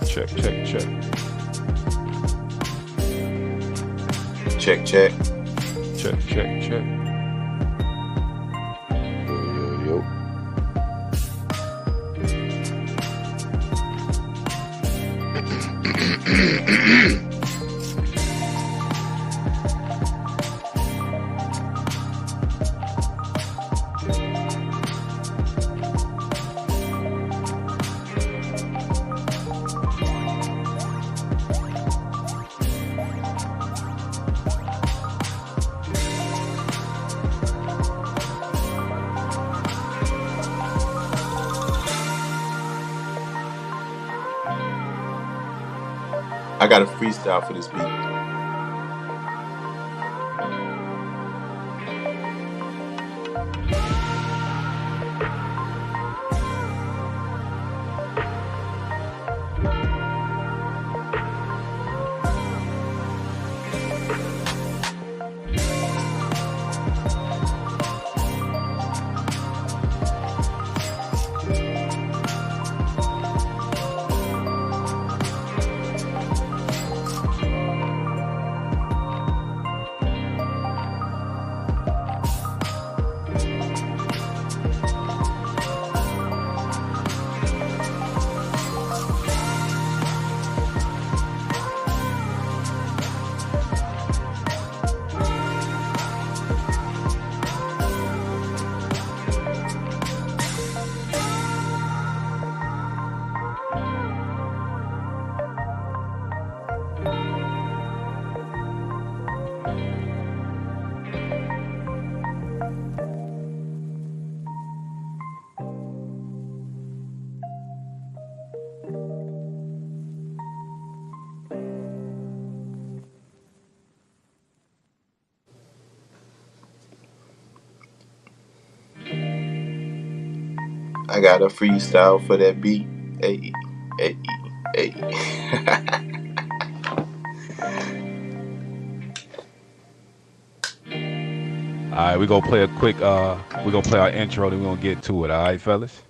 Check, check, check. Check, check. Check, check, check. Yo. I got a freestyle for this beat. I got a freestyle for that beat. Hey, hey, hey. All right, we're gonna play a quick we're gonna play our intro, then we're gonna get to it, all right, fellas?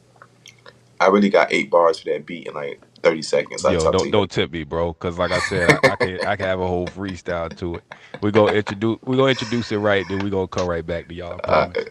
I really got 8 bars for that beat in like 30 seconds. I Yo, talk to you. don't tip me, bro, because like I said, I can have a whole freestyle to it. We're gonna introduce it right, then we're gonna come right back to y'all, I promise.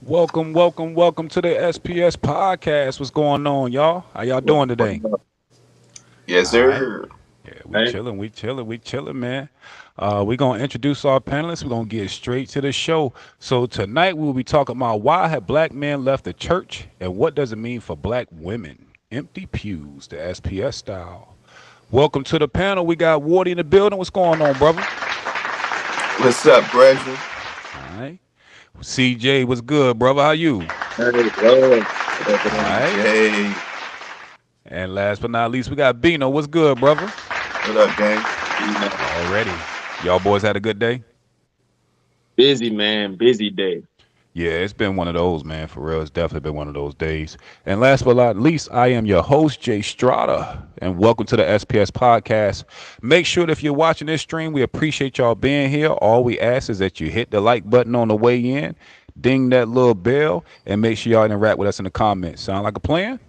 Welcome, welcome, welcome to the SPS podcast. What's going on, y'all? How y'all What, doing what today? up? Yes, All right. sir. Yeah, we Hey, chilling, man. We're gonna introduce our panelists. We're gonna get straight to the show. So tonight we'll be talking about why have black men left the church and what does it mean for black women? Empty pews, the SPS style. Welcome to the panel. We got Wardy in the building. What's going on, brother? What's up, brethren? All right. CJ, what's good, brother? How you? hey, love. All right. CJ. And last but not least, we got Bino. What's good, brother? What up, gang? Already. Y'all boys had a good day? Busy man, busy day. Yeah, it's been one of those, man. For real, it's definitely been one of those days. And last but not least, I am your host, Jay Strada, and welcome to the SPS podcast. Make sure that if you're watching this stream, we appreciate y'all being here. All we ask is that you hit the like button on the way in, ding that little bell, and make sure y'all interact with us in the comments. Sound like a plan?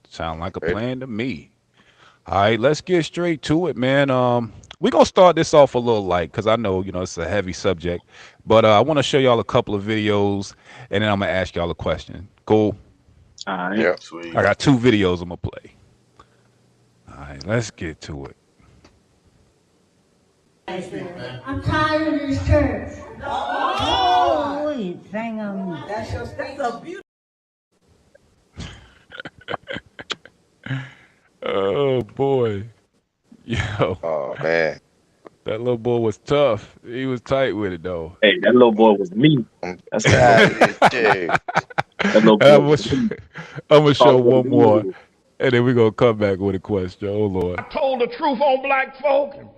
Sound like a Ready? plan to me. All right, let's get straight to it, man. We're gonna start this off a little light because I know it's a heavy subject, but I want to show y'all a couple of videos, and then I'm gonna ask y'all a question. Cool. All right. Yep. I Sweet. got two videos I'm gonna play. All right, let's get to it. I'm tired of this church. Oh, wait, hang on. Oh boy, yo, Oh man. that little boy was tough. He was tight with it though. Hey, that little boy was me. I'm That's that little tired of this shit. that little I'm boy gonna, was me. I'm gonna show Talk what one he more, knew. and then we're gonna come back with a question. Oh Lord. Told the truth on black folk and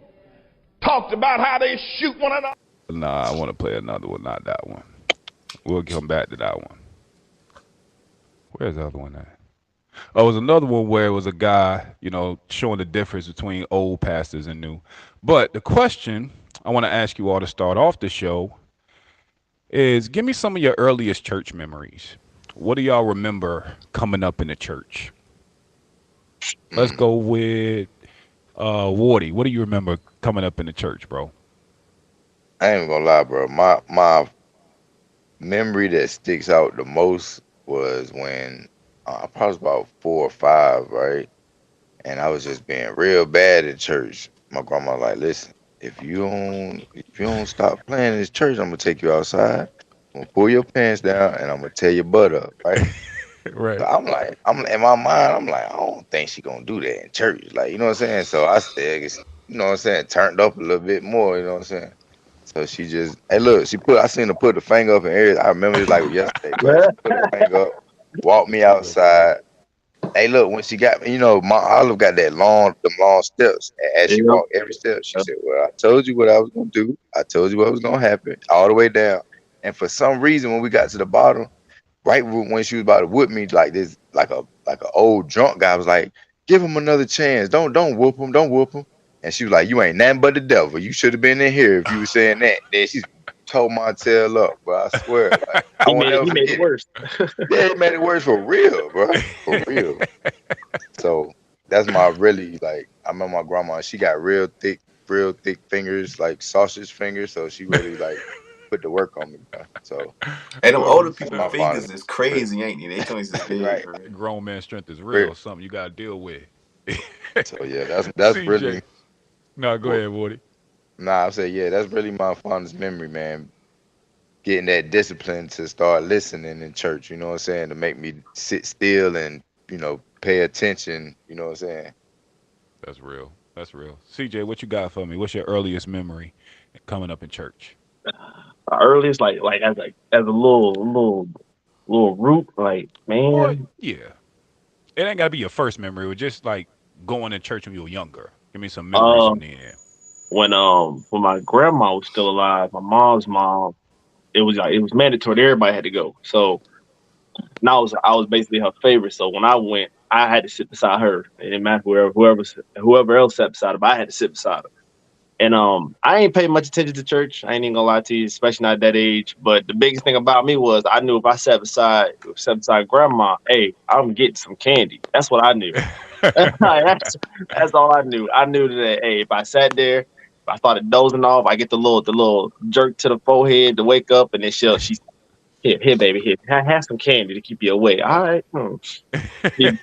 talked about how they shoot one another. Nah, I want to play another one, not that one. We'll come back to that one. Where's the other one at? Oh, it was another one where it was a guy, showing the difference between old pastors and new. But the question I want to ask you all to start off the show is give me some of your earliest church memories. What do y'all remember coming up in the church? Let's Mm, go with Wardy. What do you remember coming up in the church, bro? I ain't even gonna lie, bro. My memory that sticks out the most was when I probably was about 4 or 5, right? And I was just being real bad at church. My grandma like, listen, if you don't stop playing in this church, I'm gonna take you outside. I'm gonna pull your pants down and I'm gonna tear your butt up, right? So Right. I'm like, I'm in my mind, I'm like, I don't think she gonna do that in church. Like, you know what I'm saying? So I said, you know what I'm saying, turned up a little bit more, you know what I'm saying? So she just, hey, look, I seen her put the finger up in areas. I remember it like yesterday, bro. She put her finger up, walked me Finger point. outside. Hey, look, when she got me, my Olive got them long steps. And as she Yep. walked every step, she said, well, I told you what I was gonna do. I told you what was gonna happen, all the way down. And for some reason, when we got to the bottom, right when she was about to whip me, like this, like a old drunk guy was like, "Give him another chance. Don't whoop him. Don't whoop him." And she was like, "You ain't nothing but the devil. You should have been in here if you were saying that." Then she told my tail up, but I swear, like I He won't made never he made it forget it. worse. Yeah, it made it worse for real, bro, for real. So that's my really like. I remember my grandma. She got real thick fingers, like sausage fingers. So she really like put the work on me, bro. So Hey, them older that's people my fingers fondest is memory. crazy, ain't they? They joints is big Right. for real. Grown man strength is Real. real. Something you gotta deal with. So yeah, that's CJ. really No, go what. ahead, Woody. Nah, I say yeah, that's really my fondest memory, man. Getting that discipline to start listening in church. You know what I'm saying? To make me sit still and pay attention. You know what I'm saying? That's real. That's real. CJ, what you got for me? What's your earliest memory coming up in church? The earliest, like as a little root, like Or man. yeah, it ain't gotta be your first memory. It was just like going to church when you were younger. Give me some memories Uh, from then. when my grandma was still alive, my mom's mom, it was mandatory that everybody had to go. So and I was basically her favorite. So when I went, I had to sit beside her. It didn't matter whoever else sat beside her, but I had to sit beside her. And I ain't paid much attention to church. I ain't even gonna lie to you, especially not at that age. But the biggest thing about me was I knew if I sat beside grandma, hey, I'm getting some candy. That's what I knew. that's all I knew. I knew that hey, if I sat there, if I started dozing off, I get the little jerk to the forehead to wake up, and then she Here, baby, here, have some candy to keep you awake. All right,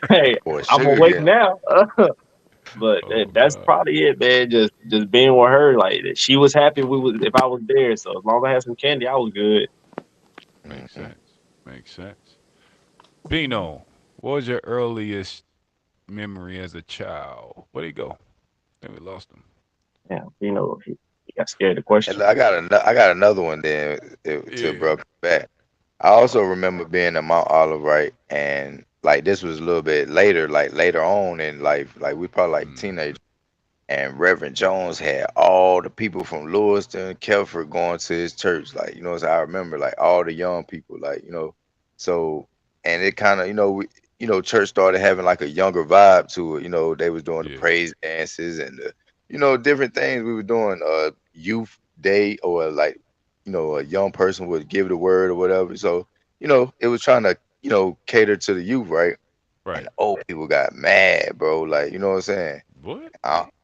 hey, Boy, I'm sugar awake getting now. But Oh that's God. probably it, man. Just being with her, like she was happy we was if I was there. So as long as I had some candy, I was good. Makes hmm sense. Makes sense. Bino, what was your earliest memory as a child? Where'd he go? I think we lost him. Yeah, he got scared of the question. And I got another one then to Yeah. bro come back. I also remember being in Mount Olive, right? And like this was a little bit later, like later on in life, like we probably like Mm. teenagers. And Reverend Jones had all the people from Lewiston, Kelford going to his church. Like, so I remember like all the young people, like, so and it kind of, church started having like a younger vibe to it. They was doing the Yeah. praise dances and the, different things we were doing, youth day or like, a young person would give the word or whatever. So, it was trying to, cater to the youth, right? And Right. the old people got mad, bro. Like, you know what I'm saying? What?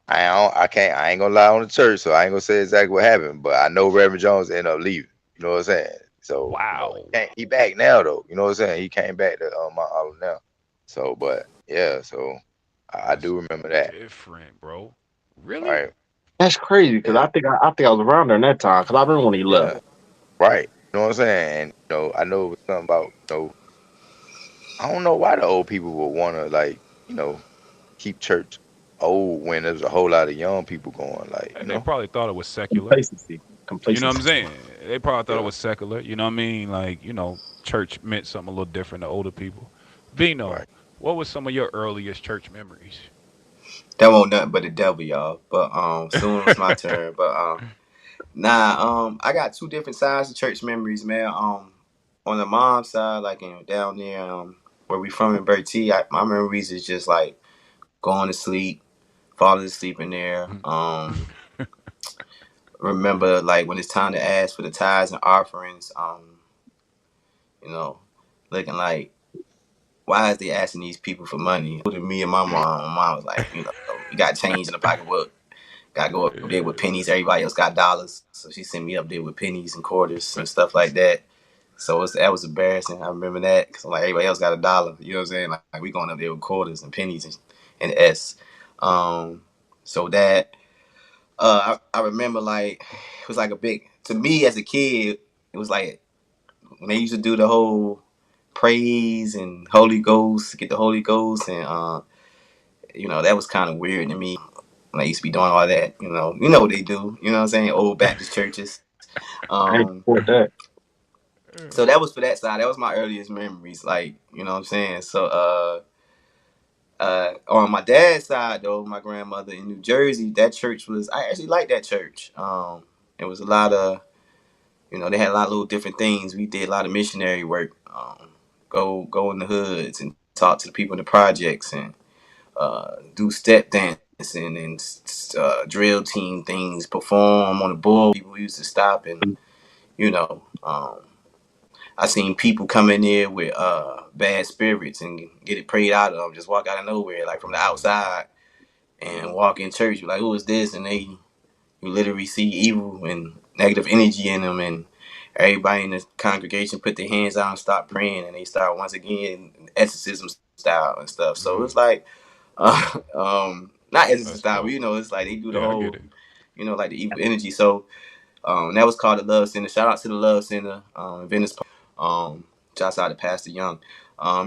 I can't, I ain't gonna lie on the church, so I ain't gonna say exactly what happened, but I know Reverend Jones ended up leaving. You know what I'm saying? So, Wow. he back now though. You know what I'm saying? He came back to Mount Olive now. So, but yeah, so I That's do remember that. different, bro. Really? Right? That's crazy because Yeah, I think I was around during that time because I remember when he left. yeah, right. You know what I'm saying? And I know it was something about, I don't know why the old people would wanna like, keep church old when there's a whole lot of young people going, like, They probably thought it was secular. Complacency, You know what I'm complacency. saying? They probably thought it yeah, was secular. You know what I mean? Like, church meant something a little different to older people. Bino, right. what was some of your earliest church memories? That won't nothing but the devil, y'all. But soon it's my turn. But I got two different sides of church memories, man. On the mom side, like down there, where we from in Bertie, my memories is just like going to sleep, falling asleep in there. Remember like when it's time to ask for the tithes and offerings, you know, looking like why is they asking these people for money? To me and my mom was like, you got change in the pocketbook. Got to go up there with pennies. Everybody else got dollars, so she sent me up there with pennies and quarters and stuff like that. So that was embarrassing. I remember that because like everybody else got a dollar. You know what I'm saying? Like we going up there with quarters and pennies and S. Um, so that I remember like it was like a big to me as a kid. It was like when they used to do the whole praise and Holy Ghost, get the Holy Ghost, and that was kind of weird to me when I used to be doing all that. You know what they do. You know what I'm saying? Old Baptist churches. I ain't Um, support that. so that was for that side. That was my earliest memories. Like you know what I'm saying. So on my dad's side though, my grandmother in New Jersey, that church was I actually liked that church. It was a lot of they had a lot of little different things. We did a lot of missionary work. Go in the hoods and talk to the people in the projects and do step dancing and drill team things, perform on the bull. People used to stop and you know. I seen people come in there with bad spirits and get it prayed out of them. Just walk out of nowhere, like from the outside, and walk in church. Be like, who is this? And you literally see evil and negative energy in them, and everybody in the congregation put their hands out and start praying, and they start once again exorcism style and stuff. So it's Mm, like, not exorcism that's style, but dope. it's like they do the Yeah, I get whole, it. like the evil energy. So that was called the Love Center. Shout out to the Love Center, Venice. Shouts out to Pastor Young.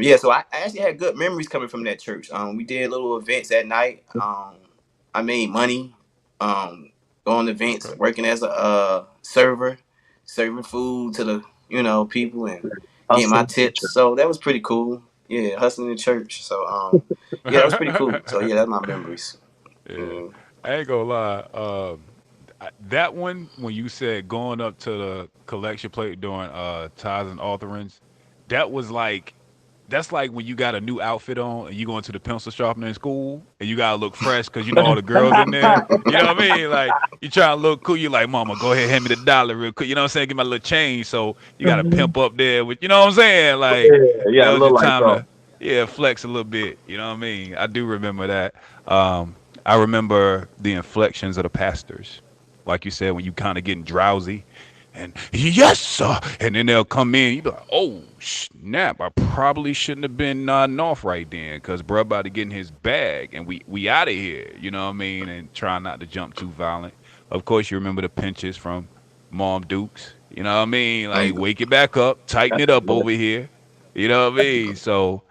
Yeah, so I actually had good memories coming from that church. We did little events at night. I made money. Um, going to events, Okay. working as a server, serving food to the people and getting my Hustling. tips. So that was pretty cool. Yeah, hustling in church. So yeah, that was pretty cool. So yeah, that's my memories. Yeah. Mm. I ain't gonna lie. That one when you said going up to the collection plate during tithes and offerings, that was like that's like when you got a new outfit on and you going to the pencil sharpener in school and you gotta look fresh because you know all the girls in there. You know what I mean? Like you trying to look cool. You like, mama, go ahead, hand me the dollar real quick. You know what I'm saying? Give my little change. So you got to pimp up there with. You know what I'm saying? Like Yeah, yeah, that was look your like time so. to yeah flex a little bit. You know what I mean? I do remember that. I remember the inflections of the pastors, like you said, when you kind of getting drowsy And yes, sir. And then they'll come in. You be like, oh snap! I probably shouldn't have been nodding off right then, cause bro about to get in his bag, and we out of here. You know what I mean? And try not to jump too violent. Of course, you remember the pinches from Mom Dukes. You know what I mean? Like Um, wake it back up, tighten it up over here. You know what I mean? So,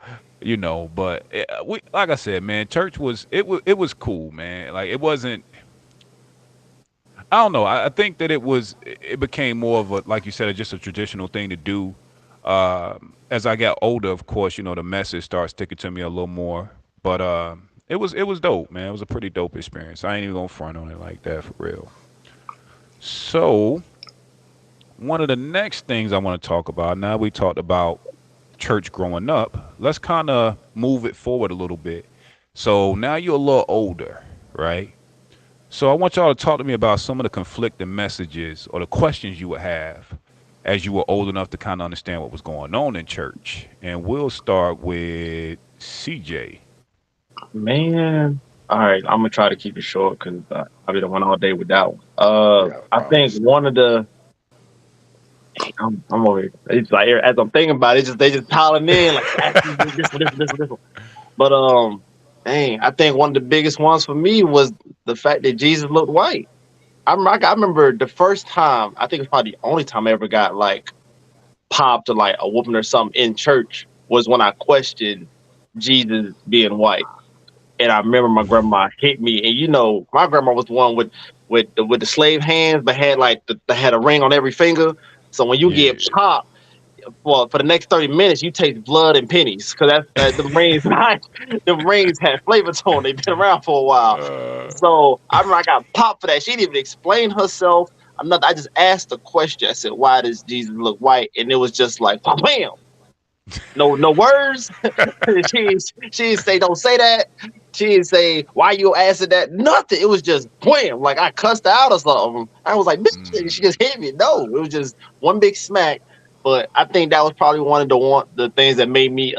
but we like I said, man, church was cool, man. Like it wasn't. I don't know. I think that it became more of a, like you said, just a traditional thing to do. As I got older, of course, the message starts sticking to me a little more. But it was dope, man. It was a pretty dope experience. I ain't even gonna front on it like that for real. So one of the next things I want to talk about, now we talked about church growing up, let's kind of move it forward a little bit. So now you're a little older, right? So I want y'all to talk to me about some of the conflicting messages or the questions you would have as you were old enough to kind of understand what was going on in church. And we'll start with CJ. Man, all right, I'm gonna try to keep it short because I've been on all day with that one. I got a I problem think with one of the I'm over here. It's like as I'm thinking about it, they just piling in like asking this one. But dang, I think one of the biggest ones for me was the fact that Jesus looked white. I remember the first time. I think it's probably the only time I ever got like popped or like a whooping or something in church was when I questioned Jesus being white. And I remember my grandma hit me, and my grandma was the one with the slave hands, but had like had a ring on every finger. So when you get Yeah. popped, well, for the next 30 minutes, you taste blood and pennies because that's the rings. The rings had flavor to them. They've been around for a while. So I remember I got popped for that. She didn't even explain herself. I just asked a question. I said, "Why does Jesus look white?" And it was just like, "Wham!" No words. She didn't say don't say that. She didn't say why you asking that. Nothing. It was just wham. Like I cussed her out or something. I was like, bitch, and she just hit me. No, it was just one big smack. But I think that was probably one of the things that made me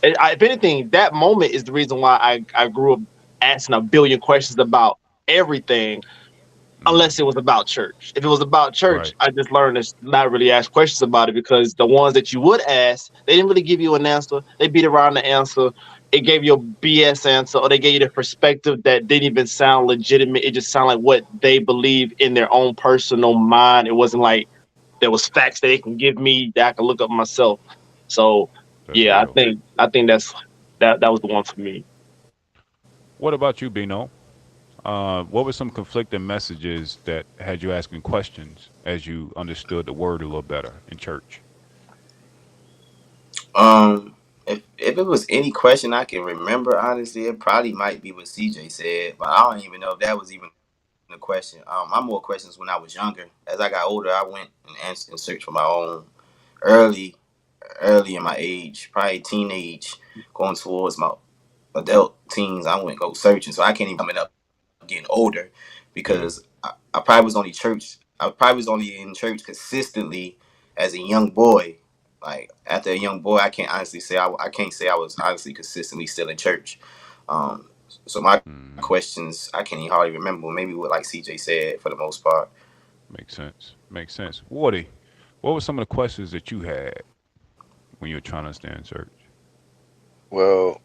if anything, that moment is the reason why I grew up asking a billion questions about everything unless it was about church. If it was about church, Right. I just learned to not really ask questions about it because the ones that you would ask, they didn't really give you an answer. They beat around the answer. It gave you a BS answer, or they gave you the perspective that didn't even sound legitimate. It just sounded like what they believe in their own personal mind. It wasn't like there was facts that they can give me that I can look up myself. So That's yeah, I real. think I think that was the one for me. What about you, Bino? What were some conflicting messages that had you asking questions as you understood the word a little better in church? if it was any question I can remember, honestly, it probably might be what CJ said, but I don't even know if that was even a question. My more questions when I was younger. As I got older, I went and answered and searched for my own early, early in my age, probably teenage, going towards my adult teens. I went go searching, so I can't even coming up getting older because Yeah. I probably was only church. I probably was only in church consistently as a young boy. Like after a young boy, I can't say I was honestly consistently still in church. Um, so my Mm, questions I can't even hardly remember. Maybe what like CJ said for the most part. makes sense. Makes sense. Wardy, what were some of the questions that you had when you were trying to understand church? well,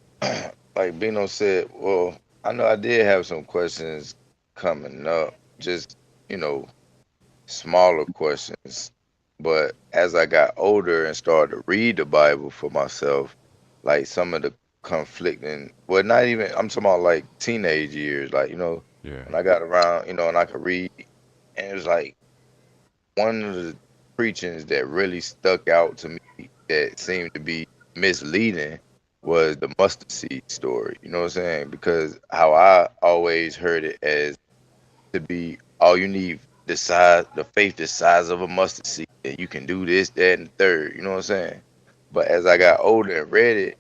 like Bino said, well, I know I did have some questions coming up, just, you know, smaller questions. But as I got older and started to read the Bible for myself, like some of the conflicting, well, not even, I'm talking about like teenage years, like, Yeah. when I got around, and I could read, and it was like one of the preachings that really stuck out to me that seemed to be misleading was the mustard seed story. You know what I'm saying? Because how I always heard it as to be all you need the faith the size of a mustard seed, and you can do this, that, and the third. You know what I'm saying? But as I got older and read it,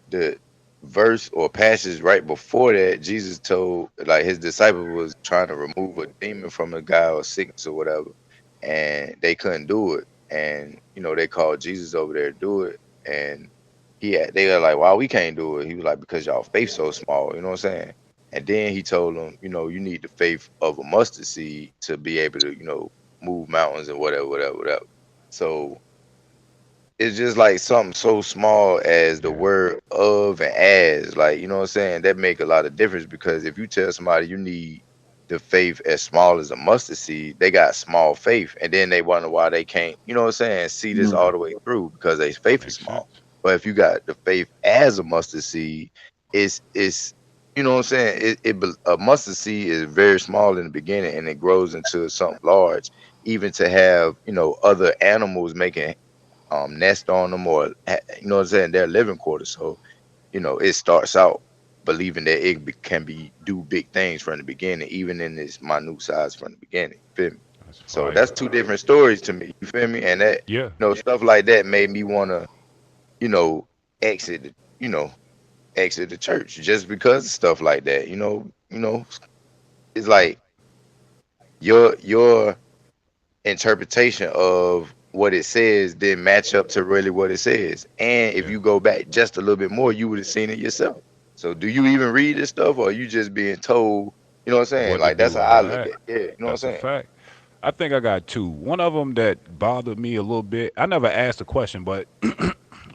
the verse or passage right before that, Jesus told like his disciple was trying to remove a demon from a guy or sickness or whatever, and they couldn't do it. And they called Jesus over there to do it, and they were like, "Why we can't do it?" He was like, "Because y'all faith so small." You know what I'm saying? And then he told them, you need the faith of a mustard seed to be able to, move mountains and whatever, whatever, whatever. So it's just like something so small as the Yeah, word of and as, like, you know what I'm saying? That make a lot of difference because if you tell somebody you need the faith as small as a mustard seed, they got small faith, and then they wonder why they can't, you know what I'm saying, see this Mm. all the way through because their faith is makes small. sense. But if you got the faith as a mustard seed, it's you know what I'm saying? A mustard seed is very small in the beginning and it grows into something large, even to have, other animals making nest on them or you know what I'm saying, their living quarters. So it starts out believing that can be do big things from the beginning, even in this minute size from the beginning. You feel me? That's So fire. that's two different stories to me. You feel me? And that Yeah, stuff like that made me wanna you know exit the- you know exit the church just because of stuff like that. It's like your interpretation of what it says didn't match up to really what it says. And if yeah. you go back just a little bit more, you would have seen it yourself. So do you even read this stuff or are you just being told, you know what I'm saying? What to Like that's do how and I all look that. at it. Yeah, you know what I'm That's a saying? fact. I think I got two. One of them that bothered me a little bit. I never asked a question, but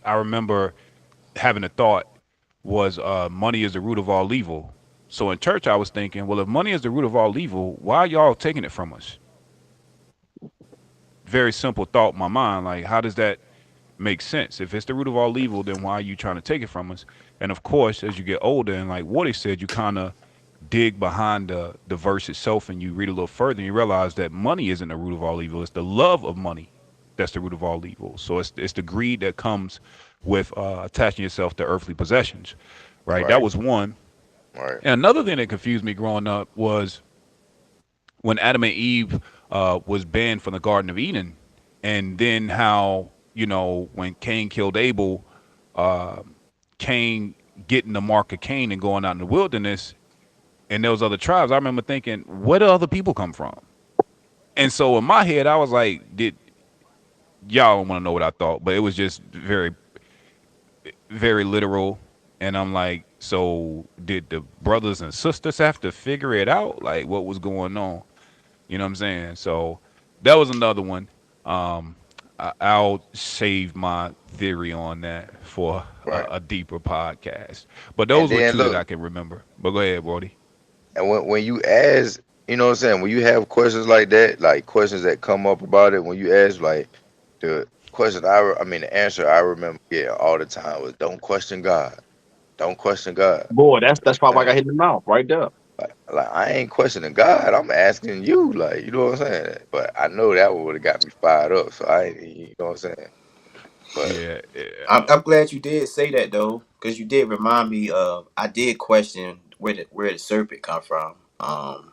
I remember having a thought was money is the root of all evil. So in church, I was thinking, well, if money is the root of all evil, why are y'all taking it from us? Very simple thought in my mind. Like, how does that make sense? If it's the root of all evil, then why are you trying to take it from us? And of course, as you get older, and like Woody said, you kind of dig behind the verse itself and you read a little further and you realize that money isn't the root of all evil. It's the love of money that's the root of all evil. So it's the greed that comes with attaching yourself to earthly possessions, right? That Right, was one. right, And another thing that confused me growing up was when Adam and Eve was banned from the Garden of Eden, and then how when Cain killed Abel, uh, Cain getting the mark of Cain and going out in the wilderness, and those other tribes. I remember thinking, where do other people come from? And so in my head, I was like, did y'all don't want to know what I thought, but it was just very, very literal. And I'm like, so did the brothers and sisters have to figure it out? Like, what was going on? You know what I'm saying? So that was another one. Um, I'll save my theory on that for right. a deeper podcast. But And those were then two that look, I can remember. But go ahead, Brody. and when you ask, you know what I'm saying, when you have questions like that, like questions that come up about it, when you ask like the question I mean the answer I remember getting all the time was don't question God. Don't question God. Boy, that's You know probably what I I'm got saying? hit in the mouth right there. Like I ain't questioning God. I'm asking you, like, you know what I'm saying? But I know that would have got me fired up. So I ain't, you know what I'm saying? But Yeah, I'm glad you did say that though, because you did remind me of. I did question where the serpent come from. Um,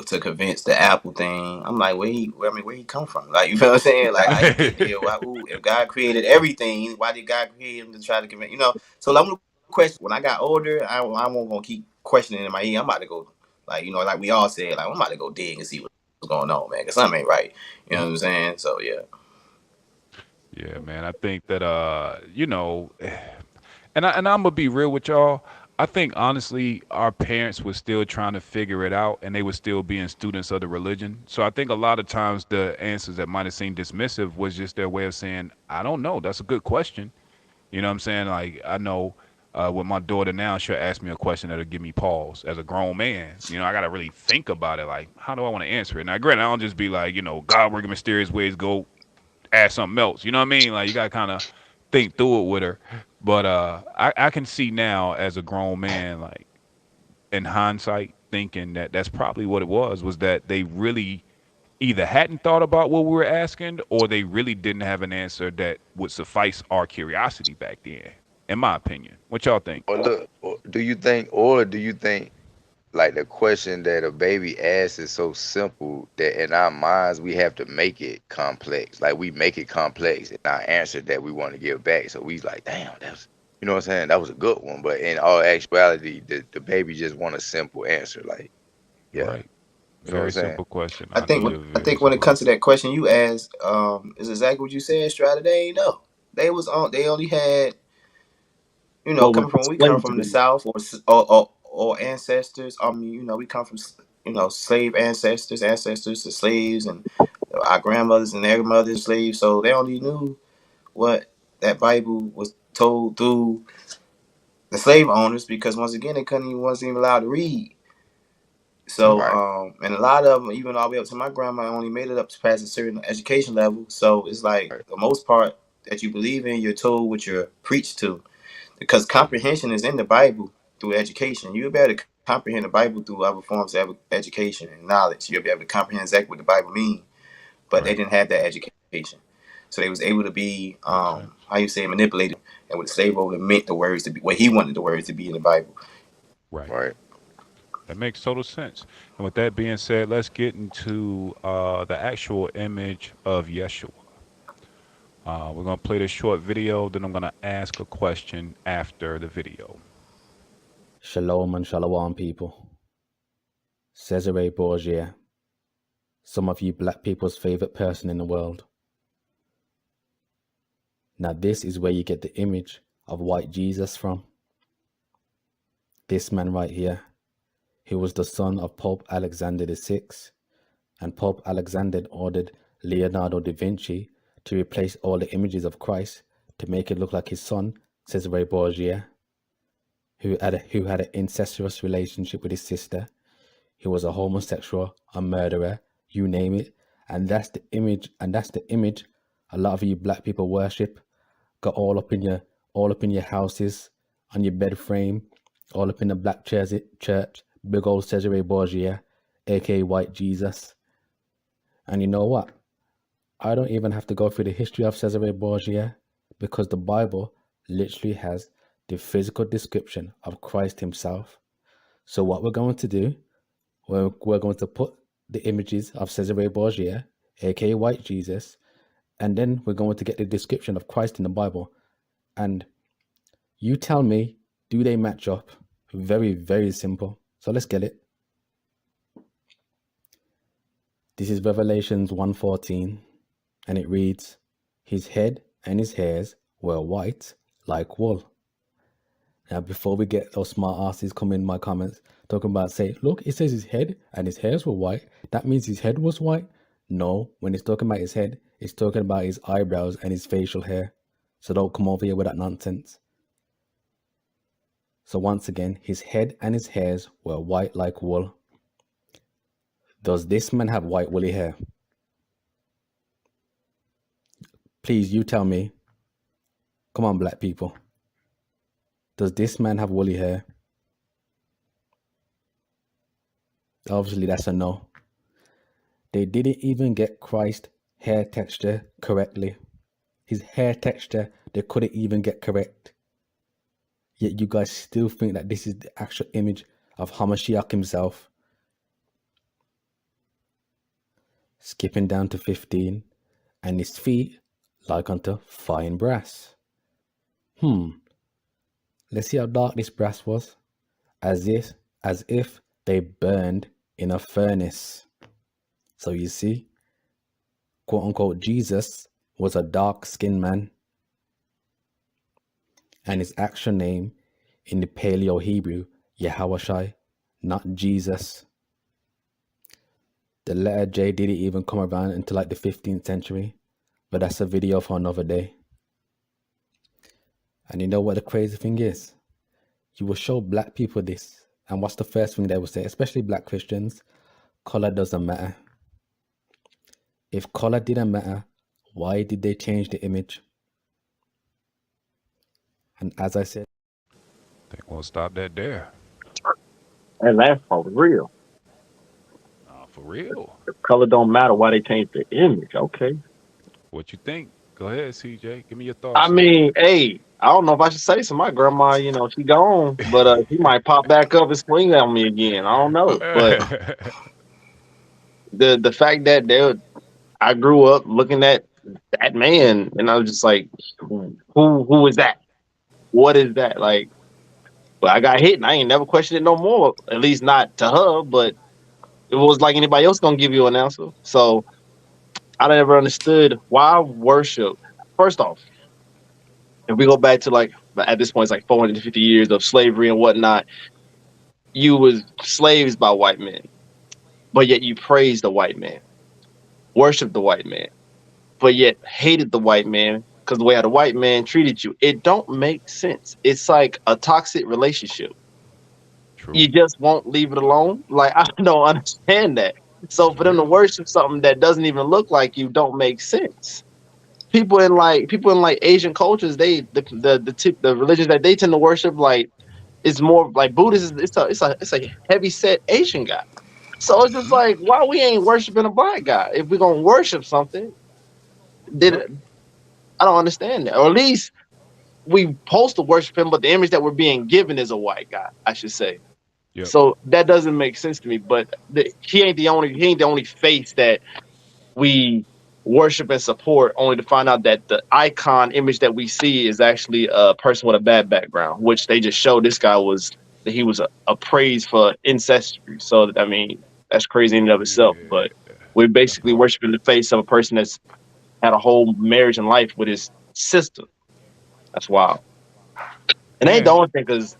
to convince the Apple thing. I'm like, where he come from? Like, you know what I'm saying? Like, how he get there? Why? If God created everything, why did God create him to try to convince? So I'm gonna question. When I got older, I won't gonna keep questioning in my ear. I'm about to go, like, like we all said, like I'm about to go dig and see what's going on, man, because something ain't right. You know what I'm saying? So yeah. yeah, man. I think that and I'm gonna be real with y'all. I think honestly, our parents were still trying to figure it out, and they were still being students of the religion. So I think a lot of times the answers that might have seemed dismissive was just their way of saying, "I don't know. That's a good question." You know what I'm saying? Like I know with my daughter now, she'll ask me a question that'll give me pause. As a grown man, I gotta really think about it. Like, how do I want to answer it? Now, granted, I don't just be like, God working mysterious ways, go ask something else. You know what I mean? Like you gotta kind of think through it with her. But I can see now as a grown man, like in hindsight, thinking that that's probably what it was that they really either hadn't thought about what we were asking or they really didn't have an answer that would suffice our curiosity back then. In my opinion, what y'all think? or look, or do you think like the question that a baby asks is so simple that in our minds we have to make it complex. Like we make it complex in our answer that we want to give back. So we like, damn, that's you know what I'm saying? That was a good one. But in all actuality, the baby just want a simple answer. Like, yeah. Right. You know what I'm Very saying? simple question. I I can think give when a I very think when it simple comes to answer. that question you asked, is exactly what you said, Strata. They ain't know. They was on. They only had, What was coming from we come explained to from the them? South or ancestors. I mean, we come from. slave ancestors to slaves, and our grandmothers and their mothers slaves. So they only knew what that Bible was told through the slave owners, because once again they couldn't even wasn't even allowed to read. So Right. and a lot of them, even all the way up to my grandma, only made it up to pass a certain education level. So it's like Right. the most part that you believe in, you're told what you're preached to, because Hmm. comprehension is in the Bible through education. You'll be able to comprehend the Bible through other forms of education and knowledge. You'll be able to comprehend exactly what the Bible means, but they Right. didn't have that education. So they was able to be Makes sense. how you say manipulated, and with the slave owner meant the words to be what he wanted the words to be in the Bible. Right. Right. That makes total sense. And with that being said, let's get into the actual image of Yeshua. We're going to play this short video, then I'm going to ask a question after the video. Shalom and shalom, people. Cesare Borgia, some of you black people's favorite person in the world. Now this is where you get the image of white Jesus from. This man right here, he was the son of Pope Alexander VI, and Pope Alexander ordered Leonardo da Vinci to replace all the images of Christ to make it look like his son, Cesare Borgia, who had an incestuous relationship with his sister. He was a homosexual, a murderer, you name it. And that's the image, a lot of you black people worship. Got all up in your houses, on your bed frame, all up in the black church, big old Cesare Borgia, aka White Jesus. And you know what? I don't even have to go through the history of Cesare Borgia, because the Bible literally has the physical description of Christ himself. So what we're going to do, we're going to put the images of Cesare Borgia, aka White Jesus, and then we're going to get the description of Christ in the Bible. And you tell me, do they match up? Very, very simple. So let's get it. This is Revelations 1:14, and it reads, his head and his hairs were white like wool. Now, before we get those smart asses come in my comments talking about, say, look, it says his head and his hairs were white. That means his head was white. No, when it's talking about his head, it's talking about his eyebrows and his facial hair. So don't come over here with that nonsense. So once again, his head and his hairs were white like wool. Does this man have white woolly hair? Please, you tell me. Come on, black people. Does this man have woolly hair? Obviously, that's a no. They didn't even get Christ's hair texture correctly. His hair texture, they couldn't even get correct. Yet you guys still think that this is the actual image of Hamashiach himself. Skipping down to 15, and his feet like unto fine brass. Let's see how dark this brass was. As if they burned in a furnace. So you see, quote unquote, Jesus was a dark-skinned man. And his actual name in the Paleo Hebrew, Yahawashai, not Jesus. The letter J didn't even come around until like the 15th century, but that's a video for another day. And you know what the crazy thing is? You will show black people this, and what's the first thing they will say, especially black Christians? Color doesn't matter. If color didn't matter, why did they change the image? And as I said, I think we'll stop that there. And that's for real. For real. The color don't matter. Why they changed the image? Okay. What you think? Go ahead, CJ. Give me your I thoughts on mean, hey, I don't know if I should say so. My grandma, she gone, but she might pop back up and swing on me again. I don't know, but it. the fact that I grew up looking at that man, and I was just like, who is that? What is that like? But I got hit, and I ain't never questioned it no more. At least not to her, but it was like anybody else gonna give you an answer. So I never understood why worship. First off, if we go back to like at this point, it's like 450 years of slavery and whatnot. You was slaves by white men. but yet you praise the white man, worship the white man, but yet hated the white man because the way how the white man treated you. It don't make sense. It's like a toxic relationship. True. You just won't leave it alone. Like I don't understand that. So That's for them to real. worship something that doesn't even look like you don't make sense. People in like Asian cultures, the religions that they tend to worship, like it's more like Buddhist. It's a heavy set Asian guy. So it's just Hmm. like, why we ain't worshiping a black guy? If we're gonna worship something, Yep. then I don't understand that. Or at least we supposed to worship him, but the image that we're being given is a white guy, I should say. Yep. So that doesn't make sense to me. But he ain't the only face that we worship and support, only to find out that the icon image that we see is actually a person with a bad background, which they just showed this guy was that he was a praise for ancestry. So I mean, that's crazy in and of itself. But Yeah. we're That basically part. worshiping the face of a person that's had a whole marriage and life with his sister. That's wild. And ain't the And only thing, cause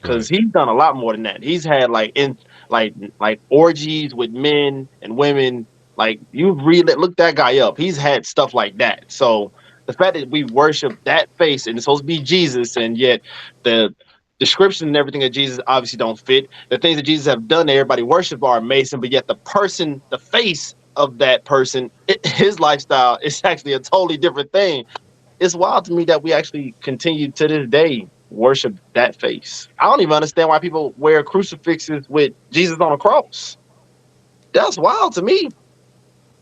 go ahead. cause he's done a lot more than that. He's had like orgies with men and women. Like you read it, look that guy up. He's had stuff like that. So the fact that we worship that face and it's supposed to be Jesus, and yet the description and everything of Jesus obviously don't fit. The things that Jesus have done that everybody worship are amazing, but yet the person, the face of that person, his lifestyle is actually a totally different thing. It's wild to me that we actually continue to this day worship that face. I don't even understand why people wear crucifixes with Jesus on a cross. That's wild to me.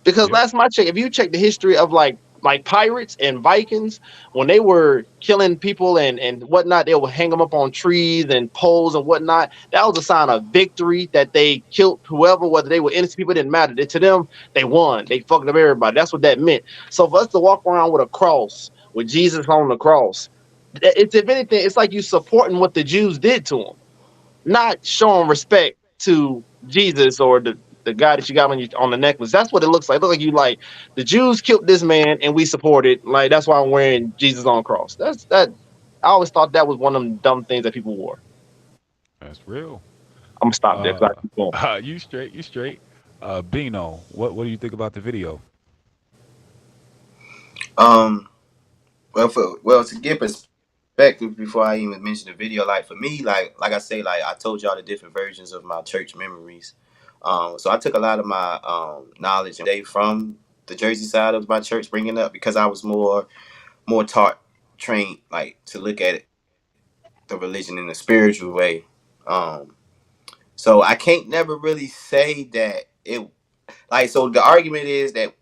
Because Yep. last time I checked, if you check the history of like pirates and Vikings, when they were killing people and whatnot, they would hang them up on trees and poles and whatnot. That was a sign of victory that they killed whoever, whether they were innocent people, it didn't matter. To them, they won. They fucked up everybody. That's what that meant. So for us to walk around with a cross, with Jesus on the cross, it's if anything, it's like you supporting what the Jews did to him, not showing respect to Jesus or the guy that you got on the necklace. That's what it looks like. It looks like you like the Jews killed this man and we support it. Like that's why I'm wearing Jesus on the cross. That's that. I always thought that was one of them dumb things that people wore. That's real. I'm gonna stop there because Uh, I keep going. you straight. You straight. Bino, what do you think about the video? Um, well, to get perspective before I even mention the video, like for me, like I say, like I told y'all the different versions of my church memories. So I took a lot of my knowledge and from the Jersey side of my church, bringing up because I was more taught, trained, like to look at the religion in a spiritual way. Um, so I can't never really say that it like. So the argument is that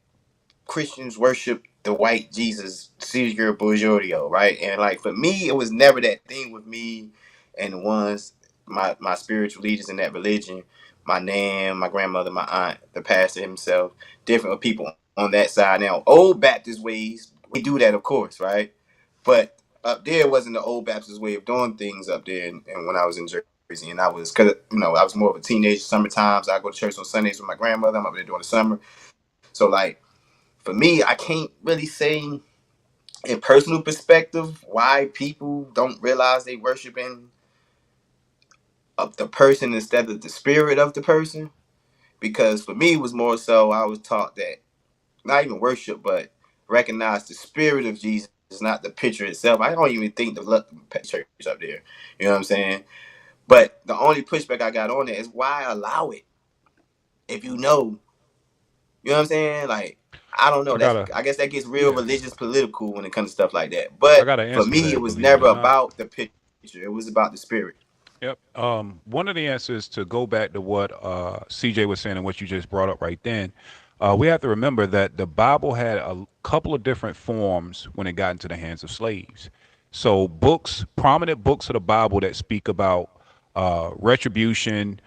Christians worship the white Jesus, Caesar Borgiolo, right? And like for me, it was never that thing with me and the ones my spiritual leaders in that religion, my nan, my grandmother, my aunt, the pastor himself, different people on that side. Now, old Baptist ways, we do that, of course, right? But up there wasn't the old Baptist way of doing things up there. And when I was in Jersey, and I was, cause I was more of a teenager. Summer times, I go to church on Sundays with my grandmother. I'm up there during the summer. So like for me, I can't really say in personal perspective why people don't realize they worshiping of the person instead of the spirit of the person. Because for me, it was more so I was taught that not even worship, but recognize the spirit of Jesus, not the picture itself. I don't even think the look church up there. You know what I'm saying? But the only pushback I got on it is why allow it if you know. You know what I'm saying? Like I don't know. I That's gotta. I guess that gets real Yeah. religious, political when it comes to stuff like that. I But gotta for answer me, it that. was Believe it never or not. about the picture. It was about the spirit. Yep. One of the answers to go back to what CJ was saying and what you just brought up right then, we have to remember that the Bible had a couple of different forms when it got into the hands of slaves. So books, prominent books of the Bible that speak about retribution,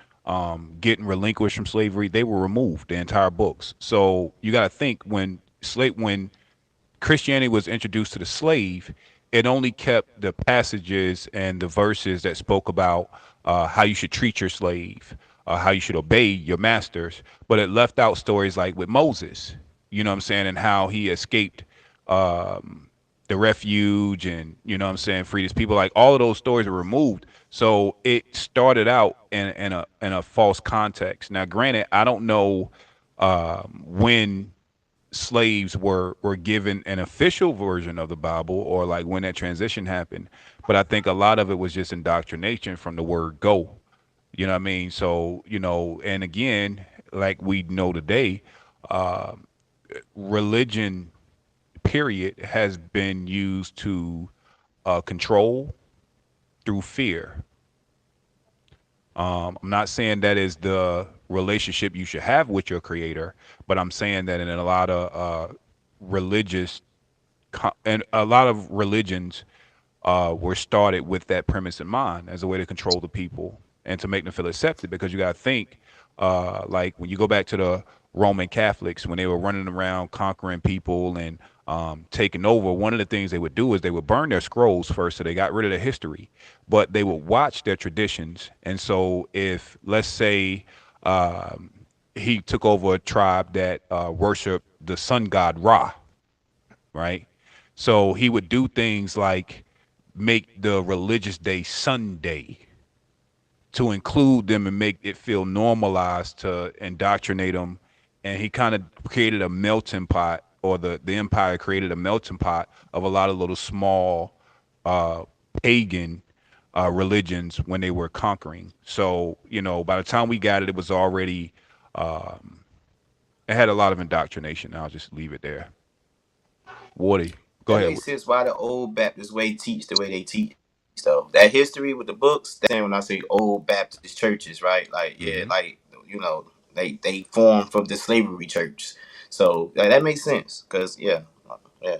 getting relinquished from slavery, they were removed. The entire books. So you got to think when Christianity was introduced to the slave, it only kept the passages and the verses that spoke about how you should treat your slave, how you should obey your masters, but it left out stories like with Moses, you know what I'm saying, and how he escaped. the refuge, and you know what I'm saying, freed his people. Like all of those stories were removed. So it started out in a false context. Now, granted, I don't know when slaves were given an official version of the Bible or like when that transition happened, but I think a lot of it was just indoctrination from the word go. You know what I mean? So, you know, and again, like we know today, religion, period, has been used to control through fear. I'm not saying that is the relationship you should have with your creator, but I'm saying that in a lot of religious and a lot of religions were started with that premise in mind as a way to control the people and to make them feel accepted. Because you got to think, like when you go back to the Roman Catholics, when they were running around conquering people and taking over, one of the things they would do is they would burn their scrolls first, so they got rid of the history, but they would watch their traditions. And so, if let's say he took over a tribe that worshiped the sun god Ra, right? So he would do things like make the religious day Sunday to include them and make it feel normalized to indoctrinate them. And he kind of created a melting pot, or the empire created a melting pot of a lot of little small uh, pagan religions when they were conquering. So, you know, by the time we got it, it was already, it had a lot of indoctrination. I'll just leave it there. Woody, go That ahead. makes sense why the old Baptist way teach the way they teach though. That history with the books, that's saying when I say old Baptist churches, right? Like yeah, Mm-hmm. like you know, they formed from the slavery church. So like, that makes sense. Cause yeah. Yeah.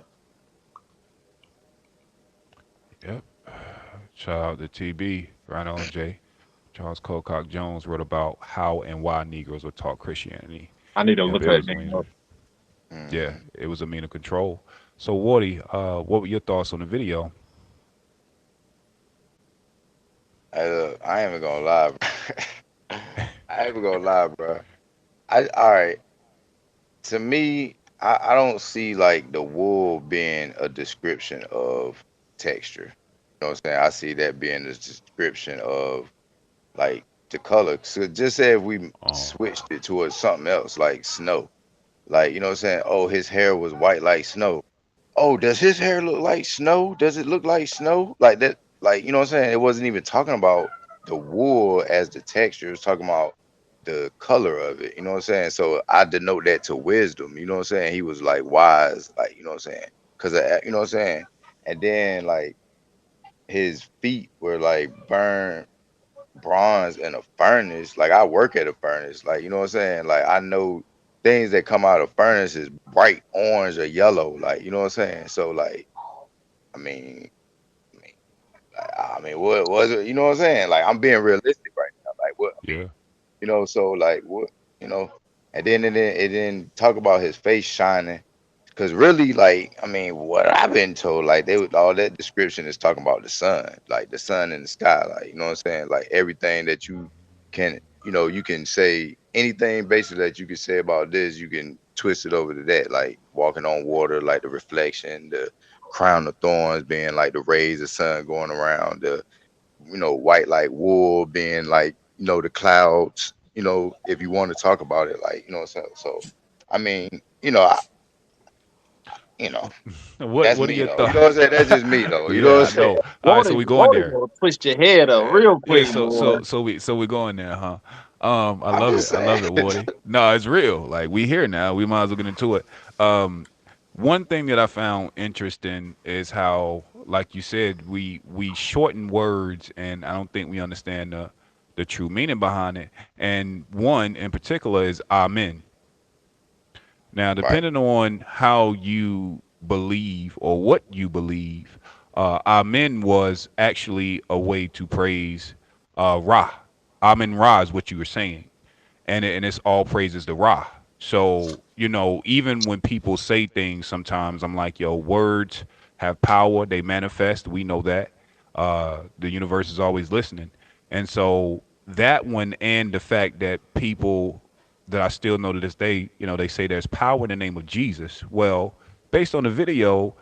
Yep. Shout out to TB, right on Jay. Charles Colcock Jones wrote about how and why Negroes were taught Christianity, I need to and look there at was that. means, yeah, Hmm. it was a mean of control. So, Woody, what were your thoughts on the video? I ain't even gonna lie, bro. I ain't even gonna lie, bro. All right. To me, I don't see like the wool being a description of texture. You know what I'm saying? I see that being a description of like the color. So just say if we Oh, switched it towards something else, like snow. Like, you know what I'm saying? Oh, his hair was white like snow. Oh, does his hair look like snow? Does it look like snow? Like that, like, you know what I'm saying? It wasn't even talking about the wool as the texture, it was talking about the color of it. You know what I'm saying? So I denote that to wisdom. You know what I'm saying? He was like wise, like, you know what I'm saying? Cause you know what I'm saying? And then like his feet were like burned bronze in a furnace. Like I work at a furnace. Like, you know what I'm saying? Like I know things that come out of furnace is bright orange or yellow. Like, you know what I'm saying? So like, I mean, what was it? You know what I'm saying? Like I'm being realistic right now. Like what? yeah. You know, so like what? You know, and then it didn't talk about his face shining. Cause really, like, I mean, what I've been told, like, all that description is talking about the sun, like the sun in the sky, like, you know what I'm saying? Like everything that you can, you know, you can say anything basically that you can say about this, you can twist it over to that, like walking on water, like the reflection, the crown of thorns being like the rays of sun going around, the, you know, white like wool being like, you know, the clouds, you know, if you want to talk about it, like, you know what I'm saying? So, I mean, you know, you know. That's What are me your though. You know what I'm thoughts? saying? That's just me though. You know Yeah, I what I'm saying? know. All right, so Wally, we going Wally there. want to twist your head up real Yeah, quick, boy. so we going there, huh? I I'm love just it. I saying. love it, Woody. No, it's real. Like we here now. We might as well get into it. Um, one thing that I found interesting is how, like you said, we shorten words, and I don't think we understand the true meaning behind it. And one in particular is amen. Now, Right. depending on how you believe or what you believe, Amen was actually a way to praise Ra. Amen Ra is what you were saying, and it's all praises to Ra. So you know, even when people say things, sometimes I'm like, yo, words have power; they manifest. We know that. The universe is always listening, and so that one, and the fact that people that I still know to this day, you know, they say there's power in the name of Jesus. Well, based on the video,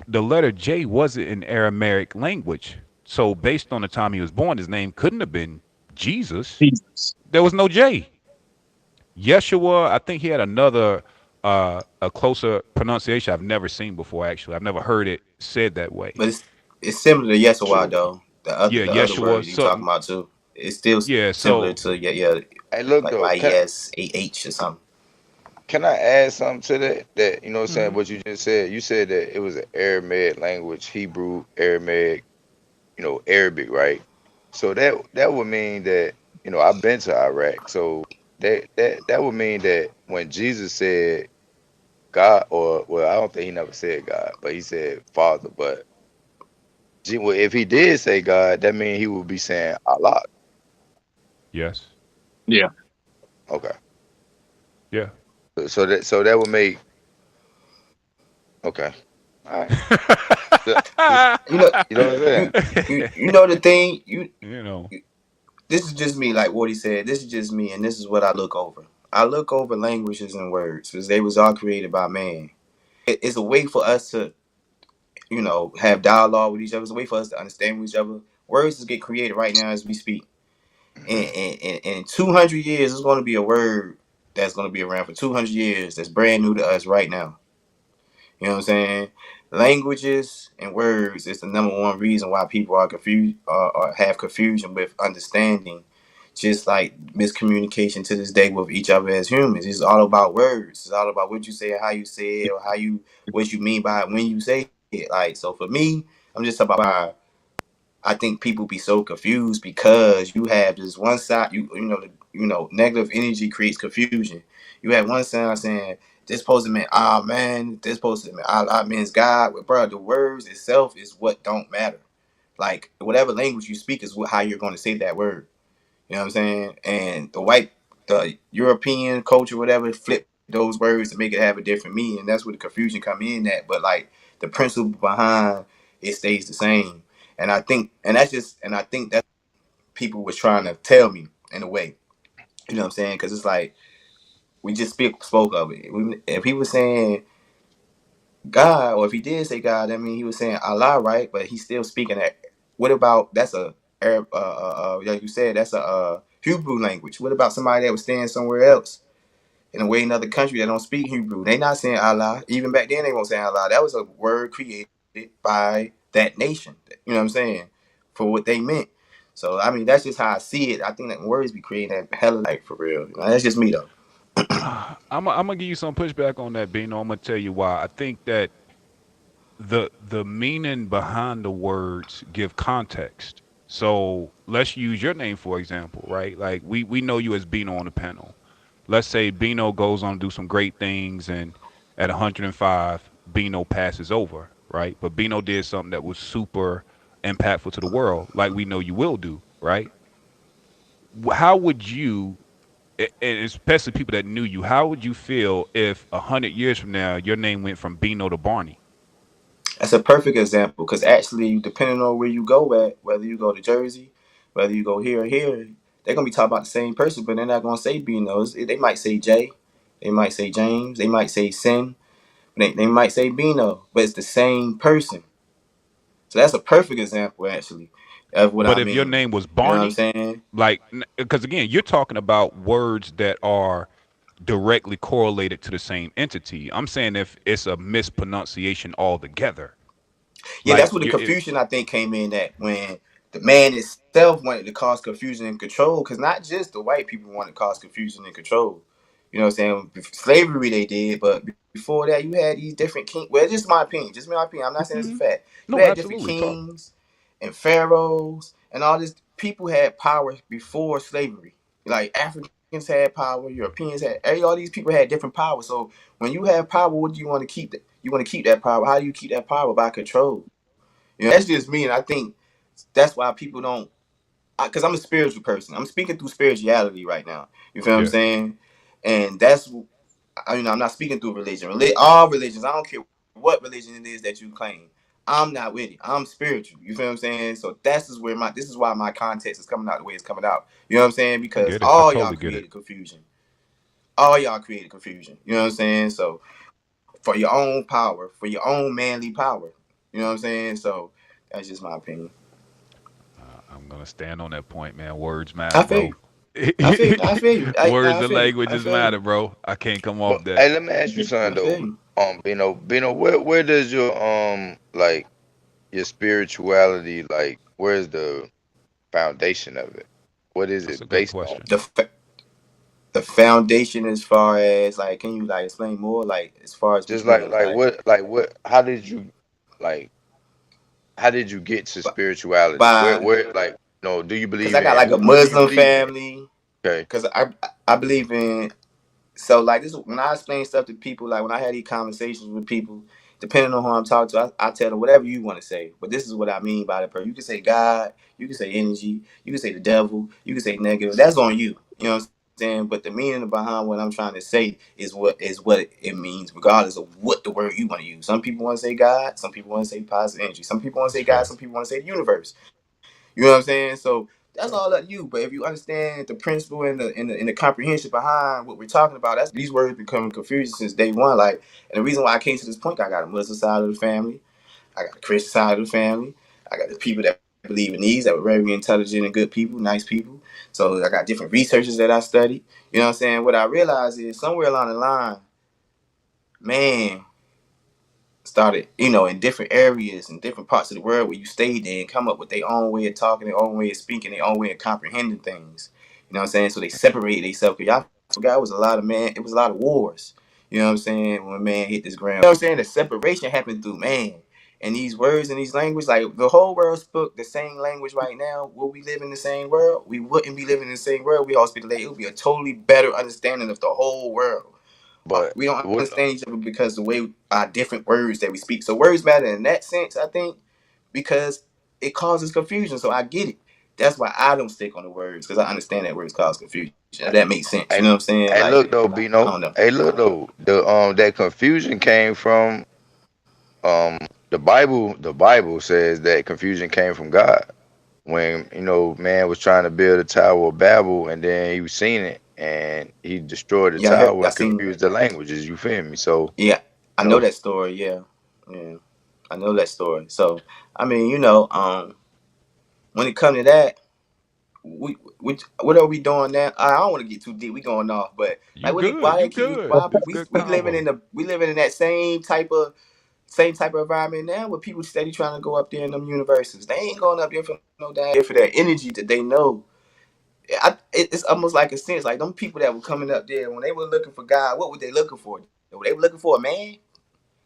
the letter J wasn't in Aramaic language. So based on the time he was born, his name couldn't have been Jesus. Jesus. There was no J. Yeshua, I think he had another a closer pronunciation I've never seen before. Actually, I've never heard it said that way. But it's similar to Yesawat True. though. Yeah, The other Yeshua. word you So talking about too. It's still yeah, similar so to yeah, Hey, look like though, YES AH or something. can I add something to that? That you know what I'm saying? hmm What you just said. You said that it was an Aramaic language, Hebrew, Aramaic, Arabic, right? So that would mean that I've been to Iraq. So that would mean that when Jesus said God, or well, I don't think he never said God, but he said Father. But well, if he did say God, that means he would be saying Allah. yes, Yeah. Okay. yeah. So that would make okay. All right. So, You know, you know what I'm saying? you know the thing. you know, You this is just me, like what he said. This is just me, and this is what I look over. I look over languages and words because they was all created by man. It's a way for us to, have dialogue with each other. It's a way for us to understand each other. Words is get created right now as we speak. Hmm. And in 200 years, it's going to be a word that's going to be around for 200 years that's brand new to us right now. You know what I'm saying? Languages and words is the number one reason why people are confused or have confusion with understanding. Just like miscommunication to this day with each other as humans. It's all about words. It's all about what you say, how you say it, or what you mean by it when you say it. Like, so for me, I'm just talking about why I think people be so confused because you have this one side, negative energy creates confusion. You have one side saying this supposed to mean ah man, this supposed to mean Allah means God. But bro, the words itself is what don't matter. Like whatever language you speak is how you're going to say that word. You know what I'm saying? And the European culture, whatever, flip those words to make it have a different meaning. And that's where the confusion come in at. But like the principle behind it stays the same. And I think that's people was trying to tell me in a way. You know what I'm saying? Because it's like we just spoke of it. If he was saying God, or if he did say God, I mean he was saying Allah, right? But he's still speaking that. What about that's a like you said, that's a Hebrew language. What about somebody that was staying somewhere else in a way another country that don't speak Hebrew? They not saying Allah. Even back then they won't say Allah. That was a word created by that nation. You know what I'm saying? For what they meant. So I mean that's just how I see it. I think that words be creating that hella like for real. That's just me though. I'm gonna give you some pushback on that, Bino. I'm gonna tell you why. I think that the meaning behind the words give context. So let's use your name for example, right? Like we know you as Bino on the panel. Let's say Bino goes on to do some great things, and at 105, Bino passes over, right? But Bino did something that was super impactful to the world, like we know you will do, right? How would you, and especially people that knew you, how would you feel if 100 years from now your name went from Bino to Barney? That's a perfect example because actually, depending on where you go at, whether you go to Jersey, whether you go here or here, they're gonna be talking about the same person, but they're not gonna say Beano's. They might say Jay, they might say James, they might say Sin, they might say Beano, but it's the same person. So that's a perfect example, actually, of what But I if your mean. name was You know what I'm Barney, saying? like, because again, you're talking about words that are directly correlated to the same entity. I'm saying if it's a mispronunciation altogether, Yeah, like that's where the you, confusion I think came in at when the man itself wanted to cause confusion and control, because not just the white people wanted to cause confusion and control. You know what I'm saying? Slavery they did, but before that you had these different kings. Well, just my opinion. Just my opinion. I'm not saying it's a Mhm. fact. You had No, different absolutely talk. kings and pharaohs and all this. People had power before slavery. Like Africans had power, Europeans had all these people had different power. So when you have power, what do you want to keep? You want to keep that power. How do you keep that power? By control. That's just me, and I think that's why people don't. Because I'm a spiritual person. I'm speaking through spirituality right now. You feel what I'm Yeah, saying? And that's, I'm not speaking through religion. All religions. I don't care what religion it is that you claim. I'm not with it. I'm spiritual. You feel what I'm saying? So this is why my context is coming out the way it's coming out. You know what I'm saying? I Because get it. I all y'all totally get it. created confusion. All y'all created confusion. You know what I'm saying? So for your own power, for your own manly power. You know what I'm saying? So that's just my opinion. I'm gonna stand on that point, man. Words matter, I feel bro. you. I feel you. I feel you. Words I and feel you. I languages feel you. matter, bro. I can't come But off that. hey, let me ask you I something feel though. you. Bino, where does your like your spirituality, like where's the foundation of it? What is That's a it good based on? question. The foundation as far as like, can you like explain more? Like as far as what Just you mean? Like like what how did you like how did you get to b- spirituality? by Like no, do you because believe I got in like a what do you Muslim believe in? family. Okay. Because I believe in. So like this, when I explain stuff to people, like when I had these conversations with people, depending on who I'm talking to, I tell them whatever you want to say. But this is what I mean by the person. You can say God, you can say energy, you can say the devil, you can say negative. That's on you. You know what I'm saying? But the meaning behind what I'm trying to say is what it means, regardless of what the word you want to use. Some people want to say God, some people want to say positive energy, some people want to That's say God, fair. some people want to say the universe. You know what I'm saying? So that's all up to you. But if you understand the principle and the comprehension behind what we're talking about, that's these words becoming confusing since day one. Like, and the reason why I came to this point, I got a Muslim side of the family, I got the Christian side of the family, I got the people that believe in these that were very intelligent and good people, nice people. So I got different researchers that I study. You know what I'm saying? What I realized is somewhere along the line, man, started, in different areas and different parts of the world where you stayed in, come up with their own way of talking, their own way of speaking, their own way of comprehending things. You know what I'm saying? So they separated themselves. Cause y'all forgot it was a lot of man, it was a lot of wars. You know what I'm saying? When man hit this ground. You know what I'm saying? The separation happened through man. And these words and these languages, like the whole world spoke the same language right now. Will we live in the same world? We wouldn't be living in the same world. We all speak today. It would be a totally better understanding of the whole world. But We don't what understand each other because the way our different words that we speak. So words matter in that sense, I think, because it causes confusion. So I get it. That's why I don't stick on the words because I understand that words cause confusion. That makes sense. You know what hey, I'm saying? hey Like, look though, I don't Bino. know. Hey look though, the that confusion came from um the Bible says that confusion came from God. When man was trying to build a tower of Babel, and then he was seeing it, and he destroyed the Yeah, I heard. tower I and seen. confused the languages. You feel me? So Yeah, I you know know, that story. Yeah, yeah, I know that story. So I mean, when it comes to that, we what are we doing now? I don't want to get too deep. We going off, but You like, good. why they You keep good. why It's good convo. we living in that same type of environment now where people steady trying to go up there in them universes. They ain't going up there for no damn for that energy that they know. It's almost like a sense like them people that were coming up there when they were looking for God. What were they looking for? They were looking for a man.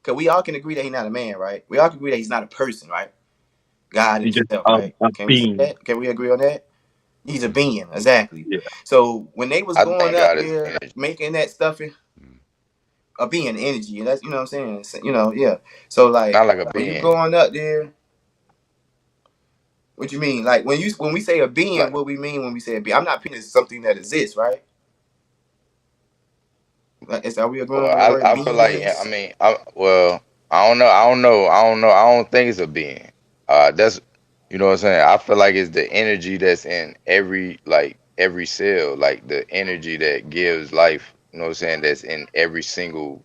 Cause we all can agree that he's not a man, right? We all can agree that he's not a person, right? God You just himself, right? a Can we say being. that? Can we agree on that? He's a being, exactly. Yeah. So when they was I going think up God is there energy. making that stuff, Mm. a being energy, and that's what I'm saying. Yeah. So like Not like a when you being. going up there, what you mean? Like when we say a being, Like, what we mean when we say a being? I'm not picking something that exists, right? Like, are we agreeing well, on what the word I feel being like is? I don't know. I don't think it's a being. That's you know what I'm saying. I feel like it's the energy that's in every cell, like the energy that gives life. You know what I'm saying? That's in every single,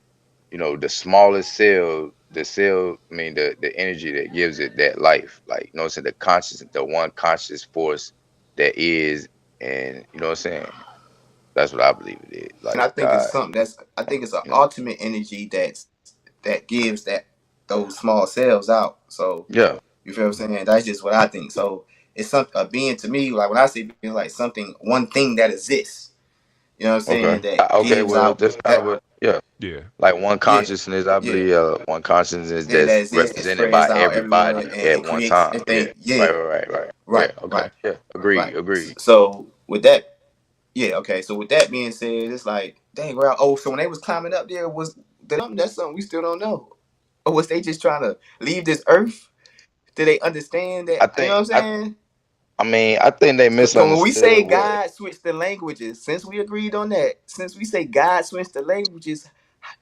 the smallest cell, the cell. I mean, the energy that gives it that life. Like you know what I'm saying. The conscious, the one conscious force that is, and you know what I'm saying. That's what I believe it is. And Like I think it's God. something that's I think it's an You know. ultimate energy that gives those small cells out. So Yeah. you feel what I'm saying? That's just what I think. So it's something a being to me, like when I say being, like something, one thing that exists. You know what I'm saying? Okay. That Okay. gives Well, out that's kind of that, what. Yeah. Yeah. Like one yeah, consciousness, I yeah, believe. One consciousness yeah, that that's exists, that represented spreads by out everywhere, everybody at and one creates time. and Yeah. think, yeah, Right. Yeah. right, Okay. right, Yeah. right. Agreed. So with that, yeah, okay. So with that being said, it's like, dang, well, oh, so when they was climbing up there, was that's something we still don't know, or was they just trying to leave this earth? Did they understand that? I You know think. what I'm saying? I think they So when we say misunderstood what. God switched the languages, since we agreed on that, since we say God switched the languages,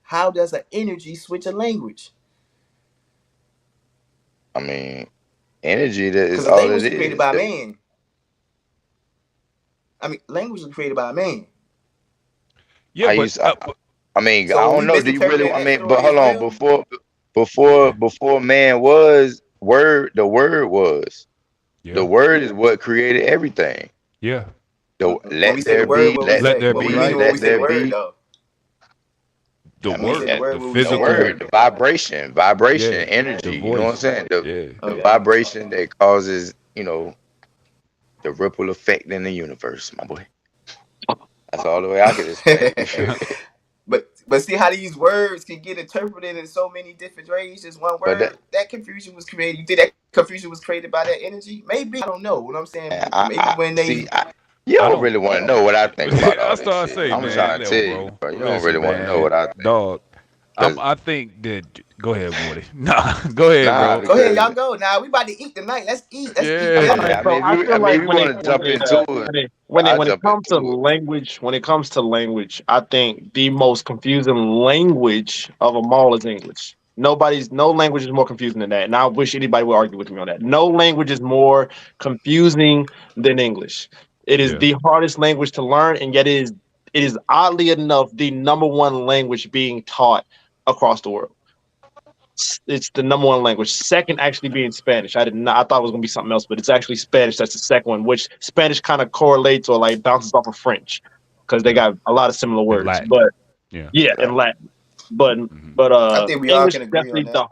how does an energy switch a language? I mean, energy. That is Because the all it language was created is. by man. I mean, language was created by man. Yeah, How you? but s- I mean, I So don't we know. Do you really? misinterpreting I that mean, but story hold as on. well. Before man was word. The word was. The Yeah. word is what created everything. Yeah. The When we let say the there word, be, what we let Let say? there What be we be, mean when light. we let say the there word be. though? The I When we mean say the word, that the word, what we the saying? physical. word, the vibration, vibration, Yeah. The energy. You know what I'm voice. saying? Yeah. The Okay. vibration that causes, the ripple effect in the universe, my boy. That's all the way I can explain it. But see how these words can get interpreted in so many different ways. Just one But that, word. That confusion was created. You think that confusion was created by that energy? Maybe, I don't know. What I'm saying, maybe I when they see. You I don't don't. really want to know what I think about all That's this what I shit. say, I'm man. trying to Little tell you, bro. bro. You don't really Listen, want to know what man. I think, Dog. cause I think that. Go aahead, Woody. Nah. Go ahead, nah, bro. go ahead, y'all because go. Now we about to eat tonight. Let's eat. Let's eat I Yeah. mean, good. All right, I so mean, I if you, I feel mean, like if you want to jump into it, I'll when it jump comes to into it. language, when it comes to language, I think the most confusing language of them all is English. No language is more confusing than that, and I wish anybody would argue with me on that. No language is more confusing than English. It is Yeah. the hardest language to learn, and yet it is oddly enough the number one language being taught across the world. It's the number one language. Second, actually being Spanish. I did not. I thought it was gonna be something else, but it's actually Spanish. That's the second one. Which Spanish kind of correlates or like bounces off of French because they Yeah. got a lot of similar And words. Latin. But Yeah. yeah, and Latin. But Hmm. but I think we all English can is agree on definitely that.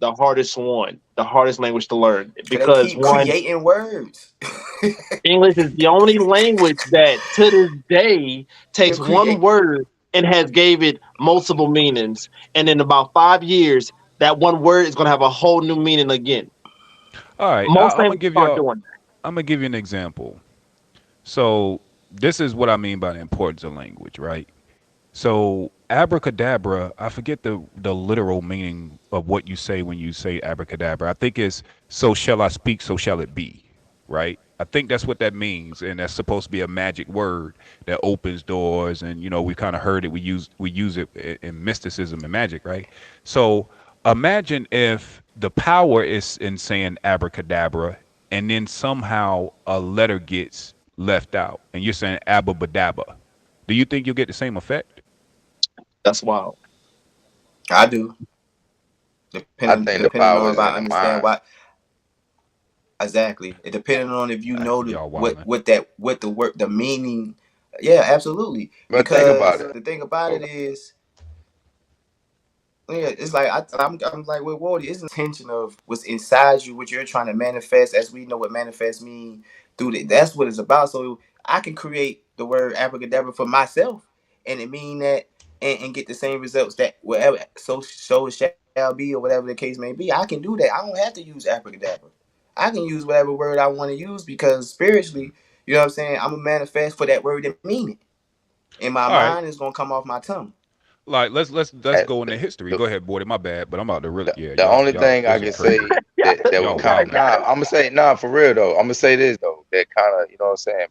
the hardest one, the hardest language to learn Cause they because keep one, creating words. English is the only language that to this day They'll takes one create. word and has gave it multiple meanings, and in about 5 years, that one word is gonna have a whole new meaning again. All right. Most I'm gonna languages give aren't y'all. doing I'm gonna give you an example. So this is what I mean by the importance of language, right? So abracadabra, I forget the literal meaning of what you say when you say abracadabra. I think it's so shall I speak, so shall it be, right? I think that's what that means, and that's supposed to be a magic word that opens doors. And we kind of heard it. We use it in mysticism and magic, right? So imagine if the power is in saying abracadabra, and then somehow a letter gets left out, and you're saying ababadabba. Do you think you'll get the same effect? That's wild. I do. I Depending think the depending power on if is I in the understand mind. why exactly. It depending on if you know Y'all wildin'. what the word the meaning. Yeah, absolutely. But think about Because it. the thing about Oh, it is, yeah, it's like I'm like with Wardy. It's an intention of what's inside you, what you're trying to manifest. As we know what manifest mean through the, that's what it's about. So I can create the word abracadabra for myself, and it mean that, and get the same results that whatever so it shall be, or whatever the case may be. I can do that. I don't have to use abracadabra. I can use whatever word I want to use because spiritually, you know what I'm saying. I'm a manifest for that word and mean it, and my All right. mind is gonna come off my tongue. Like let's at go into history. the, Go ahead, boy. My bad, but I'm about to really. the, Yeah, the y'all only y'all thing I this is can crazy. say that would Y'all kind of wildin'. nah. I'm gonna say nah for real though. I'm gonna say this though. That kind of what I'm saying.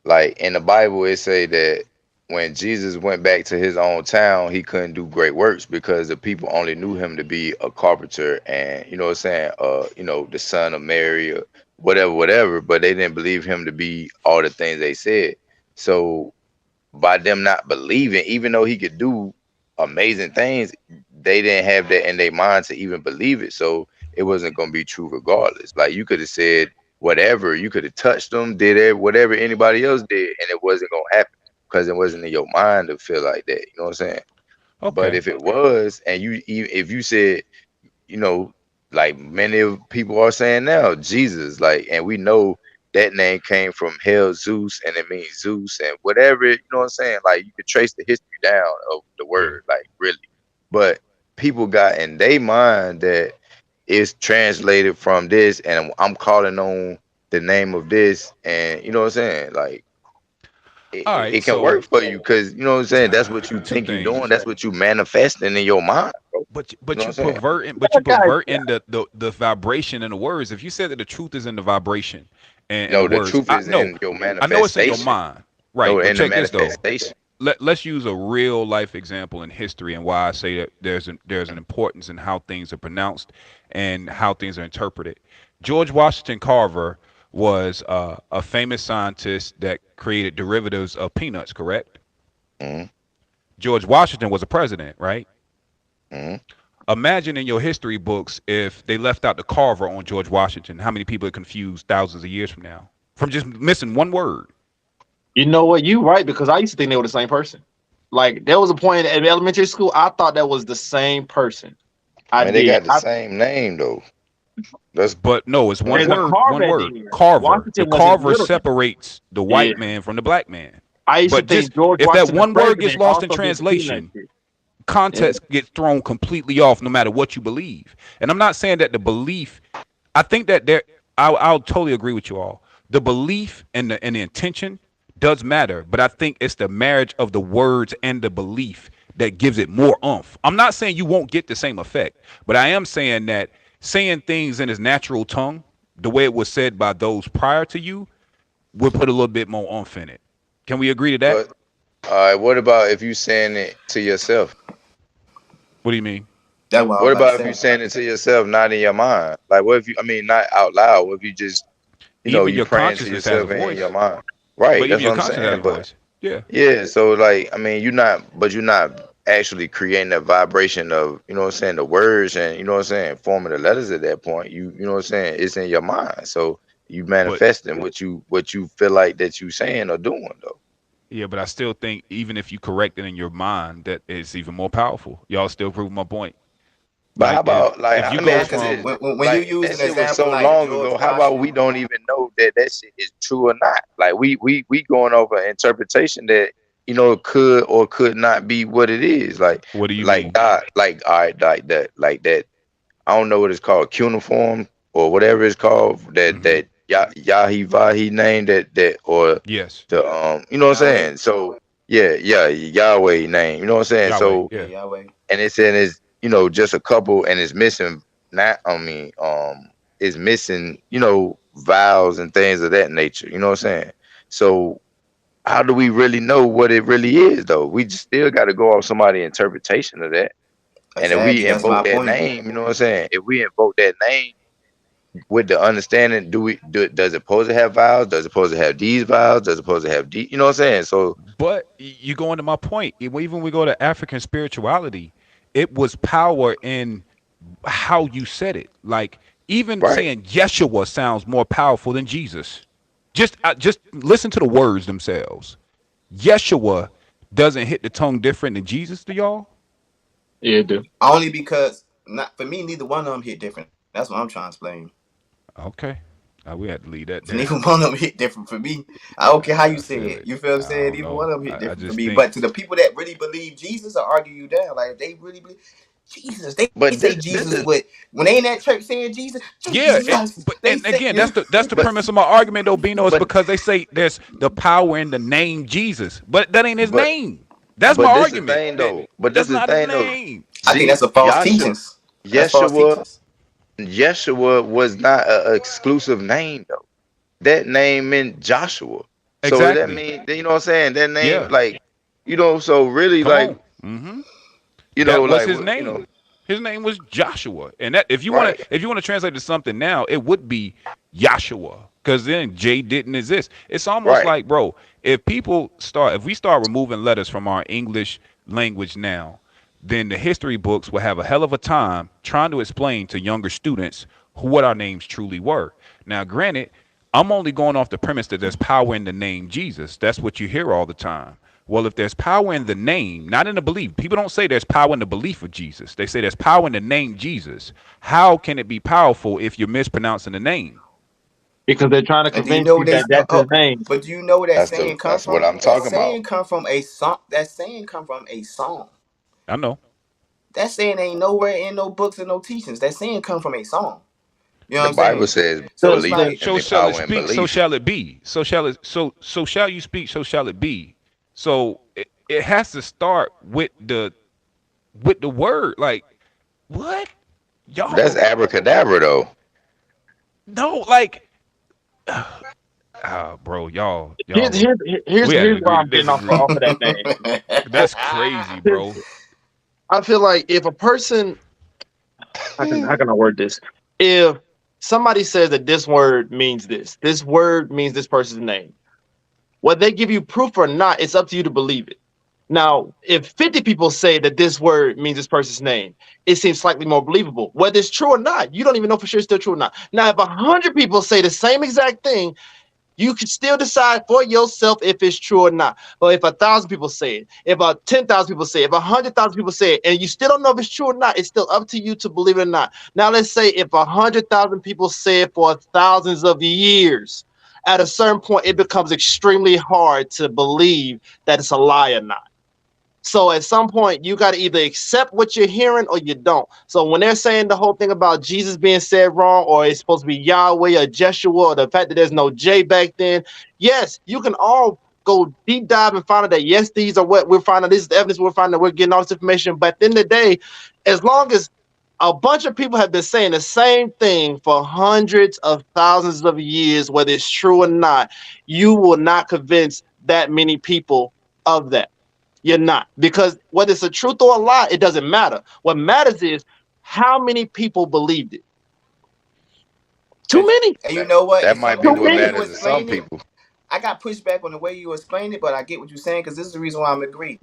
Like in the Bible, it say that when Jesus went back to his own town, he couldn't do great works because the people only knew him to be a carpenter and what I'm saying, the son of Mary or whatever, whatever. But they didn't believe him to be all the things they said. So by them not believing, even though he could do amazing things, they didn't have that in their mind to even believe it. So it wasn't gonna be true regardless. Like you could have said whatever, you could have touched them, did it, whatever anybody else did, and it wasn't gonna happen because it wasn't in your mind to feel like that. You know what I'm saying? But Okay. if it was, and if you said you know, like many of people are saying now, Jesus, like, and we know that name came from hell Zeus, and it means Zeus, and whatever, what I'm saying? Like, you could trace the history down of the Yeah. word, like, really. But people got in their mind that it's translated from this, and I'm calling on the name of this, and you know what I'm saying? Like, All it right. can work So for you because you know what I'm saying. That's what you two think you're doing. things. That's what you manifesting in your mind, bro. But You know but what you I'm saying? perverting the vibration in the words. If you said that the truth is in the vibration and the No, the words, truth is no, in your I know it's in your manifestation. mind, No, right? But in the check this though. manifestation. Let's use a real life example in history and why I say that there's an importance in how things are pronounced and how things are interpreted. George Washington Carver was a famous scientist that created derivatives of peanuts, correct? Mhm. George Washington was a president, right? Mhm. Imagine in your history books if they left out the carver on George Washington, how many people are confused thousands of years from now from just missing one word? You know what? You right, because I used to think they were the same person. Like there was a point in elementary school, I thought that was the same person. I I mean, they did. got the same name though. That's But no, it's one There's a word. carve One at word. the end. Carver. The Washington wasn't carver little. separates the Yeah. white man from the black man. I used to But just think George if that Washington, the one word gets president, lost in also did the peanut translation, shit. Yeah. context gets thrown completely off no matter what you believe. And I'm not saying that the belief, I think that I'll totally agree with you all. The belief and the intention does matter, but I think it's the marriage of the words and the belief that gives it more oomph. I'm not saying you won't get the same effect, but I am saying that saying things in his natural tongue, the way it was said by those prior to you, would put a little bit more oomph in it. Can we agree to that? but all right. What about if you saying it to yourself? What do you mean? That's what I was What about to about if you say. saying it to yourself, not in your mind? Like, what if you? I mean, not out loud. What if you just, Even you your praying to consciousness has a yourself in your voice, mind? Right. but That's even what your I'm conscience has saying. a But voice. Yeah. yeah, so like, I mean, you're not actually creating that vibration of, you know what I'm saying, the words and, you know what I'm saying, forming the letters at that point. You know what I'm saying, it's in your mind. So you But manifesting what you feel like that you saying or doing though. yeah, but I still think even if you correct it in your mind, that it's even more powerful. Y'all still prove my point. But how Like about like, if you let me go Yeah, ask you because this. from when you Like use that an shit was example so like long George ago. How about we Washington, don't even know that that shit is true or not? Like we going over interpretation that, could or could not be what it is. what do you Like mean? God, like all right, like that. I don't know what it's called, cuneiform or whatever it's called. That Mm-hmm. that Yahivahi name that or Yes, the you know what I'm Yahweh. saying. So yeah, Yahweh name. You know what I'm saying. Yahweh. So Yeah, Yeah, Yahweh. and it's in it's just a couple and it's missing. Not I mean it's missing vowels and things of that nature. You know what I'm saying. So how do we really know what it really is though? We just still got to go off somebody's interpretation of that. And if Exactly. we That's my invoke that point. name, you know what I'm saying? If we invoke that name with the understanding, does it supposed to have vowels? Does it supposed to have these vowels? Does it supposed to have you know what I'm saying? So but you go into my point. Even when we go to African spirituality, it was power in how you said it. Like even right. saying Yeshua sounds more powerful than Jesus. Just listen to the words themselves. Yeshua doesn't hit the tongue different than Jesus to y'all. Yeah, it do. Only because not for me, neither one of them hit different. That's what I'm trying to explain. Okay. We had to leave that Neither there. one of them hit different for me. I don't care how you I say feel it. it. You feel what I'm I saying? don't Neither one know. of them hit I different for just me. think, But to the people that really believe Jesus, I argue you down. Like if they really believe Jesus, they But say this Jesus is with when they in that church saying Jesus, yeah. Jesus. But They and say again, you know. that's the but premise of my argument, though, Bino, is but because they say there's the power in the name Jesus, but that ain't his but name. That's my but this is the argument. thing though. But this That's is the not his thing though. name. I think that's a false Yasha, teachings. That's false Yeshua, teachings. Yeshua was not an exclusive name though. That name meant Joshua. So that Exactly. means, you know what I'm saying? That name, Yeah. like, so really, Come like, on. Mm-hmm. That was like, his name. His name was Joshua, and that right, if you want to translate to something now, it would be Yahshua, because then J didn't exist. It's almost right. like, bro, if we start removing letters from our English language now, then the history books will have a hell of a time trying to explain to younger students what our names truly were. Now, granted, I'm only going off the premise that there's power in the name Jesus. That's what you hear all the time. Well, if there's power in the name, not in the belief, people don't say there's power in the belief of Jesus. They say there's power in the name Jesus. How can it be powerful if you're mispronouncing the name? Because they're trying to And do you convince know you where they? that that's his name. But do you know where that saying come That's what from? I'm That talking about. saying come from a song. That saying come from a song. I know. That saying ain't nowhere in no books and no teachings. That saying come from a song. You know what The I'm Bible saying? says So it's belief The like and So the shall it power in speak, so belief. shall it be. So shall you speak, so shall it be. So it has to start with the word. Like, what? That's Y'all abracadabra though. no, like bro, y'all here's we had to here's where agree to I'm getting off disagree. of that name. That's crazy, 'Cause bro. I feel like if a person, how can I word this? If somebody says that this word means this word means this person's name, whether they give you proof or not, it's up to you to believe it. Now, if 50 people say that this word means this person's name, it seems slightly more believable. Whether it's true or not, you don't even know for sure it's still true or not. Now, if 100 people say the same exact thing, you can still decide for yourself if it's true or not. But if 1,000 people say it, if about 10,000 people say it, if 100,000 people say it, and you still don't know if it's true or not, it's still up to you to believe it or not. Now, let's say if 100,000 people say it for thousands of years, at a certain point, it becomes extremely hard to believe that it's a lie or not. So at some point, you got to either accept what you're hearing or you don't. So when they're saying the whole thing about Jesus being said wrong, or it's supposed to be Yahweh or Jeshua, or the fact that there's no J back then, yes, you can all go deep dive and find out that yes, these are what we're finding. This is the evidence we're finding that we're getting all this information. But at the end of the day, as long as a bunch of people have been saying the same thing for hundreds of thousands of years, whether it's true or not, you will not convince that many people of that. You're not. Because whether it's a truth or a lie, it doesn't matter. What matters is how many people believed it. Too And, many. and you That know what? that It's might some of be Too the what way many. you matters to some explain it. people. I got pushback on the way you explain it, but I get what you're saying because this is the reason why I'm agree.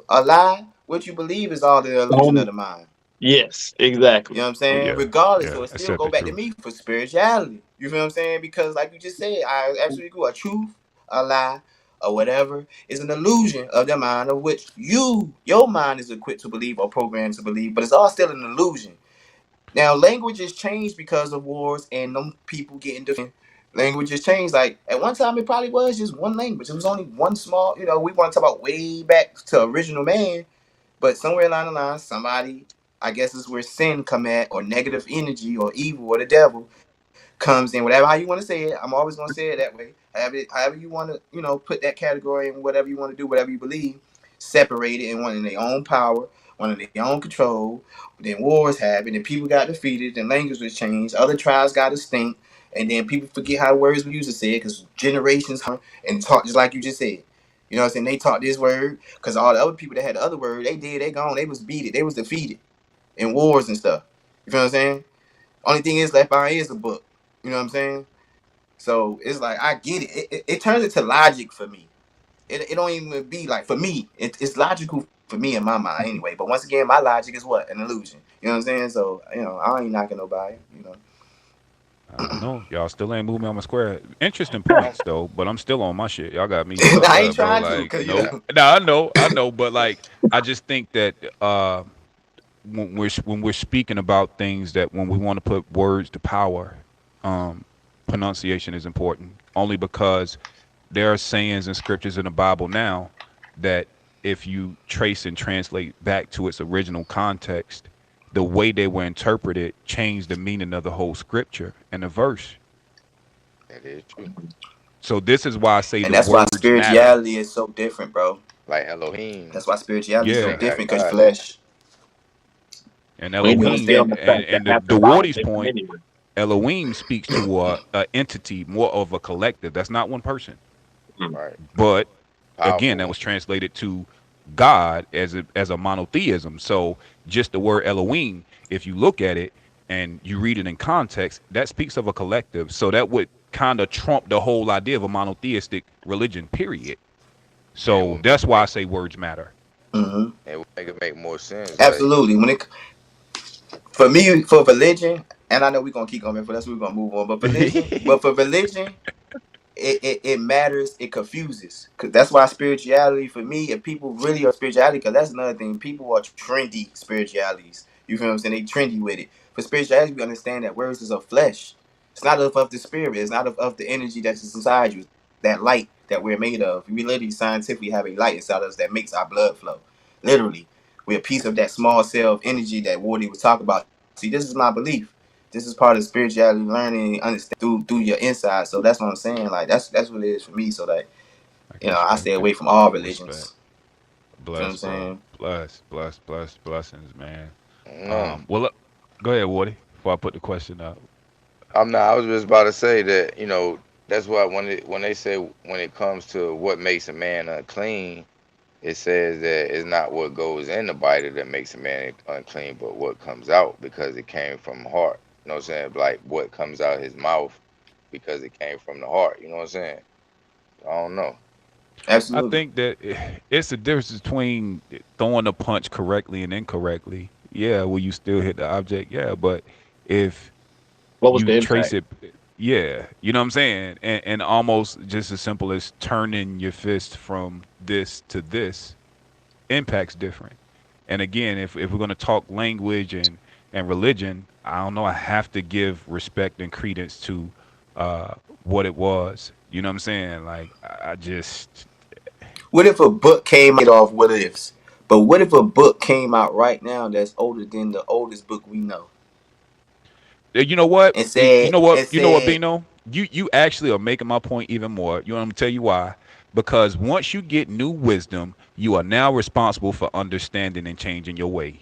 A lie, what you believe is all the illusion of Um, the mind. yes, You know exactly. what I'm saying? Yeah, Regardless, so yeah, it still accept go the back to truth. me for spirituality. You feel what I'm saying? Because like you just said, I absolutely agree. A truth, a lie, or whatever is an illusion of the mind of which your mind is equipped to believe or programmed to believe, but it's all still an illusion. Now, languages change because of wars and them people getting defeated. Languages change. Like at one time, it probably was just one language. It was only one small. We want to talk about way back to original man, but somewhere along the line, somebody, I guess, is where sin come at, or negative energy, or evil, or the devil comes in. Whatever how you want to say it, I'm always gonna say it that way. However you want to, put that category in whatever you want to do, whatever you believe. Separate it and one in their own power, one in their own control. Then wars happened, and people got defeated, and language was changed. Other tribes got extinct, and then people forget how words were used to say it because generations and taught just like you just said. You know what I'm saying? They taught this word because all the other people that had the other word, they gone, they was beat it, they was defeated in wars and stuff. You feel what I'm saying? Only thing is left behind is a book. You know what I'm saying? So it's like I get it. It turns into logic for me. It don't even be like for me. It's logical for me in my mind anyway. But once again, my logic is what an illusion. You know what I'm saying? So I ain't knocking nobody. I don't know. Y'all still ain't moving on my square. Interesting Um, points though, but I'm still on my shit. Y'all got me fucked I ain't up, bro. trying to, Like, cause nope. Nah, I know, but like, I just think that when we're speaking about things that when we want to put words to power, um, pronunciation is important. Only because there are sayings and scriptures in the Bible now that if you trace and translate back to its original context, the way they were interpreted changed the meaning of the whole scripture and the verse. that is true. So this is why I say and the that's why words matter. spirituality is so different, bro. Like Elohim, That's why spirituality is so Yeah, saying how different, cause God is. flesh. and We But we need to get Elohim on understand. the and fact that and half the the Bible Wardy's different point, anyway. Elohim speaks to a entity, more of a collective. That's not one person. Mm. Right. But again, Powerful that one. was translated to God as a monotheism. So just the word Elohim, if you look at it and you read it in context, that speaks of a collective. So that would kind of trump the whole idea of a monotheistic religion. Period. And So that's why I say words matter. Hmm. it will make it make more sense. Like, Absolutely. When it for me for religion, and I know we're gonna keep going, but that's what we're gonna move on. But for religion, it matters. It confuses because that's why spirituality for me. If people really are spirituality, because that's another thing. People are trendy spiritualities. You feel what I'm saying? They trendy with it. For spirituality, we understand that words is of flesh. It's not of the spirit. It's not of the energy that's inside you. That light that we're made of. We literally scientifically have a light inside us that makes our blood flow. Literally, we're a piece of that small cell of energy that Wardy was talking about. See, this is my belief. This is part of spirituality, learning, understand through your inside. So that's what I'm saying. Like that's what it is for me. So that I can I stay respect away that. from all Respect. religions. You know what I'm Bless, bro. saying? Bless, blessings, man. no, Well, look, go ahead, Woody. Before I put the question up. I'm not. I was just about to say that. That's why when they say when it comes to what makes a man unclean, it says that it's not what goes in the body that makes a man unclean, but what comes out because it came from the heart. You know what I'm saying? Like what comes out his mouth because it came from the heart. You know what I'm saying? I don't know. I Absolutely. think that it's the difference between throwing a punch correctly and incorrectly. Yeah, will you still hit the object? Yeah, but if What was you the trace impact? it, yeah, you know what I'm saying, and almost just as simple as turning your fist from this to this, impact's different. And again, if we're going to talk language and religion, I don't know. I have to give respect and credence to uh, what it was. You know what I'm saying? Like I just, What if a book came off what ifs? But what if a book came out right now that's older than the oldest book we know, you know what? and You know what? and You know what, said, Bino? You actually are making my point even more. You want me to tell you why? Because once you get new wisdom, you are now responsible for understanding and changing your way.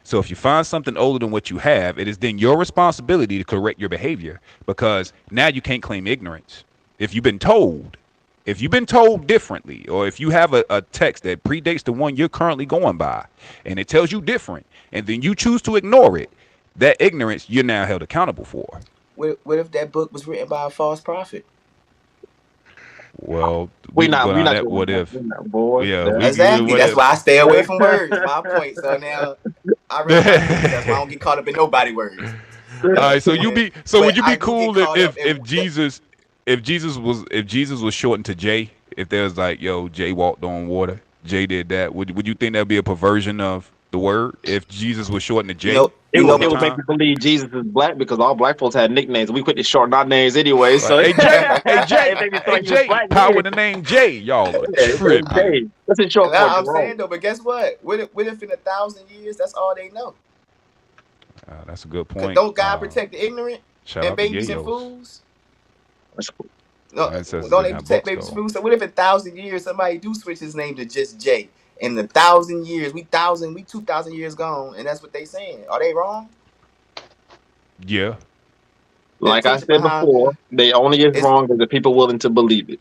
So if you find something older than what you have, it is then your responsibility to correct your behavior because now you can't claim ignorance. If you've been told, if you've been told differently, or if you have a text that predates the one you're currently going by and it tells you different, and then you choose to ignore it, that ignorance you're now held accountable for. what if that book was written by a false prophet? Well, we can go We down not that doing what that. if. We not, boy. Yeah, we That, can do Exactly. what That's if. why I stay away from words. My point. So now I rest my case. That's why I don't get caught up in nobody words. You know All what I'm right, so saying? would But you be I do get cool caught up in if that. Jesus was shortened to J? If there was like, yo, Jay walked on water, Jay did that. Would you think that'd be a perversion of the word if Jesus was shortened to J it You would all know, the it would make time? you believe Jesus is black because all black folks had nicknames. We quit to shorten our names anyway, Right. so Hey Jay, hey it Jay, made me feel hey like he was Jay, black power then. in the name Jay. Y'all are Yeah, it's tripping. Jay. That's a short for now I'm saying Jerome. though, but guess what? What if in 1,000 years that's all they know? That's a good Cause point. don't God protect the ignorant Shout and out to babies and Yayos. fools? That's cool. No, Ancestors don't in they that protect books babies and though. fools? So what if in 1,000 years somebody do switch his name to just J? In 1,000 years, we 2,000 years gone, and that's what they saying. Are they wrong? Yeah. The Like I intention said behind before, they only is is wrong as the people willing to believe it.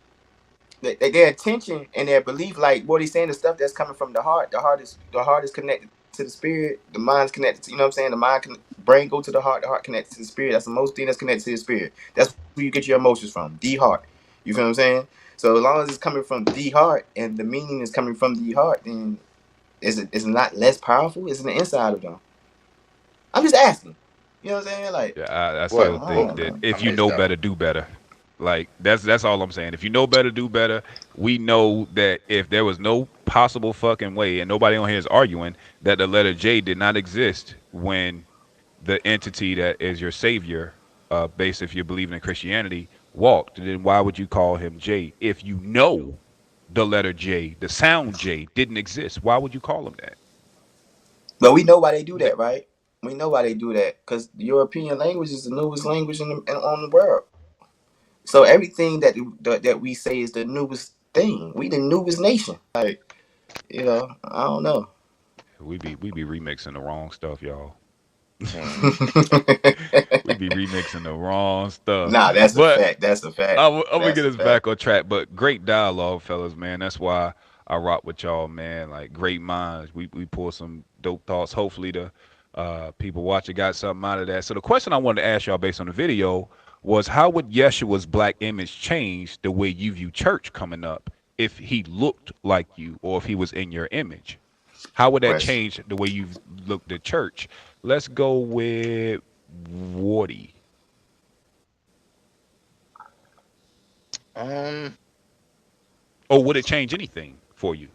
their intention and their belief, like what he's saying, the stuff that's coming from the heart. The heart is connected to the spirit. The mind's connected to, you know what I'm saying. Brain go to the heart connected to the spirit. That's the most thing that's connected to the spirit. That's where you get your emotions from. The heart. You feel what I'm saying? So as long as it's coming from the heart and the meaning is coming from the heart, then is it not less powerful? It's in the inside of them. I'm just asking. You know what I'm saying? Like, Yeah, I What? still I think What? don't that know. if I you missed know that better, one. do better. Like that's all I'm saying. If you know better, do better. We know that if there was no possible fucking way, and nobody on here is arguing that the letter J did not exist when the entity that is your savior, based if you're believing in Christianity, walked, then why would you call him J if you know the letter J, the sound J, didn't exist? Why would you call him that? But we know why they do Th- that, right? We know why they do that because European language is the newest language on the world. So everything that we say is the newest thing. We the newest nation. Like, I don't know. we be remixing the wrong stuff, y'all. Hmm. We be remixing the wrong stuff. Nah, that's a But fact. That's a fact. I'm gonna That's get a us fact. back on track. But great dialogue, fellas, man. That's why I rock with y'all, man. Like great minds. We pull some dope thoughts. Hopefully the people watching got something out of that. So the question I wanted to ask y'all based on the video was how would Yeshua's black image change the way you view church coming up if he looked like you or if he was in your image? How would that Question. change the way you've looked at church? Let's go with Wardy. Um, Or would it change anything for you?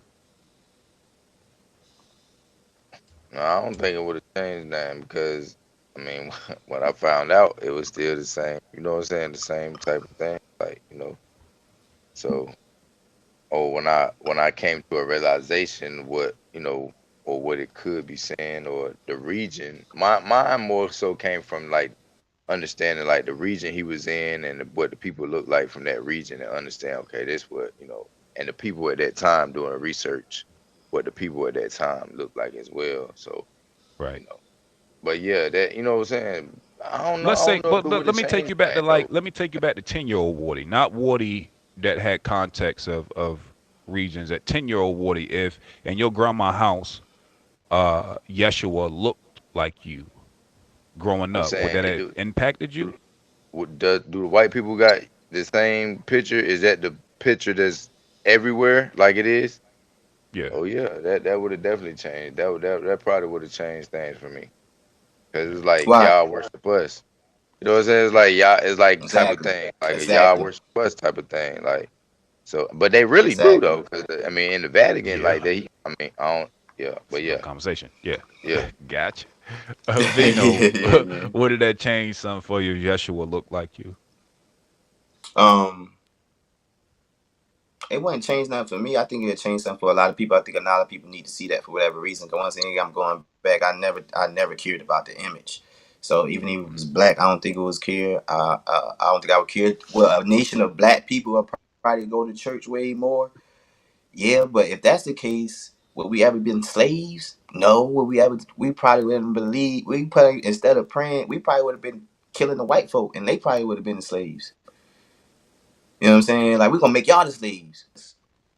no, I don't think it would have changed that because I mean, when I found out, it was still the same. You know what I'm saying? The same type of thing. Like so. Or when I came to a realization what or what it could be saying or the region. Mine more so came from like understanding like the region he was in and what the people look like from that region and understand okay this what and the people at that time doing research what the people at that time looked like as well. So you Right. know, but yeah, that you know what I'm saying. Let's I say, don't know if but it would let have me take changed you back to that though. let me take you back to 10-year-old Wardy, not Wardy that had context of regions. At 10-year-old Wardy, if in your grandma house, Yeshua looked like you growing I'm up, would saying that have impacted you? do the white people got the same picture? Is that the picture that's? everywhere like it is, Yeah. oh yeah, that would have definitely changed. That probably would have changed things for me. Cause it's like Why? y'all worship us. You know what I'm saying? It's like y'all. It's like type of Exactly. thing. Like a y'all Exactly. worship us type of thing. Like so, but they really do Exactly. though. Cause I mean, in the Vatican, Yeah. like they. I mean, I don't. Yeah, It's but another yeah, conversation. Yeah. yeah. Gotcha. Vino, Yeah, man. what did that change something for you? Yeshua look like you? Um, it wouldn't change nothing for me. I think it'll change something for a lot of people. I think a lot of people need to see that for whatever reason. Because once again, I'm going back. I never cared about the image. So even if it was black, I don't think it was care. I don't think I would care. Well, a nation of black people will probably go to church way more. Yeah, but if that's the case, would we ever been slaves? No. Would we ever? We probably wouldn't believe. We probably instead of praying, we probably would have been killing the white folk, and they probably would have been the slaves. You know what I'm saying? Like we're gonna make y'all the slaves.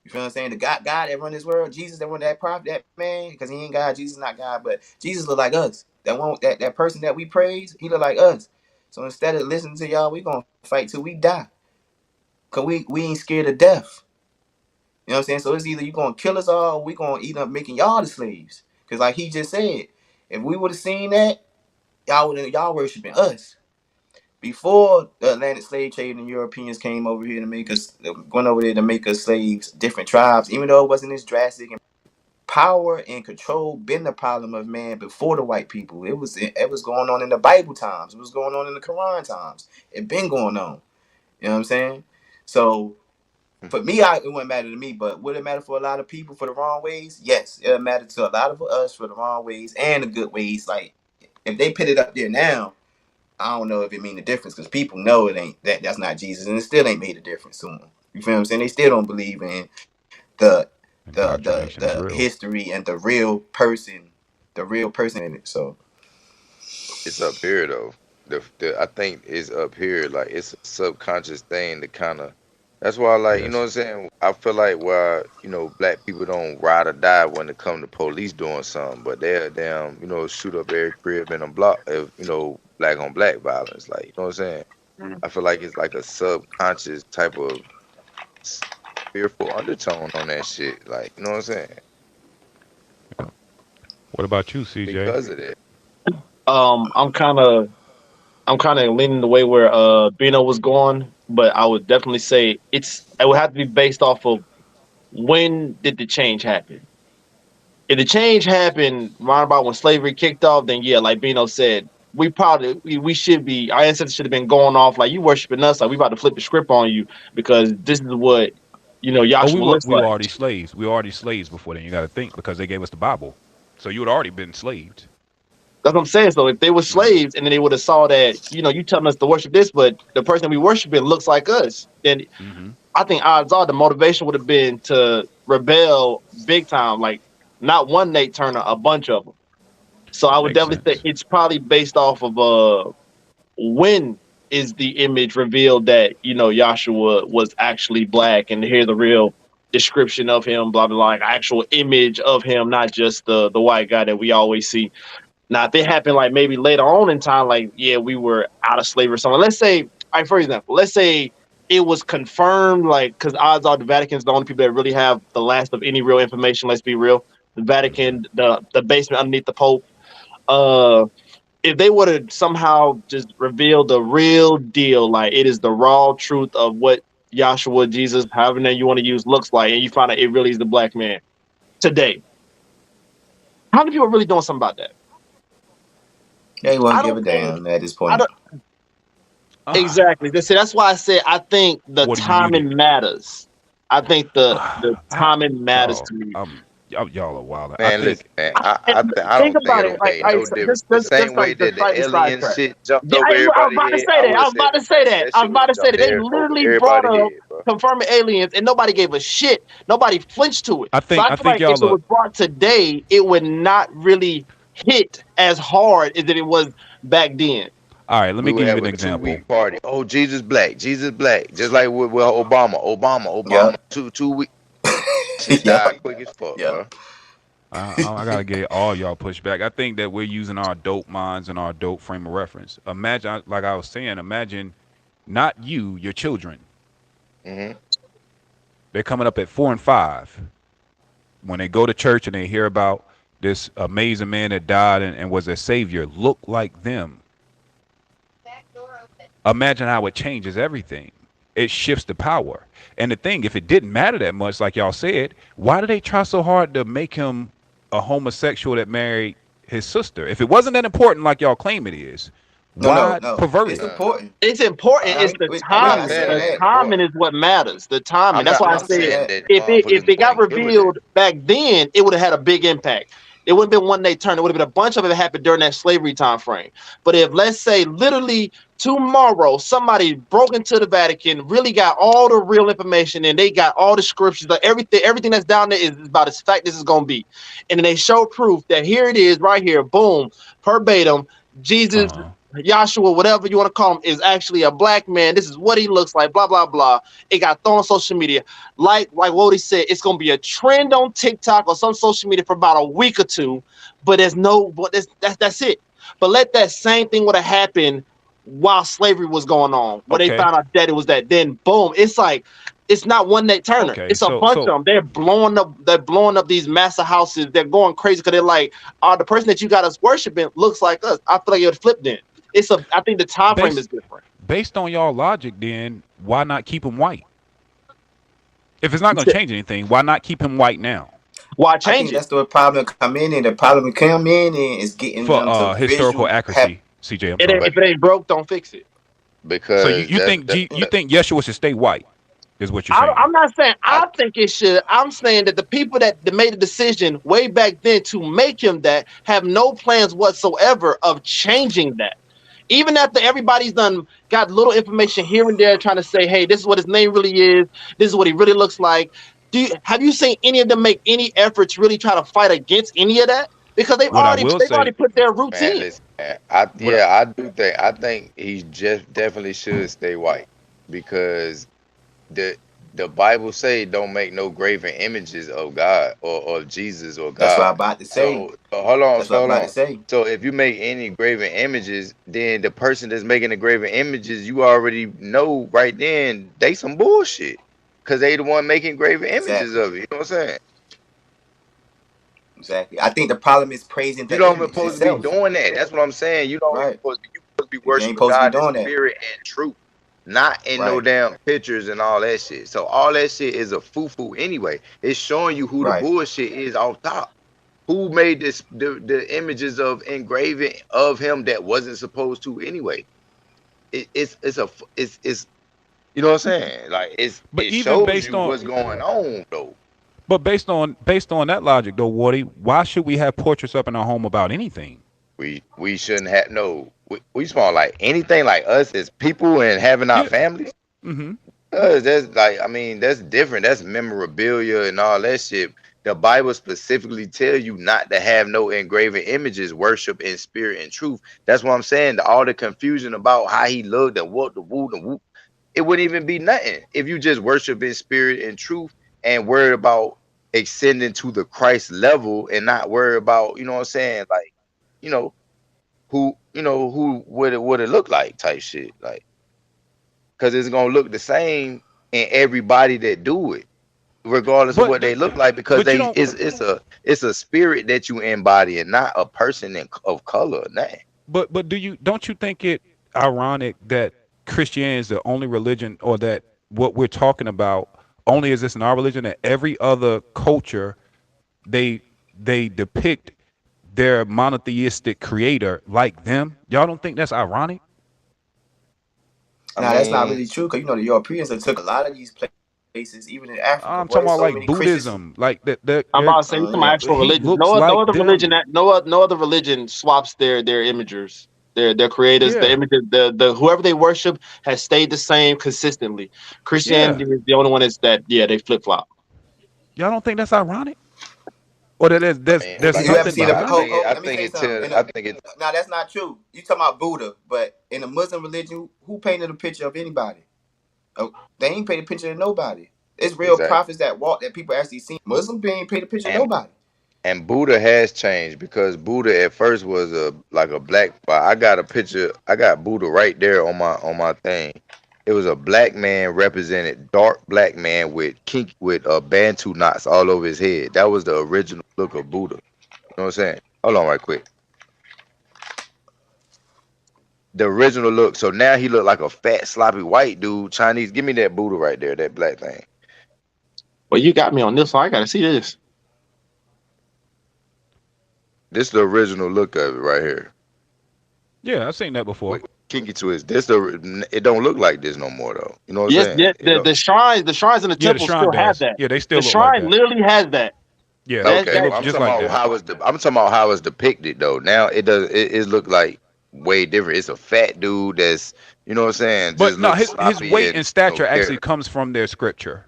You feel what I'm saying? The God that run this world, Jesus that run that prophet, that man, because he ain't God, Jesus not God, but Jesus look like us. That person that we praise, he look like us. So instead of listening to y'all, we gonna fight till we die. Cause we ain't scared of death. You know what I'm saying? So it's either you gonna kill us all, or we gonna end up making y'all the slaves. Cause like he just said, if we would have seen that, y'all worshiping us. Before the Atlantic slave trade and Europeans came over here to make us, went over there to make us slaves, different tribes, even though it wasn't as drastic. And power and control been the problem of man before the white people. It was going on in the Bible times. It was going on in the Quran times. It been going on. You know what I'm saying? So for me, it wouldn't matter to me, but would it matter for a lot of people for the wrong ways? Yes, it matter to a lot of us for the wrong ways and the good ways. Like if they put it up there now, I don't know if it mean the difference because people know it ain't that's not Jesus, and it still ain't made a difference to them. You feel what I'm saying? They still don't believe in the the Indoctrination is real. history and the real person in it. So It's up here though. The I think it's up here. Like it's a subconscious thing to kind of. That's why, like, you know what Yes. I'm saying. I feel like why black people don't ride or die when it come to police doing something, but they're damn shoot up every crib in a block of black on black violence. Like, you know what I'm saying. I feel like it's like a subconscious type of s- fearful undertone on that shit. Like, you know what I'm saying. Yeah. What about you, CJ? Because of that. Um, I'm kind of I'm kind of leaning the way where Bino was going, but I would definitely say it would have to be based off of when did the change happen. If the change happened right about when slavery kicked off, then yeah, like Bino said, we should be our ancestors should have been going off like you worshiping us, like we about to flip the script on you because this is what Oh, Yahshua looks we were like. already slaves. We were already slaves before then. You got to think because they gave us the Bible, so you had already been enslaved. That's what I'm saying. So if they were Hmm. slaves and then they would have saw that, you telling us to worship this, but the person we worshiping looks like us, then Hmm. I think odds are the motivation would have been to rebel big time, like not one Nate Turner, a bunch of them. So I would Makes definitely say sense. it's probably based off of when is the image revealed that Yahshua was actually black, and to hear the real description of him, blah blah, blah, like actual image of him, not just the white guy that we always see. Now, if it happened like maybe later on in time, like yeah, we were out of slavery or something. Let's say, all right, for example, let's say it was confirmed, like because odds are the Vatican's the only people that really have the last of any real information. Let's be real, the Hmm. Vatican, the basement underneath the Pope. Uh, if they would have somehow just revealed the real deal, like it is the raw truth of what Joshua, Jesus, however name you want to use, looks like, and you find out it really is the black man today. How many people are really doing something about that? they won't I give don't a think. damn at this I point. don't exactly. That's why I said I think the What do you muted? timing matters. I think the I, timing matters y'all, to me. y'all are wild. I Man, listen, think. man. I, I think don't think about it. it'll Like, make no difference. The same just way like the that the slightly alien sidetrack. shit jumped Yeah, over I was everybody's about to head, say I that. would I have was said about to the say same. that. That I shit was would about have to say jumped that. They over literally brought everybody's up head, bro. confirming aliens, and nobody gave a shit. Nobody flinched to it. I So think. I I feel think like if y'all it are. was brought today, it would not really hit as hard as it was back then. All right. Let me We would give you have an a example. 2 week party. Oh, Jesus black, Jesus black. Just like with Obama, Obama. Yep. 2 week shit died Yep. quick as fuck, Yep. bro. I gotta get all y'all pushback. I think that we're using our dope minds and our dope frame of reference. Imagine, like I was saying, imagine not you, your children. Hmm. They're coming up at 4 and 5 when they go to church and they hear about this amazing man that died and was a savior, look like them. Imagine how it changes everything. It shifts the power. And the thing, if it didn't matter that much, like y'all said, why do they try so hard to make him a homosexual that married his sister? If it wasn't that important, like y'all claim it is, No, no, why no. pervert It's it? important. It's important. I It's ain't, the we're I'm not timing. saying saying The it's that. timing important. is what matters. The timing. That's I'm why I I'm not said saying saying that. that if motherfuckers they got wouldn't kill with that. revealed back then, it would have had a big impact. It wouldn't have been one day turn. It would have been a bunch of it happened during that slavery time frame. But if let's say literally tomorrow somebody broke into the Vatican, really got all the real information, and they got all the scriptures, like everything that's down there is about as fact this is gonna be, and then they show proof that here it is right here, boom, verbatim, Jesus. Uh-huh. Joshua, whatever you want to call him, is actually a black man. This is what he looks like. Blah blah blah. It got thrown on social media. Like Wody said, it's gonna be a trend on TikTok or some social media for about a week or two. But there's no, but that's it. But let that same thing would have happened while slavery was going on, where they Okay. found out that it was that. Then boom, it's like it's not one Nate Turner. Okay. It's a So bunch of so them. They're blowing up. They're blowing up these massive houses. They're going crazy because they're like, the person that you got us worshiping looks like us. I feel like it would flip then. It's a. I think the time frame is based different. based on y'all logic, then why not keep him white? If it's not going to change anything, why not keep him white now? Why I change think it? that's the problem come in. And the problem come in is getting For them to historical visual have. accuracy, CJ, I'm It ain't, sorry. But if it ain't broke, don't fix it. So because you think you think Yeshua should stay white? Is what you're saying? I'm not saying I I think it should. I'm saying that the people that made the decision way back then to make him that have no plans whatsoever of changing that. Even after everybody's done got little information here and there trying to say, hey, this is what his name really is, this is what he really looks like. Have you seen any of them make any efforts really try to fight against any of that? Because What I will they've already say, put their roots man, in. listen, man. what I think he just definitely should stay white because the the Bible say don't make no graven images of God or of Jesus or That's what I'm God. about to say. So hold on, That's what so I'm hold about to on. say. So if you make any graven images, then the person that's making the graven images, you already know right then they some bullshit. Cause they the one making graven images Exactly. of it. You know what I'm saying? Exactly. I think the problem is praising You the don't even image supposed to be itself. doing that. That's what I'm saying. You don't even Right. supposed to be. You supposed to be You ain't worshiping supposed to be God in doing that. spirit and truth, not in no Right. damn pictures and all that shit. So all that shit is a foo-foo anyway. It's showing you who the Right. bullshit is off top. Who made the images of engraving of him that wasn't supposed to anyway. It's you know what I'm saying? Like but it even shows based you on what's going on though. based on that logic though, Wardy, why should we have portraits up in our home about anything? We shouldn't have no we small like anything like us as people and having our Yeah. families. Mm-hmm. Cause that's like, I mean, that's different. That's memorabilia and all that shit. The Bible specifically tell you not to have no engraven images, worship in spirit and truth. That's what I'm saying. All the confusion about how he looked and what the woo and whoop, it wouldn't even be nothing if you just worship in spirit and truth and worry about ascending to the Christ level and not worry about, you know what I'm saying, like, you know, who would it look like type shit. Like, because it's gonna look the same in everybody that do it, regardless of But what they look like, because but you they don't. it's a spirit that you embody and not a person of color. Nah. But don't you think it ironic that Christianity is the only religion, or that what we're talking about only exists in our religion, that every other culture they they depict their monotheistic creator like them? Y'all don't think that's ironic? I Now that's not mean, really true because the Europeans that took a lot of these places, even in Africa, boy. There's so I'm many talking about like Christians. Buddhism, like that. I'm They're, about to say, you talking Yeah. about actual he religion. looks No like other religion them. that no other religion swaps their imagers, their creators, the Yeah, images, the whoever they worship has stayed the same consistently. yeah. Christianity is the only one that's that they flip flop. Y'all don't think that's ironic, or that there's I there's, mean, there's like You I ever something seen said, a behind it? let me think say it something. tell I think it Now that's not true. You talking about Buddha, but in the Muslim religion, who painted a picture of anybody? Oh, they ain't painted a picture of nobody. It's real exactly. prophets that walk that people actually seen. Muslims they ain't painted a picture of And nobody. Buddha has changed because Buddha at first was a black. I got a picture. I got Buddha right there on my thing. It was a black man represented, dark black man with bantu knots all over his head. That was the original look of Buddha. You know what I'm saying? Hold on, right quick. The original look. So now he looked like a fat, sloppy white dude, Chinese. Give me that Buddha right there, that black thing. Well, you got me on this one. I gotta see this. This is the original look of it right here. Yeah, I've seen that before. With kinky twist. It don't look like this no more though. You know what I'm Yes, saying? yes. The shrines in the Yeah, the temple shrine still have does. that. Yeah, they The still look like shrine that. literally has that. Yeah, That it Okay, that looks I'm just talking like about that. I'm talking about how it's depicted though. Now it look like way different. It's a fat dude that's, you know what I'm saying, But just no, looks his sloppy weight and and stature actually care. comes from their scripture.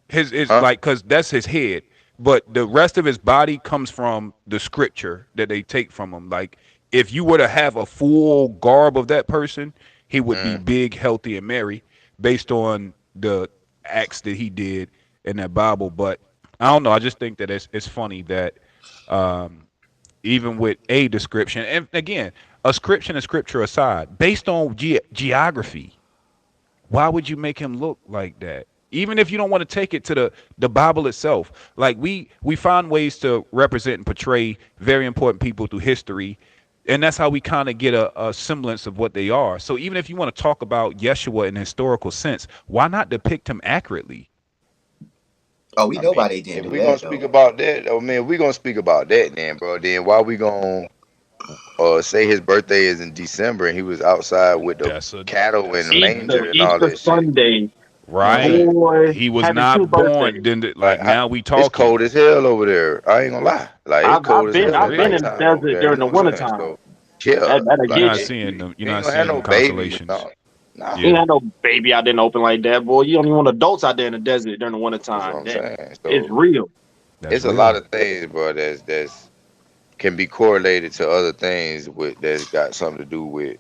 His is Huh? like because that's his head, but the rest of his body comes from the scripture that they take from him. Like if you were to have a full garb of that person, he would be Mm. big, healthy, and merry based on the acts that he did in that Bible. But I don't know. I just think that it's funny that um, even with a description, and again, a scripture and scripture aside, based on geography, why would you make him look like that? Even if you don't want to take it to the Bible itself, like we find ways to represent and portray very important people through history, and that's how we kind of get a semblance of what they are. So even if you want to talk about Yeshua in a historical sense, why not depict him accurately? Oh, we I know mean, why they didn't if do we gonna that speak though. about that, oh man, we gonna speak about that then, bro. Then why we gonna say his birthday is in December and he was outside with the cattle and That's the a manger Easter and all Easter that shit? Sunday, You know what I'm saying? right. boy, He was having two not born. birthdays. Then Like like now we it's talking cold as hell over there. I ain't gonna lie. Like it's I've cold I've as been for hell I've at been real. in the nighttime over desert there. You during know the what I'm saying? wintertime. So yeah, That'll You're like get not you. seeing them. You're you ain't not gonna have seeing no them babies. constellations. No, nah. You ain't Yeah, had no baby out there in the open like that, boy. You don't even want adults out there in the desert during the That's what wintertime. I'm That saying. it's So real. that's it's a lot real. of things, bro. That's can be correlated to other things with that's got something to do with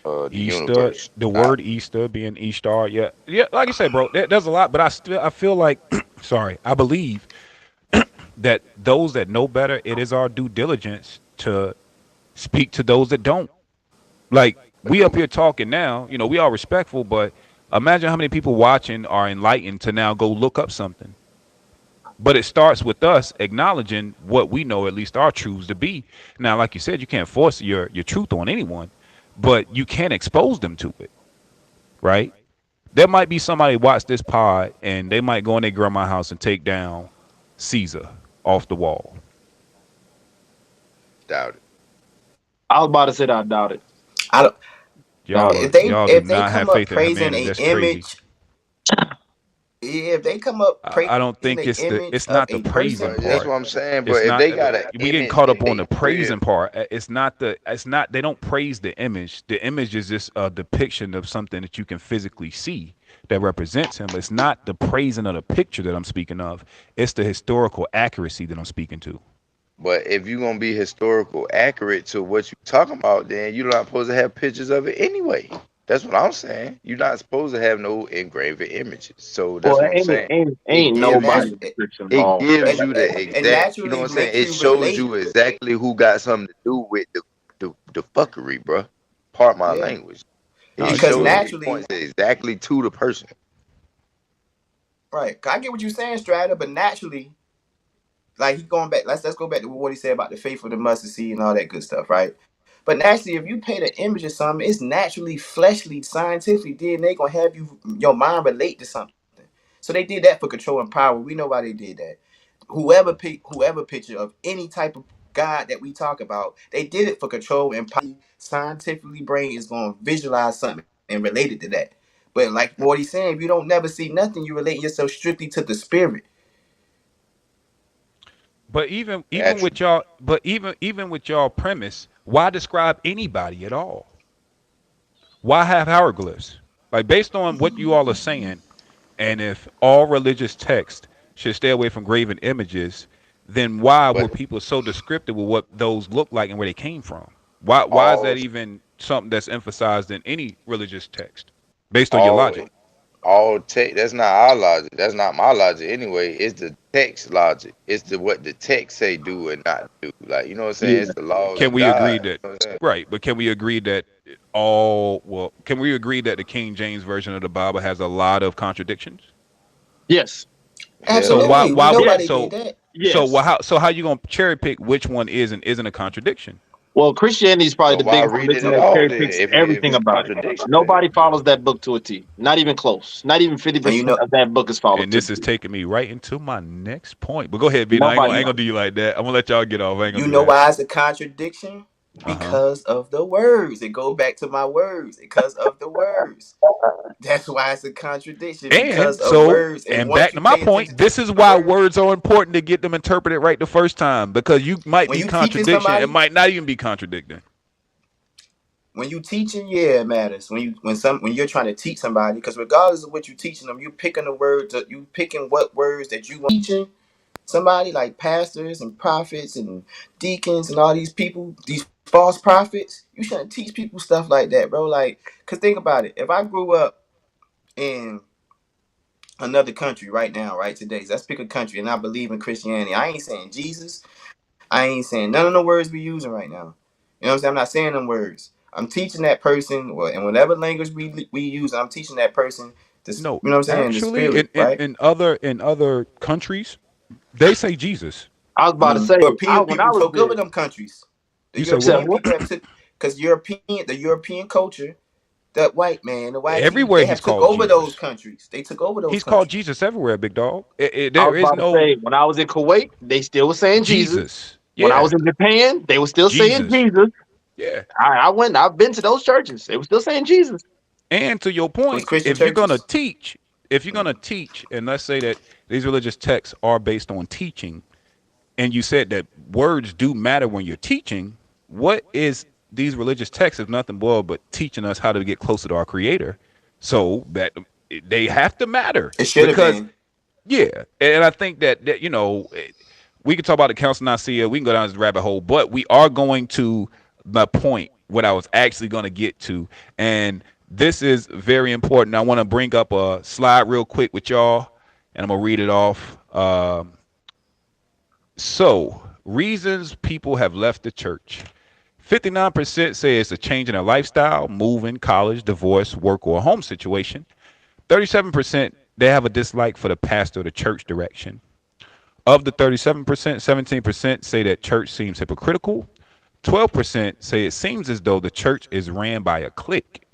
the Easter, universe. the Not word Easter being Ishtar. Yeah, yeah. Like I said, bro, there's a lot, but I feel like, sorry, I believe that those that know better, it is our due diligence to speak to those that don't. Like we up here talking now, we are respectful, but imagine how many people watching are enlightened to now go look up something. But it starts with us acknowledging what we know, at least our truths to be. Now, like you said, you can't force your truth on anyone, but you can expose them to it, right? There might be somebody watch this pod and they might go in their grandma's house and take down Caesar off the wall. doubt it. I was about to say that I doubt it. I don't. Doubt it. Y'all do If they not have come up faith in praising humanity. a That's crazy. image, if they come up I don't praising think a it's image of not the a praising person, But that's that part. what I'm saying. It's But if not. they got an We getting image caught that up on they the create, praising part. It's not the. It's not. They don't praise the image. The image is just a depiction of something that you can physically see that represents him. It's not the praising of the picture that I'm speaking of. It's the historical accuracy that I'm speaking to. but if you're gonna be historical accurate to what you're talking about, then you're not supposed to have pictures of it anyway. That's what I'm saying. You're not supposed to have no engraved images. So that's Boy, what I'm saying. ain't It and gives nobody you natu- description at it all. gives and you the and exact, you know what naturally I'm saying? makes It you shows relate. you exactly who got something to do with the fuckery, bro. Part my Yeah, language. No, It it's because shows true. it naturally, points exactly to the person. right? 'Cause I get what you're saying, Strider, but naturally, like he going back. Let's go back to what he said about the faith of the mustard seed and all that good stuff, right? But naturally, if you paint an image of something, it's naturally fleshly, scientifically. Then they gonna have your mind relate to something. So they did that for control and power. We know why they did that. Whoever picture of any type of God that we talk about, they did it for control and power. Scientifically, brain is gonna visualize something and relate it to that. But like Morty's saying, if you don't never see nothing, you relate yourself strictly to the spirit. But even Naturally. with y'all, but even with y'all premise, why describe anybody at all? Why have hieroglyphs? Like based on what you all are saying, and if all religious text should stay away from graven images, then why were But people so descriptive with what those look like and where they came from? Why is all that even something that's emphasized in any religious text based on your all logic? all text. That's not our logic. That's not my logic anyway. It's the text logic. It's the what the text say do and not do. Like you know what I'm saying? It's Yeah. the laws Can of we agree God. that You know what I'm saying? right? But can we agree that can we agree that the King James version of the Bible has a lot of contradictions? Yes. So Hell yeah. Absolutely. We know Yes. why they did that. Yes. how you gonna cherry pick which one is and isn't a contradiction? Well, Christianity is probably So the why biggest read it religion at that all cherry then? picks If everything it's about it. contradiction then? Nobody follows that book to a T. Not even close. Not even fifty And you percent know of that book is followed And to this the is T. taking me right into my next point. But go ahead, Vito. I Nobody. ain't gonna do you like that. I'm gonna let y'all get off. I ain't gonna you do know that. why it's a contradiction? Uh huh. Because of the words. It go back to my words. Because of the words. That's why it's a contradiction And because of so, words. And and once back you to my pay attention point, to this is the why words, words are important to get them interpreted right the first time because you might when be you teaching contradiction. It somebody, might not even be contradicting. when you teaching, yeah, it matters. When you're trying to teach somebody, because regardless of what you're teaching them, you picking the words, you picking what words that you want teaching somebody like pastors and prophets and deacons and all these people, these false prophets. You shouldn't teach people stuff like that, bro. Like, cause think about it. If I grew up in another country right now, right today, so let's pick a country, and I believe in Christianity. I ain't saying Jesus. I ain't saying none of the words we using right now. You know what I'm saying? I'm not saying them words. I'm teaching that person, or in whatever language we use. I'm teaching that person this. No, You know what I'm saying? The actually, spirit, right? in other countries, they say Jesus. I was about to say. European When I people was took over there, them countries. The You say said what? European what? people have took because the European culture, that white man, the white people, Everywhere they he's have took called over those Jesus. countries. They took over those He's called countries. Jesus everywhere, big dog. I There was is about to no say when I was in Kuwait, they still were saying Jesus. Jesus. When I Yeah, was in Japan, they were still saying Jesus. Jesus. Yeah. I went. I've been to those churches. They were still saying Jesus. And to your Those point, Christian churches. if you're gonna teach, and let's say that these religious texts are based on teaching, and you said that words do matter when you're teaching, what is these religious texts if nothing more but teaching us how to get closer to our creator? So that they have to matter It should have because been. yeah, and I think that we can talk about the Council of Nicaea. We can go down this rabbit hole, but we are going to my point. What I was actually going to get to, and this is very important. I want to bring up a slide real quick with y'all, and I'm gonna read it off. So, reasons people have left the church. 59% say it's a change in their lifestyle, moving, college, divorce, work, or home situation. 37% they have a dislike for the pastor or the church direction. Of the 37%, 17% say that church seems hypocritical. 12% say it seems as though the church is ran by a clique.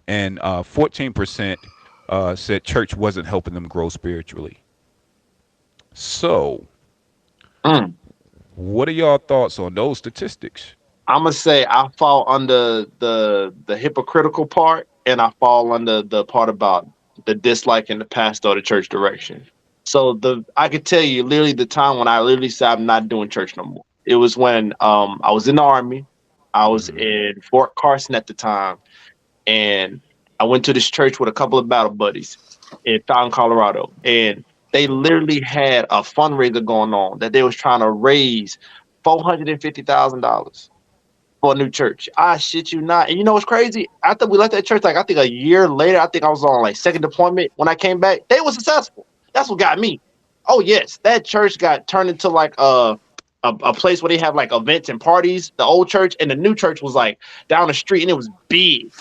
And 14% said church wasn't helping them grow spiritually. So, Mm. what are y'all thoughts on those statistics? I'm gonna say I fall under the hypocritical part, and I fall under the part about the dislike in the past or the church direction. So I could tell you literally the time when I literally said I'm not doing church no more. It was when I was in the army. I was Mm-hmm. in Fort Carson at the time, and I went to this church with a couple of battle buddies in Fountain, Colorado, and they literally had a fundraiser going on that they was trying to raise $450,000 for a new church. I shit you not. And you know what's crazy? After we left that church, like I think a year later, I think I was on like second deployment. When I came back, they were successful. That's what got me. Oh yes, that church got turned into like a place where they have like events and parties. The old church and the new church was like down the street, and it was big,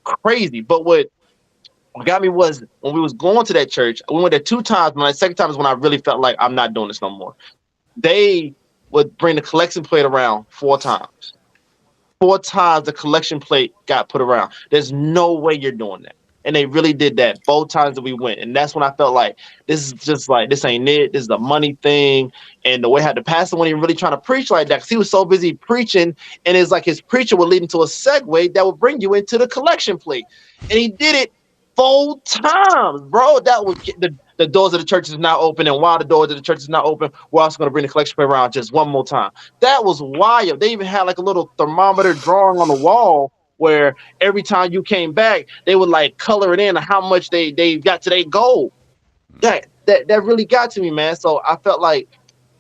crazy. But what got me was when we was going to that church, we went there 2 times. And the second time is when I really felt like I'm not doing this no more. They would bring the collection plate around 4 times. 4 times the collection plate got put around. There's no way you're doing that. And they really did that both times that we went. And that's when I felt like this is just like, this ain't it. This is a money thing. And the way how the pastor wasn't even really trying to preach like that because he was so busy preaching. And it's like his preacher would lead into a segue that would bring you into the collection plate. And he did it 4 times, bro. That was the doors of the church is now open. And while the doors of the church is not open, we're also going to bring the collection plate around just one more time. That was wild. They even had like a little thermometer drawing on the wall where every time you came back, they would like color it in how much they got to their goal. That really got to me, man. So I felt like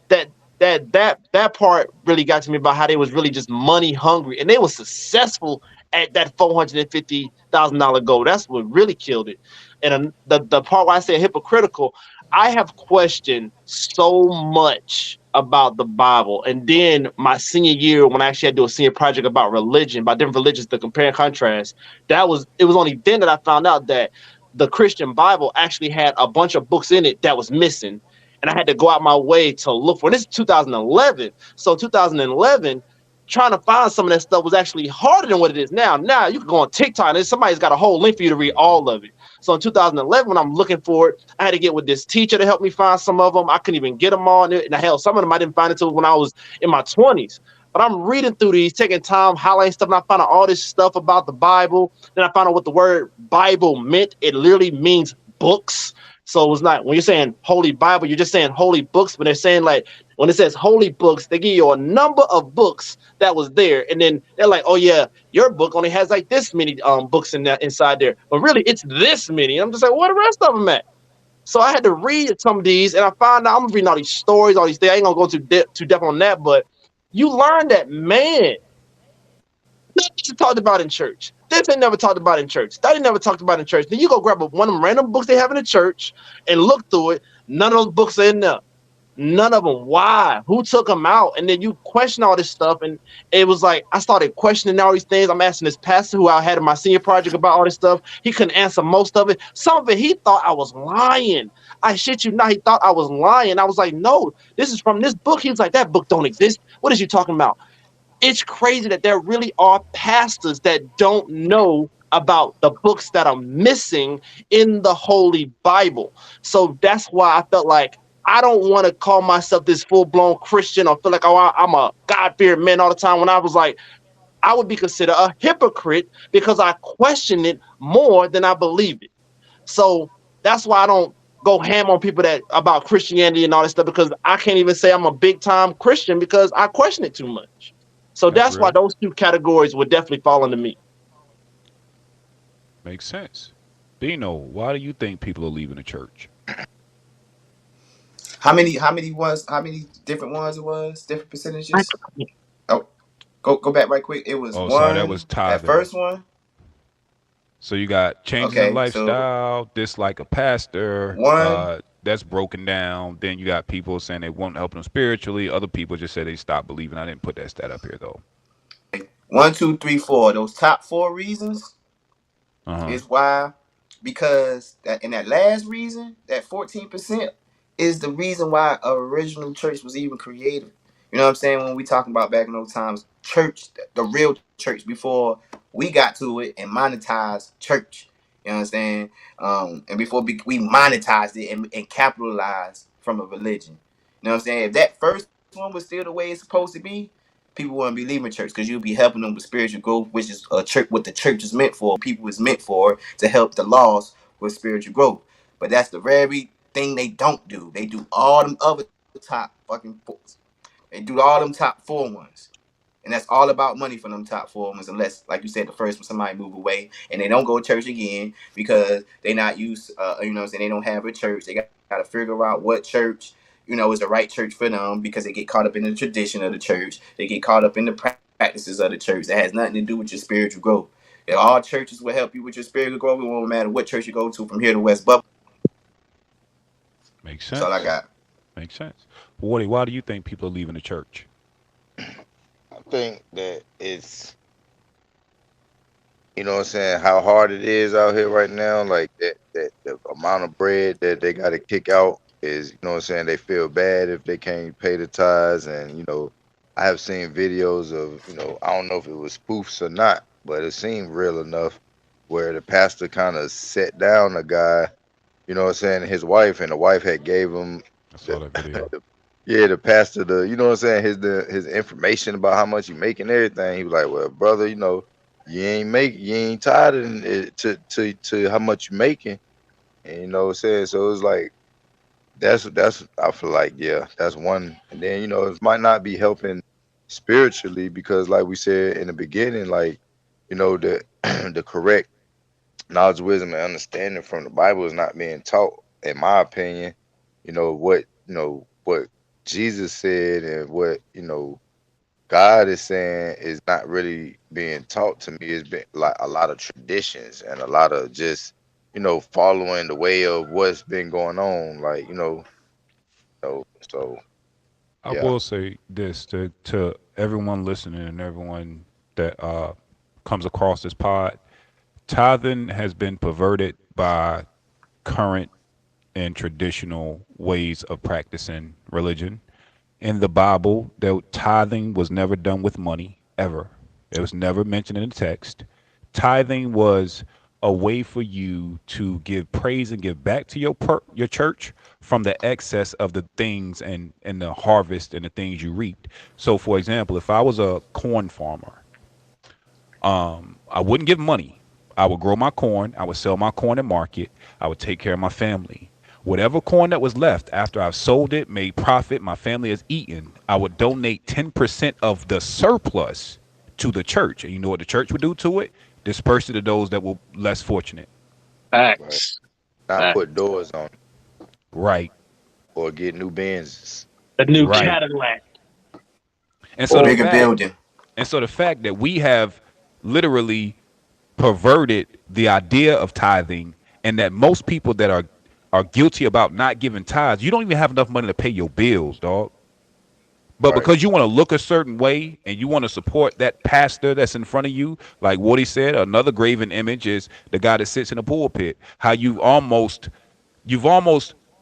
that that part really got to me about how they was really just money hungry and they were successful at that $450,000 goal. That's what really killed it. And the part where I say hypocritical, I have questioned so much about the Bible. And then my senior year, when I actually had to do a senior project about religion, about different religions to compare and contrast, it was only then that I found out that the Christian Bible actually had a bunch of books in it that was missing. And I had to go out my way to look for. This is 2011. So 2011, trying to find some of that stuff was actually harder than what it is now. Now you can go on TikTok and somebody's got a whole link for you to read Hmm. all of it. So in 2011, when I'm looking for it, I had to get with this teacher to help me find some of them. I couldn't even get them all. And hell, some of them I didn't find until when I was in my 20s. But I'm reading through these, taking time, highlighting stuff, and I found out all this stuff about the Bible. Then I found out what the word Bible meant. It literally means books. So it was not when you're saying holy Bible, you're just saying holy books, but they're saying like when it says holy books, they give you a number of books that was there, and then they're like, oh yeah, your book only has like this many books in that inside there, but really it's this many. And I'm just like, where the rest of them at? So I had to read some of these, and I found out I'm reading all these stories, all these things. I ain't gonna go too deep on that, but you learn that man, nothing talked about in church. This ain't never talked about in church. That ain't never talked about in church. Then you go grab one of them random books they have in the church and look through it. None of those books are in there. None of them. Why? Who took them out? And then you question all this stuff. And it was like, I started questioning all these things. I'm asking this pastor who I had in my senior project about all this stuff. He couldn't answer most of it. Some of it, he thought I was lying. I shit you not. He thought I was lying. I was like, no, this is from this book. He was like, that book don't exist. What is you talking about? It's crazy that there really are pastors that don't know about the books that are missing in the Holy Bible. So that's why I felt like I don't want to call myself this full blown Christian or feel like, oh, I'm a God fearing man all the time. When I was like, I would be considered a hypocrite because I question it more than I believe it. So that's why I don't go ham on people that about Christianity and all this stuff because I can't even say I'm a big time Christian because I question it too much. So That's that's why real. those two categories would definitely fall into me. Makes sense. Dino, why do you think people are leaving the church? How many different ones it was? Different I, percentages? Oh, go back right quick. It was Oh, sorry, that was one, that tithing. first one. So you got changes in Okay, so lifestyle, dislike a pastor, one, that's broken down. Then you got people saying they won't help them spiritually. Other people just say they stopped believing. I didn't put that stat up here though. one, two, three, four. Those top four reasons Uh huh. is why, because that in that last reason, that 14% is the reason why a original church was even created. You know what I'm saying? When we talking about back in those times, church, the real church before we got to it and monetized church. You know what I'm saying? And before we monetized it and capitalized from a religion. You know what I'm saying? If that first one was still the way it's supposed to be, people wouldn't be leaving church because you'll be helping them with spiritual growth, which is a church. What the church is meant for, people is meant for to help the lost with spiritual growth. But that's the very thing they don't do. They do all them other top fucking fours. They do all them top four ones. And that's all about money for them top four ones, unless, like you said, the first one somebody move away and they don't go to church again because they not used, you know what I'm saying, they don't have a church. They got to figure out what church, you know, is the right church for them because they get caught up in the tradition of the church. They get caught up in the practices of the church. That has nothing to do with your spiritual growth. If all churches will help you with your spiritual growth, it won't matter what church you go to from here to West Buffalo. Makes That's all I sense. got. Makes sense. Woody, why do you think people are leaving the church? I think that it's, you know what I'm saying, how hard it is out here right now. Like that the amount of bread that they got to kick out is, you know what I'm saying, they feel bad if they can't pay the tithes. And, I have seen videos of, I don't know if it was spoofs or not, but it seemed real enough where the pastor kind of set down a guy, you know what I'm saying, his wife, and the wife had gave him I the, saw that video. yeah, the pastor, you know what I'm saying, his information about how much he make and everything. He was like, well, brother, you ain't tired of it to how much you making. And you know what I'm saying? So it's like that's I feel like, yeah, that's one. And then, it might not be helping spiritually because like we said in the beginning, like, the the correct knowledge, wisdom, and understanding from the Bible is not being taught, in my opinion. What Jesus said and what, God is saying is not really being taught to me. It's been like a lot of traditions and a lot of just, following the way of what's been going on. Like, so I yeah, will say this to everyone listening and everyone that comes across this pod. Tithing has been perverted by current and traditional ways of practicing religion. In the Bible, that tithing was never done with money, ever. It was never mentioned in the text. Tithing was a way for you to give praise and give back to your church from the excess of the things and the harvest and the things you reaped. So, for example, if I was a corn farmer, I wouldn't give money. I would grow my corn. I would sell my corn at market. I would take care of my family. Whatever corn that was left after I've sold it, made profit, my family has eaten, I would donate 10% of the surplus to the church. And you know what the church would do to it? Disperse it to those that were less fortunate. right. Facts. Not Facts. put doors on it Right. or get new Benzes. The new Right. Cadillac. And so the Oh, Bigger fact building. and so the fact that we have literally perverted the idea of tithing, and that most people that are guilty about not giving tithes, you don't even have enough money to pay your bills, dog. But Right. because you want to look a certain way and you want to support that pastor that's in front of you, like what he said, another graven image is the guy that sits in the pulpit. How you've almost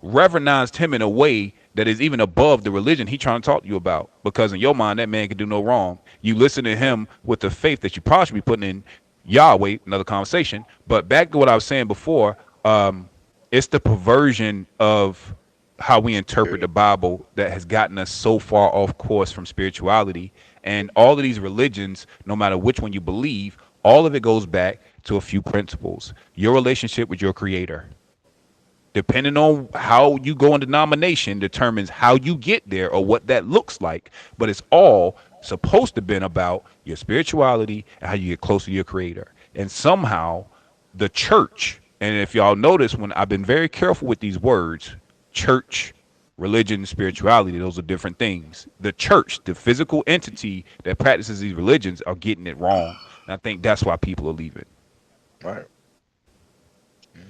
reverenced him in a way that is even above the religion he trying to talk to you about. Because in your mind, that man can do no wrong. You listen to him with the faith that you probably should be putting in Yahweh. Another conversation. But back to what I was saying before, it's the perversion of how we interpret the Period. Bible that has gotten us so far off course from spirituality. And all of these religions, no matter which one you believe, all of it goes back to a few principles. Your relationship with your creator. Depending on how you go in denomination determines how you get there or what that looks like. But it's all supposed to be about your spirituality and how you get closer to your creator. And somehow the church, and if y'all notice when I've been very careful with these words, church, religion, spirituality, those are different things. The church, the physical entity that practices these religions, are getting it wrong. And I think that's why people are leaving. Right.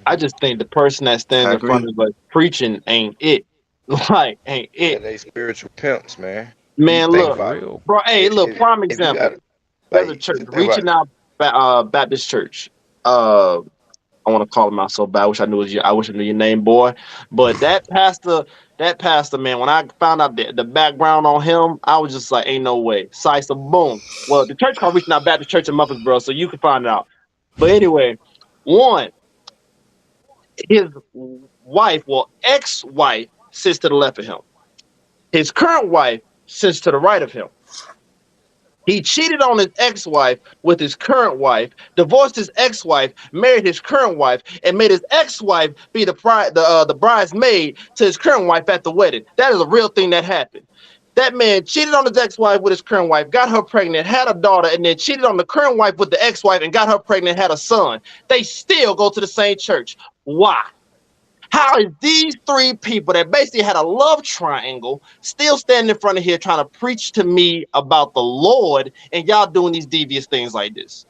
I Hmm. just think the person that stands I in front agree. of us preaching ain't it. Like, ain't Yeah, it. they spiritual pimps, man. You Man, No, think look, for about it. real. bro. Hey, look, If prime if you example. got There's a like church just think about reaching it. out, Baptist church. Uh, I want to call him out so bad. I wish I knew I wish I knew your name, boy. But that pastor, man. When I found out the background on him, I was just like, ain't no way. Sisa, boom. Well, the church called Reaching Out Baptist Church in Murfreesboro, so you can find it out. But anyway, one, his wife, well, ex-wife, sits to the left of him. His current wife sits to the right of him. He cheated on his ex-wife with his current wife, divorced his ex-wife, married his current wife, and made his ex-wife be the bridesmaid to his current wife at the wedding. That is a real thing that happened. That man cheated on his ex-wife with his current wife, got her pregnant, had a daughter, and then cheated on the current wife with the ex-wife and got her pregnant, had a son. They still go to the same church. Why? How is these three people that basically had a love triangle still standing in front of here trying to preach to me about the Lord and y'all doing these devious things like this?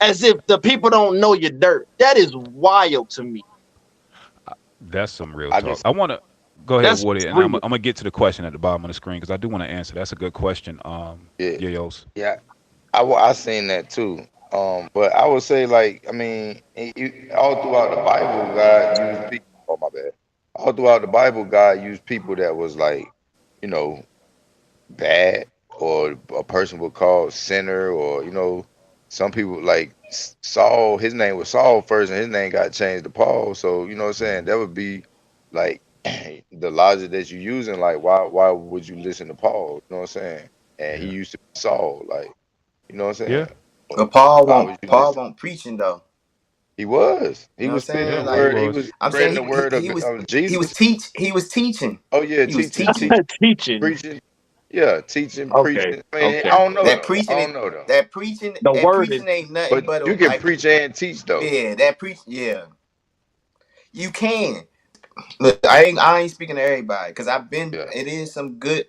As if the people don't know your dirt. That is wild to me. That's some real I talk. just I want to go ahead, That's Woody, and I'm real. gonna get to the question at the bottom of the screen because I do want to answer. That's a good question. yeah Yos. yeah I seen that too. But I would say like I mean all throughout the Bible, God used people. Oh my bad. All throughout the Bible, God used people that was like, you know, bad or a person would call sinner or some people like Saul. His name was Saul first, and his name got changed to Paul. So you know what I'm saying. That would be like the logic that you're using. Like why would you listen to Paul? You know what I'm saying? And he Yeah. used to be Saul. Like you know what I'm saying. Yeah. Or But Paul why won't would you Paul listen? won't preaching though. He was. You He know what I'm was spitting the saying? Yeah. He Like word. He was. was I'm spreading saying the word of Jesus. he was teaching. Oh yeah, He was teaching, teaching. Teaching. preaching. Yeah, teaching, Okay. preaching. I mean, I Okay. don't know That though. I preaching is don't know though. The that word is preaching ain't nothing But but you can like preach and teach though. yeah, that preach yeah. You can. Look, I ain't speaking to everybody because I've been Yeah. it is some good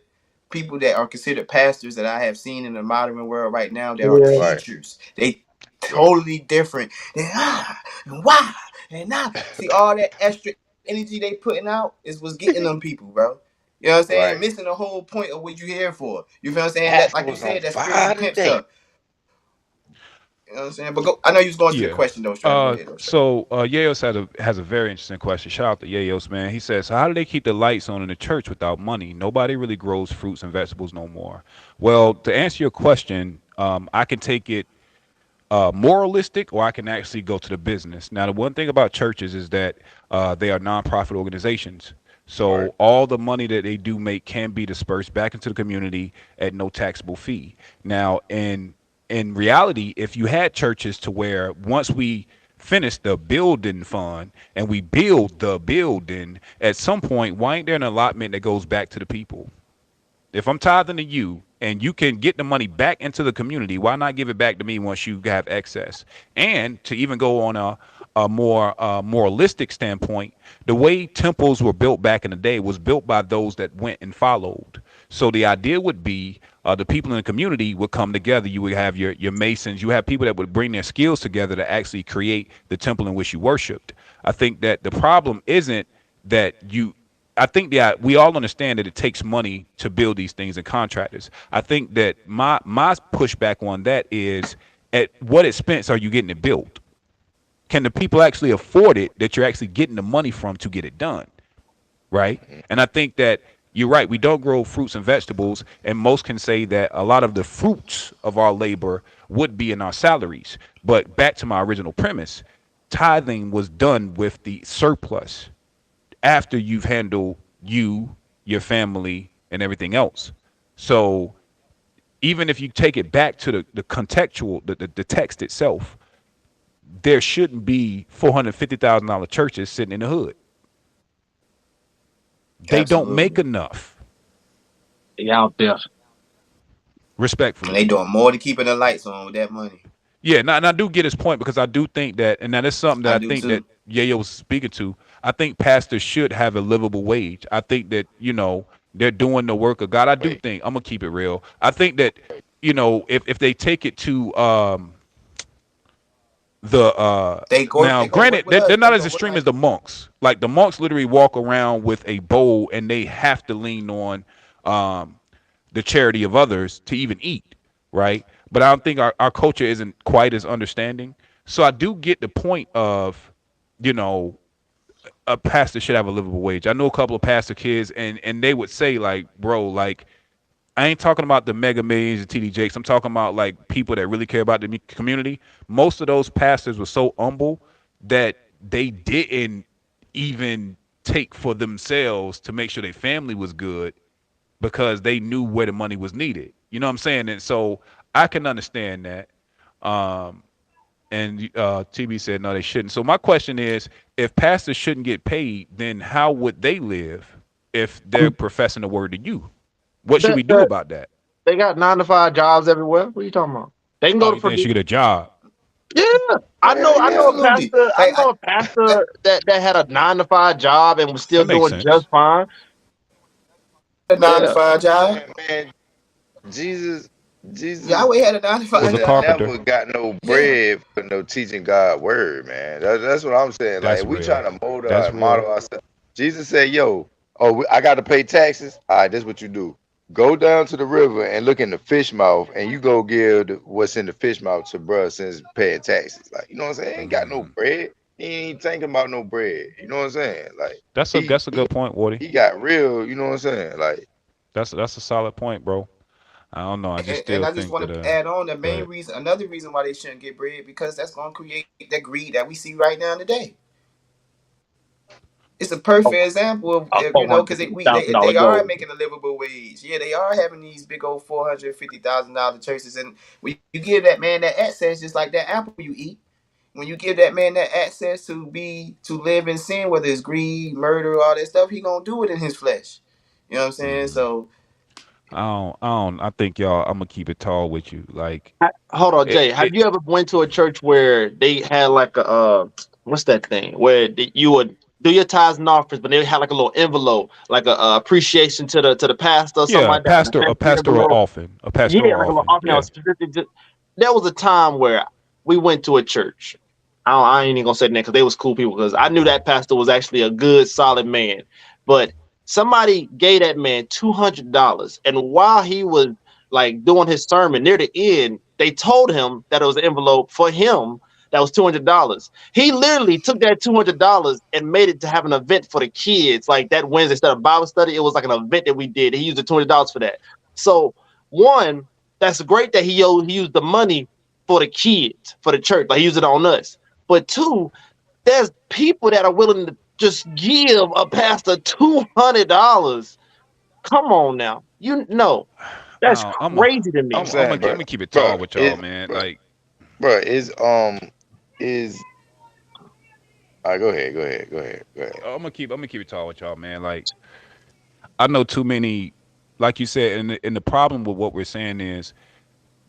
people that are considered pastors that I have seen in the modern world right now that are Yeah. Right, teachers. They right, totally different. They and why and now see all that extra energy they putting out is what's getting them people, bro. You know what I'm saying? right. Missing the whole point of what you here for. You feel what I'm saying? That Pastor like you was on said, that spiritual fire pimp today. stuff. You know what I'm saying? But go. I know you was going to the Yeah. question though, Strand. Go ahead, though, Strand. Yayos has a very interesting question. Shout out to Yayos, man. He says, so how do they keep the lights on in the church without money? Nobody really grows fruits and vegetables no more. Well, to answer your question, I can take it moralistic, or I can actually go to the business. Now, the one thing about churches is that they are nonprofit organizations. Right, So all the money that they do make can be dispersed back into the community at no taxable fee. Now, in reality, if you had churches to where once we finish the building fund and we build the building, at some point, why ain't there an allotment that goes back to the people? If I'm tithing to you and you can get the money back into the community, why not give it back to me once you have excess? And to even go on a more moralistic standpoint, the way temples were built back in the day was built by those that went and followed. So the idea would be the people in the community would come together. You would have your masons. You have people that would bring their skills together to actually create the temple in which you worshipped. I think that the problem isn't that you I think that we all understand that it takes money to build these things and contractors. I think that my pushback on that is at what expense are you getting it built? Can the people actually afford it that you're actually getting the money from to get it done? Right? And I think that you're right. We don't grow fruits and vegetables, and most can say that a lot of the fruits of our labor would be in our salaries. But back to my original premise, tithing was done with the surplus after you've handled you, your family, and everything else. So even if you take it back to the contextual, the text itself, there shouldn't be $450,000 churches sitting in the hood. They don't make Absolutely. enough, They out there. And respectfully. they doing more to keeping the lights on with that money. Yeah, and I do get his point because I do think that, and that is something that I I do think that too. Yayo was speaking to. I think pastors should have a livable wage. I think that they're doing the work of God. I do wait. think I'm gonna keep it real. I think that if they take it to the now They go granted work with they're us. not They as go work extreme as like the monks. Like the monks literally walk around with a bowl and they have to lean on um the charity of others to even eat, right? But I don't think our culture isn't quite as understanding. So I do get the point of, you know, a pastor should have a livable wage. I know a couple of pastor kids, and they would say like, bro, like I ain't talking about the mega millions and TD Jakes. I'm talking about like people that really care about the community. Most of those pastors were so humble that they didn't even take for themselves to make sure their family was good because they knew where the money was needed. You know what I'm saying? And so I can understand that. Um, and TB said no, they shouldn't. So my question is, if pastors shouldn't get paid, then how would they live if they're professing the word to you? What should That, we do that about that? they got 9 to 5 jobs everywhere. What are you talking about? They can Oh, go to you think they for should get a job? yeah. Hell I know yeah. a absolutely. pastor. I Like know a I, pastor that had a 9 to 5 job and was still That makes doing just sense. fine. a nine to Yeah. five job. Man, Jesus, Jesus Yahweh had a nine to Was five a job. carpenter. never got no Yeah. bread for no teaching God word, man. That's what I'm saying. Like That's we real. trying to mold That's our real. model ourselves. Jesus said, "Yo, I got to pay taxes. All right, this what you do. Go down to the river and look in the fish mouth, and you go give what's in the fish mouth to bruh since paying taxes. Like you know what I'm saying? Ain't got no Hmm. bread. He ain't thinking about no bread. You know what I'm saying? Like That's a he that's a good point, Woody. he got real. You know what I'm saying? Like That's a solid point, bro. I don't know. I just And still I just think that. want to add on the Go main ahead. reason, another reason why they shouldn't get bread because that's going to create that greed that we see right now today. It's a perfect example of A you four know hundred because fifty we thousand if dollar they are goal. making a livable wage, yeah, they are having these big old $450,000 churches, and when you give that man that access, just like that apple you eat, when you give that man that access to live in sin, whether it's greed, murder, all that stuff, he gonna do it in his flesh. You know what I'm saying? Hmm. So I think y'all. I'm gonna keep it tall with you. Like Hold on, Jay. Have it. you ever went to a church where they had like a what's that thing where you would do your tithes and offerings, but they had like a little envelope, like a appreciation to the pastor or something Yeah, like that, like a a thank you pastoral envelope. offering, a Yeah, pastoral like a little offering. offering that Yeah. was specific. There was a time where we went to a church. I ain't even gonna say that because they was cool people. Because I knew that pastor was actually a good, solid man. But somebody gave that man $200, and while he was like doing his sermon near the end, they told him that it was an envelope for him that was $200. He literally took that $200 and made it to have an event for the kids. Like that Wednesday instead of Bible study, it was like an event that we did. He used the $200 for that. So one, that's great that he used the money for the kids, for the church, like he used it on us. But two, there's people that are willing to just give a pastor $200. Come on now, you know that's I'm crazy to I'm me. saying, I'm bro, gonna keep it bro, tall with y'all, it, man. bro, Like bro, is. All right, go ahead, go ahead, go ahead, go ahead. I'm gonna keep it tall with y'all, man. Like I know too many, like you said, and the problem with what we're saying is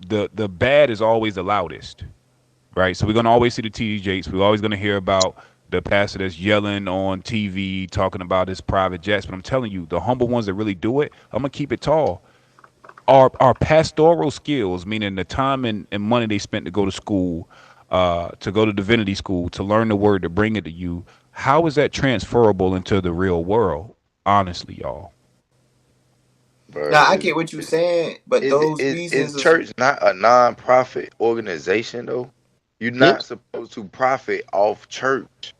the bad is always the loudest, right? So we're gonna always see the TD Jakes. We're always gonna hear about the pastor that's yelling on TV, talking about his private jets. But I'm telling you, the humble ones that really do it, I'm gonna keep it tall. Our pastoral skills, meaning the time and money they spent to go to school, to go to divinity school, to learn the word, to bring it to you, how is that transferable into the real world? Honestly, y'all. Bro, Now I get what you're saying, but those is reasons is church not a non-profit organization though? You're Yep. not supposed to profit off church.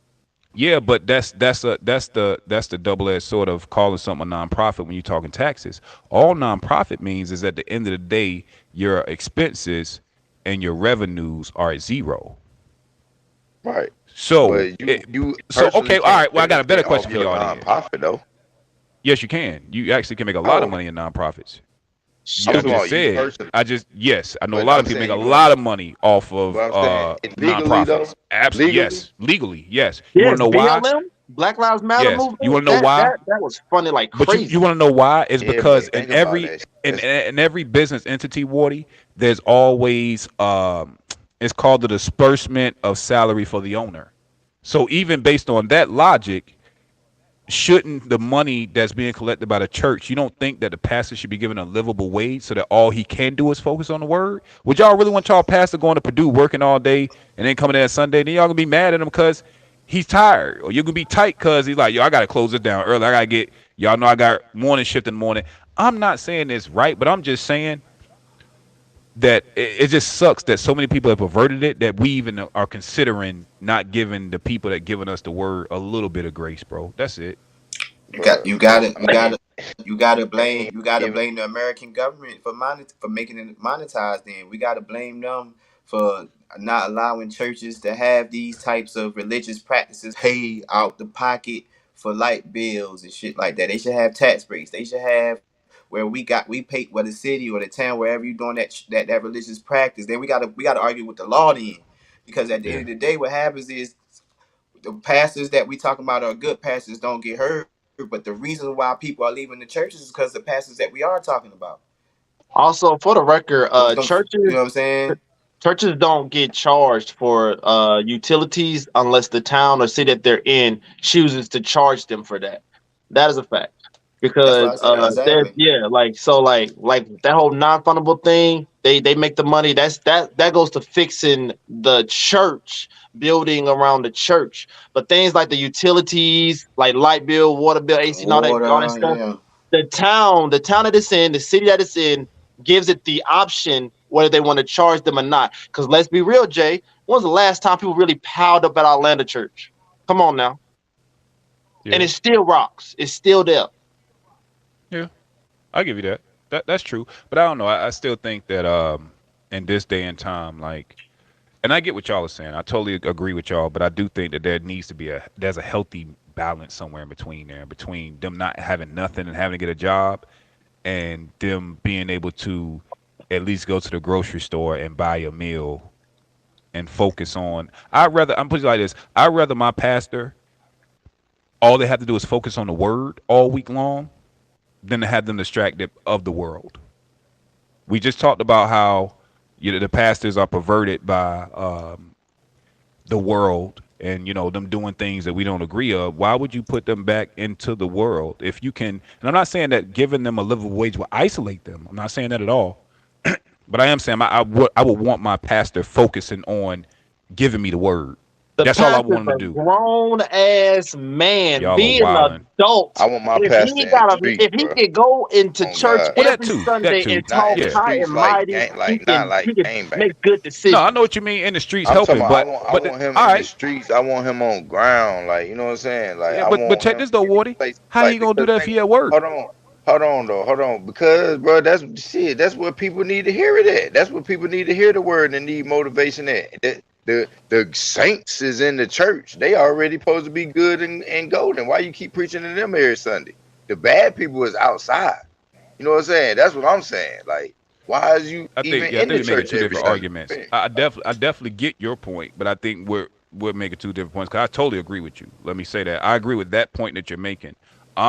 Yeah, but that's the double edged sort of calling something a nonprofit when you're talking taxes. All nonprofit means is at the end of the day, your expenses and your revenues are at zero. Right. So, But you okay, personally all can't right. Well, I got a better benefit question off for your y'all then. non-profit though. Yes, you can. You actually can make a lot of Oh, money in nonprofits. I'm I Super. talking just about you said. personally. I just yes. I know a But lot of I'm people make saying a you don't. lot of money off of But I'm saying legally though, nonprofits. Absolutely, legally, yes. Legally, yes. You want to Yes, know why? BLM, Black Lives Matter Yes. You want movement. to know why? That was funny like But you crazy. want to know why? It's yeah. because But think about that. in every business entity, Wardy, there's always it's called the disbursement of salary for the owner. So even based on that logic, shouldn't the money that's being collected by the church, you don't think that the pastor should be given a livable wage so that all he can do is focus on the word? Would y'all really want y'all pastor going to Purdue working all day and then coming in on Sunday? Then y'all gonna be mad at him because he's tired, or you're gonna be tight because he's like, yo, I gotta close this down early. I gotta get y'all know I got morning shift in the morning. I'm not saying this right, but I'm just saying that it just sucks that so many people have perverted it that we even are considering not giving the people that giving us the word a little bit of grace, bro. That's it. you got Bro, I mean, blame ain't even the American government for for making it monetized. Then we gotta blame them for not allowing churches to have these types of religious practices pay out the pocket for light bills and shit like that. They should have tax breaks. They should have where we pay where the city or the town wherever you're doing that religious practice. Then we gotta argue with the law then, because at the end Yeah. of the day, what happens is the pastors that we talking about are good pastors don't get hurt, but the reason why people are leaving the churches is because the pastors that we are talking about. Also, for the record, You know what I'm saying? churches don't get charged for utilities unless the town or city that they're in chooses to charge them for that. That is a fact. That's what Because I said. there's Exactly. yeah, like that whole non-fundable thing, they make the money. That goes to fixing the church building around the church. But things like the utilities, like light bill, water bill, AC, and all that Water, stuff, yeah. the town that it's in, the city that it's in, gives it the option whether they want to charge them or not. Because let's be real, Jay, when's the last time people really piled up at our Atlanta church? Come on now, and Yeah. it still rocks. It's still there. Yeah. I'll give you that. That's true. But I don't know. I still think that in this day and time, like, and I get what y'all are saying. I totally agree with y'all, but I do think that there needs to be there's a healthy balance somewhere in between there, between them not having nothing and having to get a job, and them being able to at least go to the grocery store and buy a meal and focus on. I'm putting it like this. I'd rather my pastor, all they have to do is focus on the word all week long than to have them distracted of the world. We just talked about how the pastors are perverted by the world and them doing things that we don't agree of, why would you put them back into the world if you can? And I'm not saying that giving them a livable wage will isolate them. I'm not saying that at all. But I am saying I would want my pastor focusing on giving me the word. The That's all I pastor's want him to a do. grown ass man. Y'all are Be an wilding. adult. I want my If pastor he in got the streets, if he bro. could go into Oh church God. Well, that every too. That Sunday too. and Not talk in the Yeah. high streets and like mighty, gang, like not he like could gangbang. make good No, I decisions. know what you mean in the streets I'm talking helping, about but I want him all in the right. streets. I want him on ground. Like, you know what I'm saying? Like, Yeah, I but want check him this though, in Wardy. places How like he gonna do because that if think he at work? hold on. Because bro, that's shit. That's what people need to hear it at. That's what people need to hear the word and need motivation at. The saints is in the church. They already supposed to be good and golden. Why you keep preaching to them every Sunday? The bad people is outside. You know what I'm saying? That's what I'm saying. Like, why is you even I in think the we're making church two every different Sunday? arguments. I definitely get your point, but I think we're making two different points. Cause I totally agree with you. Let me say that I agree with that point that you're making.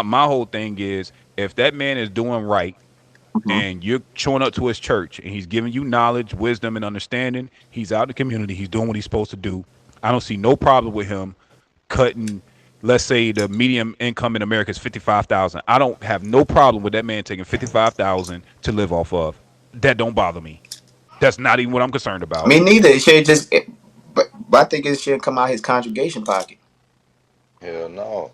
My whole thing is if that man is doing right Mhm. and you're showing up to his church and he's giving you knowledge, wisdom, and understanding, he's out in the community, he's doing what he's supposed to do. I don't see no problem with him cutting. Let's say the medium income in America is 55,000. I don't have no problem with that man taking 55,000 to live off of. That don't bother me. That's not even what I'm concerned I about. mean, neither. It should just, but I think it should come out his congregation pocket. Hell no.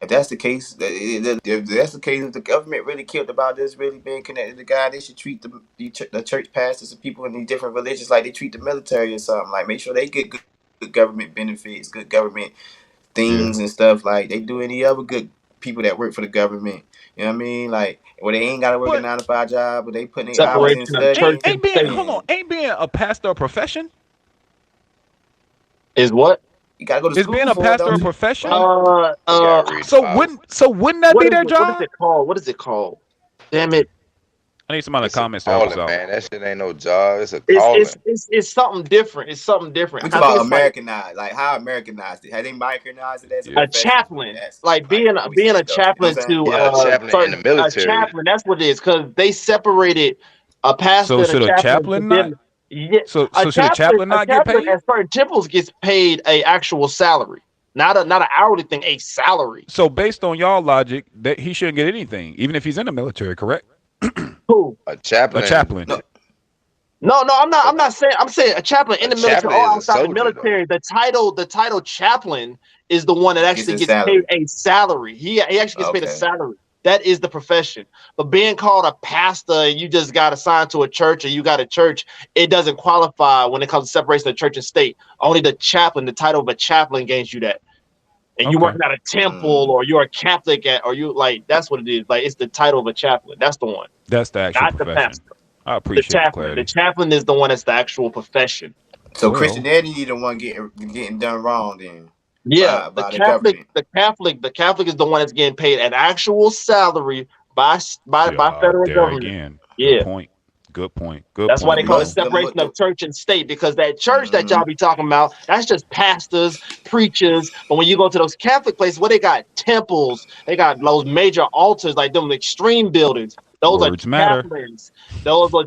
If that's the case, if that's the case, if the government really cared about this really being connected to God, they should treat the church pastors and people in these different religions like they treat the military or something. Like make sure they get good government benefits, good government Yeah. things and stuff like they do any other good people that work for the government. You know what I mean? Like where they ain't gotta work a But 9 to 5 job, but they putting their hours in Separation of ain't church studying and ain't being state hold on, and ain't being a pastor a profession? is what? you gotta go to Is being school a for it, pastor a don't you? profession? Right? You gotta read the Bible. So wouldn't that be their what is job? it called? What is it called? Damn it. I need somebody in the It's a comments to help us calling, out. man. That shit ain't no job. It's a It's it's calling. it's it's something different. It's something different. We I talk think about it's like Americanized, like how Americanized it. Have they Americanized it as a Yeah. a profession? Is what we chaplain, ask. like Like being what we being a saying though. You know chaplain what I'm saying? to Yeah, a chaplain in the certain a military. chaplain. That's what it is because they separated a pastor So and a should a chaplain. To chaplain not? them, yeah, So should a chaplain a not get chaplain paid? at certain temples gets paid a actual salary, not an hourly thing, a salary. So based on y'all logic, that he shouldn't get anything, even if he's in the military, correct? Who? A A chaplain, chaplain. No, No, I'm not. a, I'm not saying. I'm saying a chaplain in a the military chaplain or is a outside the soldier though. military. The title chaplain is the one that it's actually a gets paid salary. a salary. He actually gets paid a Okay. salary. That is the profession. But being called a pastor and you just got assigned to a church or you got a church, it doesn't qualify when it comes to separation of church and state. Only the chaplain, the title of a chaplain, gains you that. And you Okay. working at a temple Mm. or you're a Catholic at, or you like that's what it is. Like it's the title of a chaplain. That's the one, That's the actual not the profession. pastor. I The appreciate the chaplain. The clarity. chaplain is the one that's the actual profession. So Well, Christianity the one getting done wrong then Yeah, by the government. The Catholic is the one that's getting paid an actual salary by federal there government. again. Good Yeah, point. Good point. Good that's why The they point, call it bro. Muslim separation of the church and state because that church that mm, y'all be talking about, that's just pastors, preachers. But when you go to those Catholic places, where they got temples, they got those major altars, like them extreme buildings. Those are Words matter. chaplains. Those are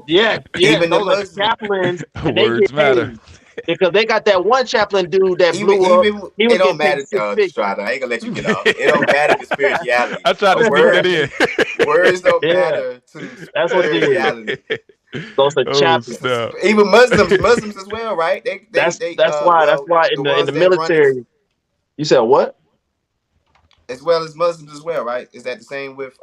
even the those are Muslim chaplains, and they Words get matter. paid because they got that one chaplain dude that even blew up. even He it was don't getting paid matter, six figures. Strada. I ain't gonna let you get off. It don't matter to spirituality. I tried to sneak that Words in. words don't Yeah, matter to that's what it is. spirituality. Those are Oh chaplains. snap. Even Muslims as well, right? They That's well why the in the ones that run it military. You said what? as well as Muslims as well, right? Is that the same with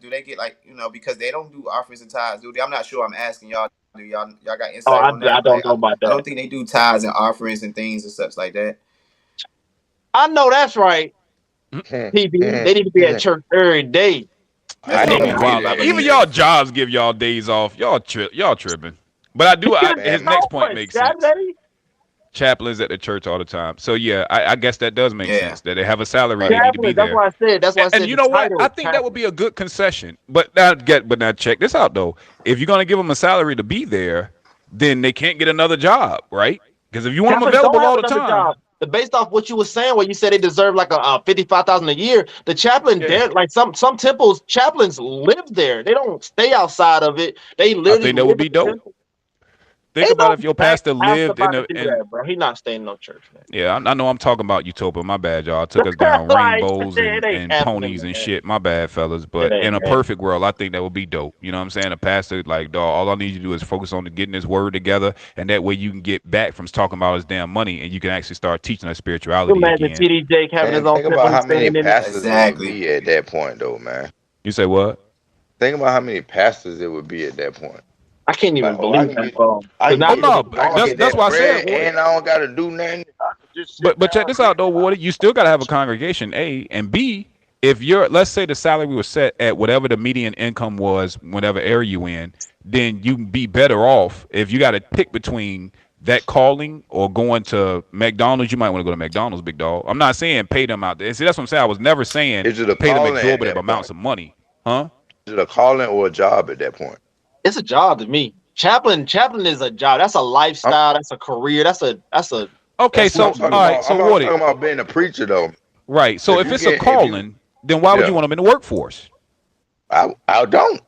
do they get like because they don't do offerings and tithes, do they? I'm not sure. I'm asking y'all. Do y'all got Oh, insight on I that? don't Like know about I that. don't think they do tithes and offerings and things and such like that. I know that's right. PB, they need to be at I church every day. That's Y'all ain't be gonna agree happen wild. if I that. Even believe that. y'all jobs give y'all days off. Y'all tripping. But I He do. could have His been Man, next off point on makes sense. Saturday. Chaplains at the church all the time. So yeah, I guess that does make Yeah. sense that they have a salary. right. They need to be Chaplain. That's there. why I said. That's why I And said you the know what? I title think that would chaplain. be a good concession. But now check this out though. If you're gonna give them a salary to be there, then they can't get another job, right? Because if you want them Chaplains don't available have all the another time, job. Based off what you were saying, where you said they deserve like a 55,000 a year, the chaplain yeah, there, like some temples, chaplains live there. They don't stay outside of it. They I literally think that would live be at the dope. temple. Think Ain't about no if your black pastor pastor lived in about to the do in. that, bro. He not staying in no church, man. Yeah, I know I'm talking about Utopia. My bad, y'all. I took us down Like, rainbows it ain't and happening, ponies and man. shit. My bad, fellas. It But in ain't a happening. perfect world, I think that would be dope. You know what I'm saying? A pastor, like, dog, all I need you to do is focus on getting this word together, and that way you can get back from talking about his damn money, and you can actually start teaching us You spirituality imagine again. TD Jake having his Man, own think about temple and how many staying in it. pastors it would Exactly. be at that point, though, man. You say what? Think about how many pastors it would be at that point. I can't Like, even oh, I believe can that, get, I because can now Oh get, look no, at I can all that's the get that's that why I different. said, bread, Woody. and I don't gotta do nothing. I can just sit But check down, this read out the though, Bible. Woody. You still gotta have a congregation, A, and B. If you're, let's say the salary was set at whatever the median income was, whatever area you in, then you can be better off if you got to pick between that calling or going to McDonald's. You might want to go to McDonald's, big dog. I'm not saying pay them out there. See, that's what I'm saying. I was never saying Is it a pay them calling at exorbitant that amounts point? of money, huh? Is it a calling or a job at that point? It's a job to me. Chaplain is a job. That's a I'm, lifestyle. That's a career. Okay, That's so what I'm you talking all do. right, about. so I'm Woody, talking about being a preacher, though. right? So If if you it's a get, if you, calling, then why would you yeah, want them in the workforce? I don't.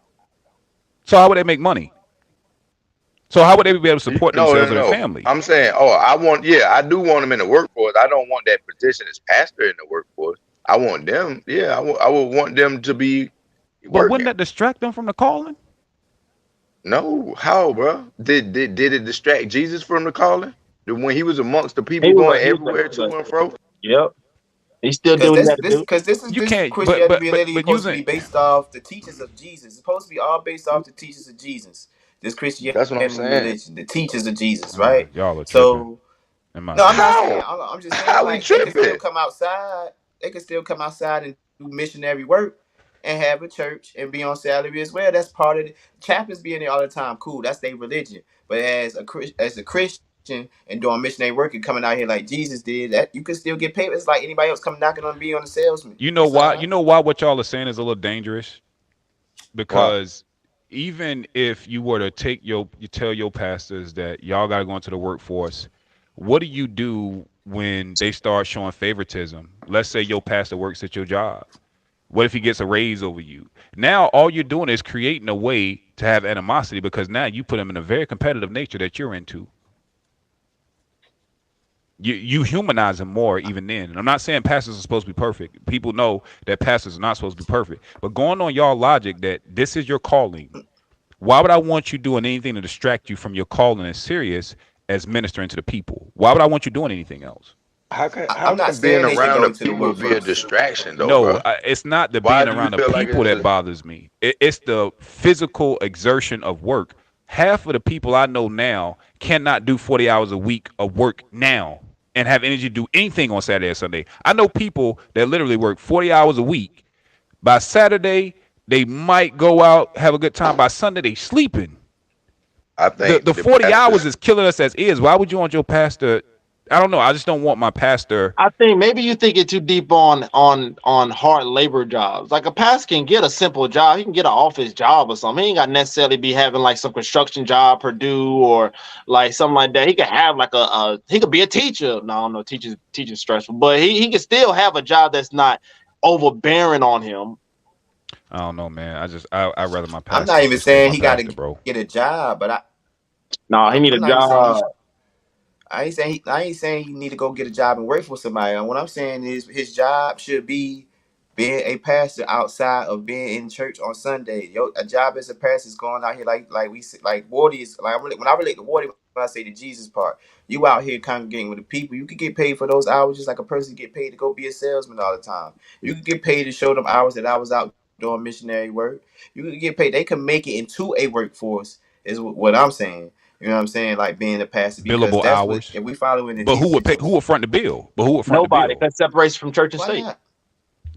So how would they make money? So how would they be able to support No, themselves no, or their no. family? I'm saying, oh, yeah, I do want them in the workforce. I don't want that position as pastor in the workforce. I want them, yeah, I would want them to be But wouldn't working. that distract them from the calling? No, how, bro? Did it distract Jesus from the calling? When he was amongst the people He was going a he was everywhere to and fro? yep. He still Because do what he this got to this do. because this is You this can't. But Christianity literally but supposed to using. be based off the teachings of Jesus. It's supposed to be all based off the teachings of Jesus. This Christianity That's what I'm saying. religion, the teachings of Jesus, Ah, right? y'all are tripping, So in my no, I'm not opinion. saying. How? I'm just saying How we like they can still tripping? come outside. They can still come outside and do missionary work and have a church and be on salary as well. That's part of the chaplains being there all the time. Cool, that's their religion. But as a Christian and doing missionary work and coming out here like Jesus did, that you can still get paid. It's like anybody else coming knocking on being on the salesman You know why? side. You know why what y'all are saying is a little dangerous? Why? Because even if you were to you tell your pastors that y'all got to go into the workforce, what do you do when they start showing favoritism? Let's say your pastor works at your job. What if he gets a raise over you? Now all you're doing is creating a way to have animosity because now you put him in a very competitive nature that you're into. You humanize them more even then. And I'm not saying pastors are supposed to be perfect. People know that pastors are not supposed to be perfect. But going on y'all logic that this is your calling, why would I want you doing anything to distract you from your calling as serious as ministering to the people? Why would I want you doing anything else? How I'm not can being saying they should around go the to the people be a workforce. distraction though, No, bro? it's not the Why being do you around the feel like people it's that a bothers me. It's the physical exertion of work. Half of the people I know now cannot do 40 hours a week of work now and have energy to do anything on Saturday or Sunday. I know people that literally work 40 hours a week. By Saturday, they might go out, have a good time. By Sunday, they sleeping. I think The the 40 hours pastors is killing us as is. Why would you want your pastor? I don't know. I just don't want my pastor. I think maybe you think it too deep on hard labor jobs. Like a pastor can get a simple job. He can get an office job or something. He ain't got necessarily be having like some construction job, Purdue or like something like that. He could have like he could be a teacher. No, I don't know, teaching stressful, but he can still have a job that's not overbearing on him. I don't know, man. I'd rather my I'm pastor not even just stay saying my he got pastor, to bro. get a job, but No, he need a I'm not even saying job. he. I ain't saying he need to go get a job and work for somebody. And what I'm saying is his job should be being a pastor outside of being in church on Sunday. A job as a pastor is going out here like Wardy is like when I relate to Wardy when I say the Jesus part. You out here congregating with the people. You could get paid for those hours just like a person get paid to go be a salesman all the time. You could get paid to show them hours that I was out doing missionary work. You could get paid. They can make it into a workforce. Is what I'm saying. You know what I'm saying? Like being a pastor because Billable that's what if hours. we following the But who teachings would of pay? Who Jesus. would front the bill? But who would front the Nobody, bill? because separation from church and Why state. not?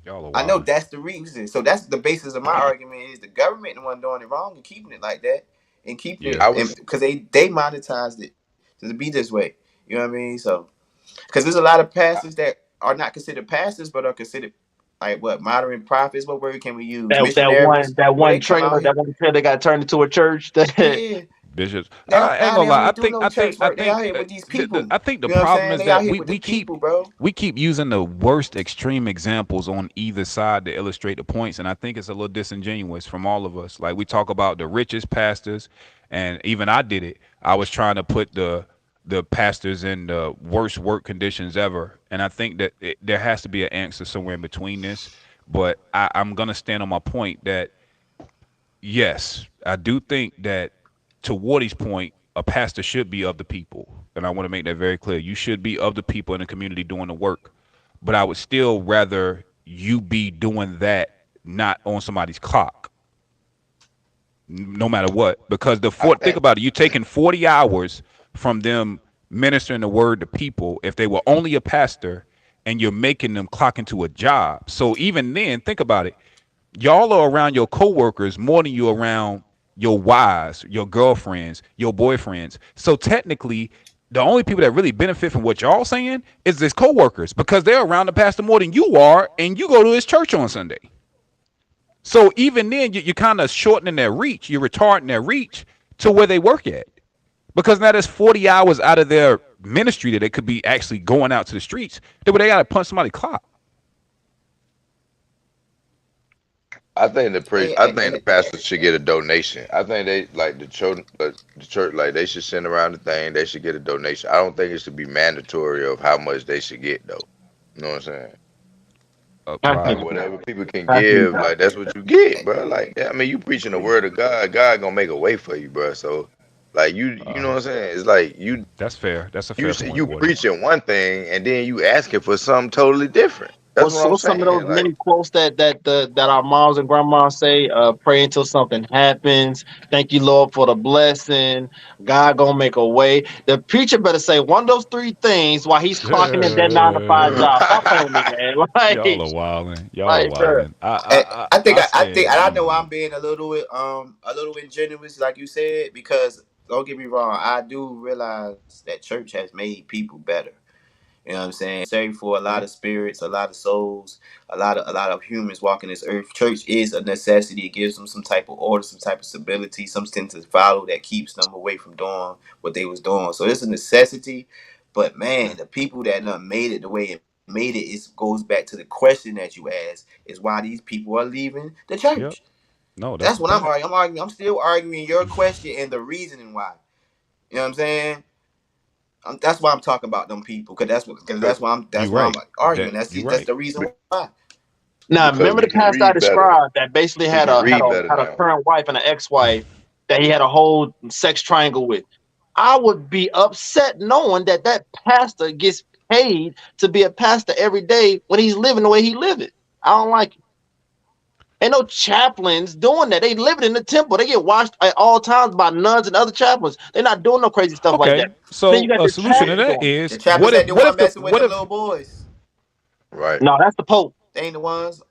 Y'all are I know wilding. that's the reason. So that's the basis of my argument is the government the one doing it wrong and keeping it like that and keeping Yeah. it I and was because they monetized it to be this way. You know what I mean? So because there's a lot of pastors that are not considered pastors but are considered like what modern prophets. What word can we use? That that Missionaries one that where one they come out trailer here. that one trailer got turned into a church. That Yeah, Bishops. they don't I ain't nah, they gonna don't lie. even do no church I work. They out think here with these people. I think the You know what I'm problem saying? is They out that here with the people, bro. we keep using the worst extreme examples on either side to illustrate the points, and I think it's a little disingenuous from all of us. Like we talk about the richest pastors And even I did it. I was trying to put the pastors in the worst work conditions ever. And I think that there has to be an answer somewhere in between this. But I'm gonna stand on my point that yes, I do think that to Wardy's point, a pastor should be of the people. And I want to make that very clear. You should be of the people in the community doing the work. But I would still rather you be doing that not on somebody's clock, no matter what. Because I think think about it, you're taking 40 hours from them ministering the word to people if they were only a pastor and you're making them clock into a job. So even then, think about it. Y'all are around your coworkers more than you around your wives, your girlfriends, your boyfriends. So technically, the only people that really benefit from what y'all saying is his coworkers because they're around the pastor more than you are, and you go to his church on Sunday. So even then, you're kind of shortening their reach. You're retarding their reach to where they work at because now there's 40 hours out of their ministry that they could be actually going out to the streets. They got to punch somebody's clock. I think the priest, And, I and, think the and pastors should get a donation. I think they like the church, like they should send around the thing. They should get a donation. I don't think it should be mandatory of how much they should get though. You know what I'm saying? I Like think Right. whatever people can I think give, like that's what you get, bro. Like I mean, you preaching the word of God, God gonna make a way for you, bro. So, like you know what I'm saying? It's like That's fair. That's a you fair point, you Woody. preaching one thing and then you asking for something totally different. That's what I'm what's some of those saying. Like many quotes that our moms and grandmas say? Pray until something happens. Thank you, Lord, for the blessing. God gonna make a way. The preacher better say one of those three things while he's clocking in that 9 to 5 job. Stop playing with me, man. Y'all are wilding. Y'all are Like, bro. wilding. I think I I think stand. and I know I'm being a little ingenuous, like you said, because don't get me wrong, I do realize that church has made people better. You know what I'm saying? Necessary for a lot of spirits, a lot of souls, a lot of humans walking this earth. Church is a necessity. It gives them some type of order, some type of stability, something to follow that keeps them away from doing what they was doing. So it's a necessity. But man, the people that done made it the way it made it is goes back to the question that you asked, is why these people are leaving the church. Yep. No, That's that's a what I'm fact. arguing. I'm arguing. I'm still arguing your question and the reasoning why. You know what I'm saying? That's why I'm talking about them people, because because You that's why I'm right. arguing. That That's you that's right. the reason why. Now, because remember the he can pastor I read better. described that basically He had can a had read a better had a now. current wife and an ex-wife that he had a whole sex triangle with. I would be upset knowing that that pastor gets paid to be a pastor every day when he's living the way he live it. I don't like it. Ain't no chaplains doing that. They living in the temple. They get watched at all times by nuns and other chaplains. They're not doing no crazy stuff like that. Okay. Then you So got a this solution to pastor that doing it. The is chaplains ain't the one messing with what them if little boys. Right. No, that's the Pope. They ain't the ones.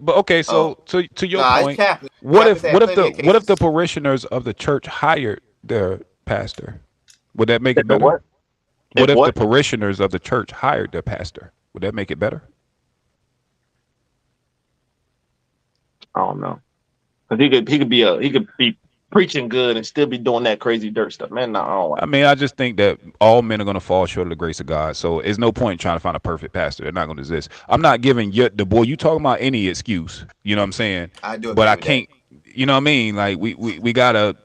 but okay, Oh, so to your nah, it's point, chaplains. Chaplains have plenty of what if the cases. parishioners of the church hired their pastor? Would that make If it the better? what? What If if the what? parishioners of the church hired their pastor? Would that make it better? I don't know. Because he could be preaching good and still be doing that crazy dirt stuff. Man, no, I don't like I mean, I just think that all men are going to fall short of the grace of God. So there's no point in trying to find a perfect pastor. They're not going to exist. I'm not giving you the boy you talking about any excuse. You know what I'm saying? I do But agree I with that. can't. You know what I mean? Like we gotta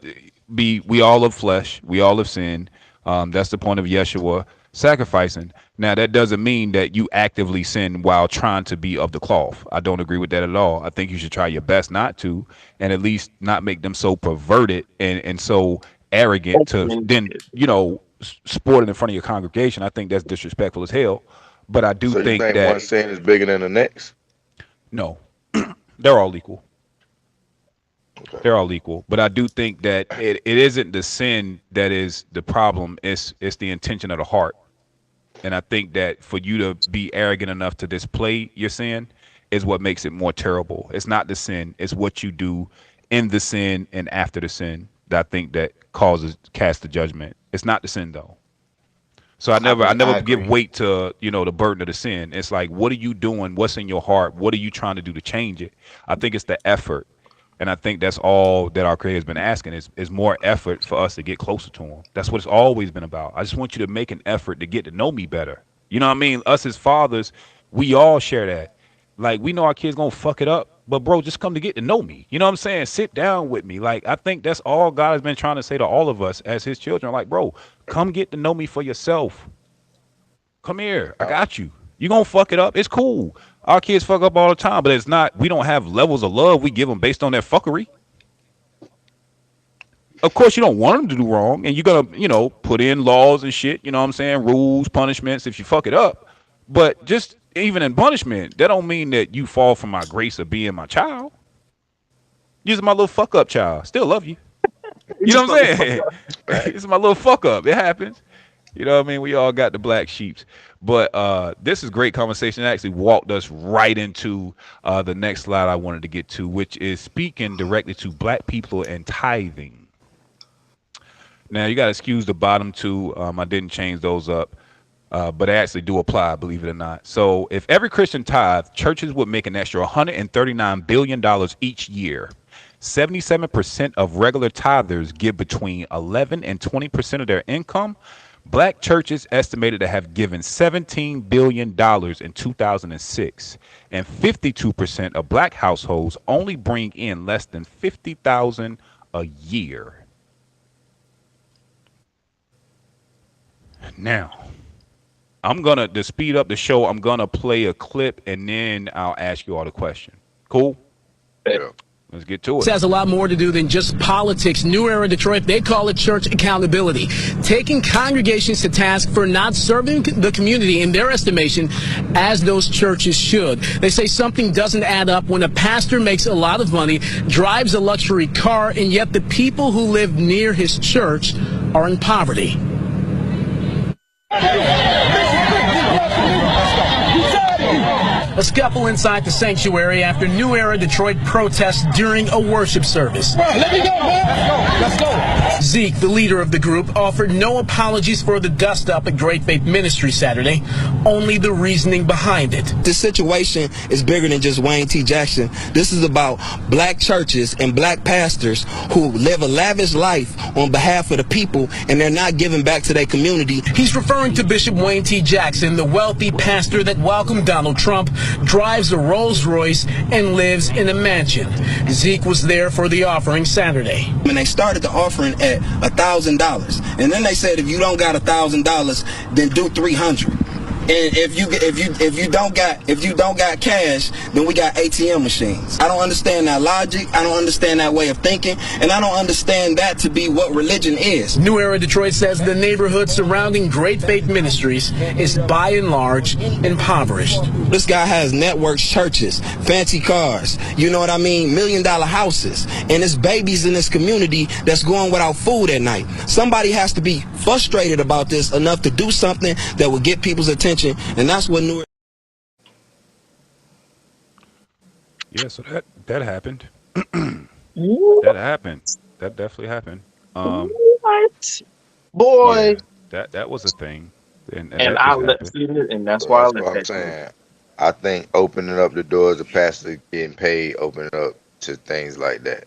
be. We all of flesh. We all have sinned. That's the point of Yeshua sacrificing. Now that doesn't mean that you actively sin while trying to be of the cloth. I don't agree with that at all. I think you should try your best not to, and at least not make them so perverted and so arrogant to then sport it in front of your congregation. I think that's disrespectful as hell. But I do So you think think that one sin is bigger than the next? no, they're all equal. Okay. They're all equal. But I do think that it isn't the sin that is the problem. It's the intention of the heart. And I think that for you to be arrogant enough to display your sin is what makes it more terrible. It's not the sin, it's what you do in the sin and after the sin that I think that causes cast the judgment. It's not the sin though. So I never I give agree. weight to, the burden of the sin. It's like, what are you doing? What's in your heart? What are you trying to do to change it? I think it's the effort. And I think that's all that our creator has been asking is more effort for us to get closer to him. That's what it's always been about. I just want you to make an effort to get to know me better. You know what I mean? Us as fathers, we all share that. Like we know our kids gonna fuck it up. but bro, just come to get to know me. You know what I'm saying? Sit down with me. Like, I think that's all God has been trying to say to all of us as his children. Like, bro, come get to know me for yourself. Come here. I got you. You gonna fuck it up. It's cool. Our kids fuck up all the time, but it's not, we don't have levels of love we give them based on their fuckery. Of course, you don't want them to do wrong, and you're gonna, put in laws and shit. You know what I'm saying? Rules, punishments if you fuck it up. But just even in punishment, that don't mean that you fall from my grace of being my child. You're my little fuck up child. Still love you. You know just what I'm motherfucker. saying? Right. It's my little fuck up. It happens. You know what I mean? We all got the black sheeps. But this is great conversation. It actually walked us right into the next slide I wanted to get to, which is speaking directly to black people and tithing. Now, you got to excuse the bottom two. I didn't change those up, but they actually do apply, believe it or not. So if every Christian tithe, churches would make an extra $139 billion each year. 77% of regular tithers give between 11 and 20% of their income. Black churches estimated to have given $17 billion in 2006, and 52% of black households only bring in less than $50,000 a year. Now, I'm gonna to speed up the show. I'm gonna play a clip and then I'll ask you all the question. Cool? Yeah. Let's get to This it. has a lot more to do than just politics. New Era Detroit, they call it church accountability. Taking congregations to task for not serving the community in their estimation as those churches should. They say something doesn't add up when a pastor makes a lot of money, drives a luxury car, and yet the people who live near his church are in poverty. A scuffle inside the sanctuary after New Era Detroit protests during a worship service. Bro, let me go, man. Let's go. Zeke, the leader of the group, offered no apologies for the dust-up at Great Faith Ministry Saturday, only the reasoning behind it. This situation is bigger than just Wayne T. Jackson. This is about black churches and black pastors who live a lavish life on behalf of the people, and they're not giving back to their community. He's referring to Bishop Wayne T. Jackson, the wealthy pastor that welcomed Donald Trump, drives a Rolls Royce, and lives in a mansion. Zeke was there for the offering Saturday. When they started the offering at $1,000, and then they said if you don't got $1,000, then do 300. And if you don't got cash, then we got ATM machines. I don't understand that logic. I don't understand that way of thinking, and I don't understand that to be what religion is. New Era Detroit says the neighborhood surrounding Great Faith Ministries is by and large impoverished. This guy has networks, churches, fancy cars, you know what I mean, $1 million houses, and there's babies in this community that's going without food at night. Somebody has to be frustrated about this enough to do something that will get people's attention. And that's what New. Yeah, so that happened. That happened. That definitely happened. What? Boy. Yeah, that was a thing. And And that I just let happened. see it, and that's So why I that's let what I'm that go. saying. I think opening up the doors of pastor getting paid, opening up to things like that.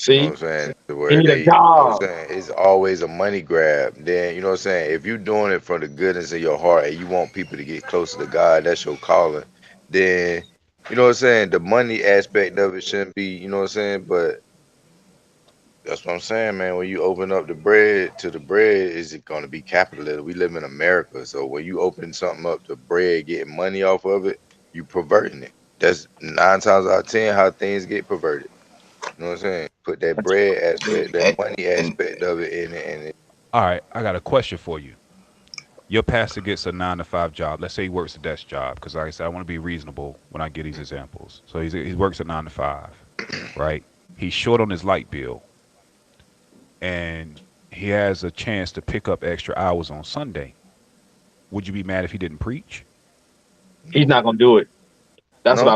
You know See, what I'm saying? To he where need a they, you know what I'm job. saying? It's always a money grab. Then, you know what I'm saying? If you're doing it from the goodness of your heart and you want people to get closer to God, that's your calling. Then, you know what I'm saying? The money aspect of it shouldn't be, you know what I'm saying? But that's what I'm saying, man. When you open up the bread to the bread, is it going to be capitalism? We live in America. So when you open something up to bread, getting money off of it, you perverting it. That's 9 times out of 10 how things get perverted. You know what I'm saying? Put that bread aspect, that money And aspect of it in it, and it, All right, I got a question for you. Your pastor gets a 9 to 5 job. Let's say he works a desk job, because like I said, I want to be reasonable when I get these examples. So he works a 9 to 5, right? He's short on his light bill, and he has a chance to pick up extra hours on Sunday. Would you be mad if he didn't preach? He's not gonna do it. That's no, what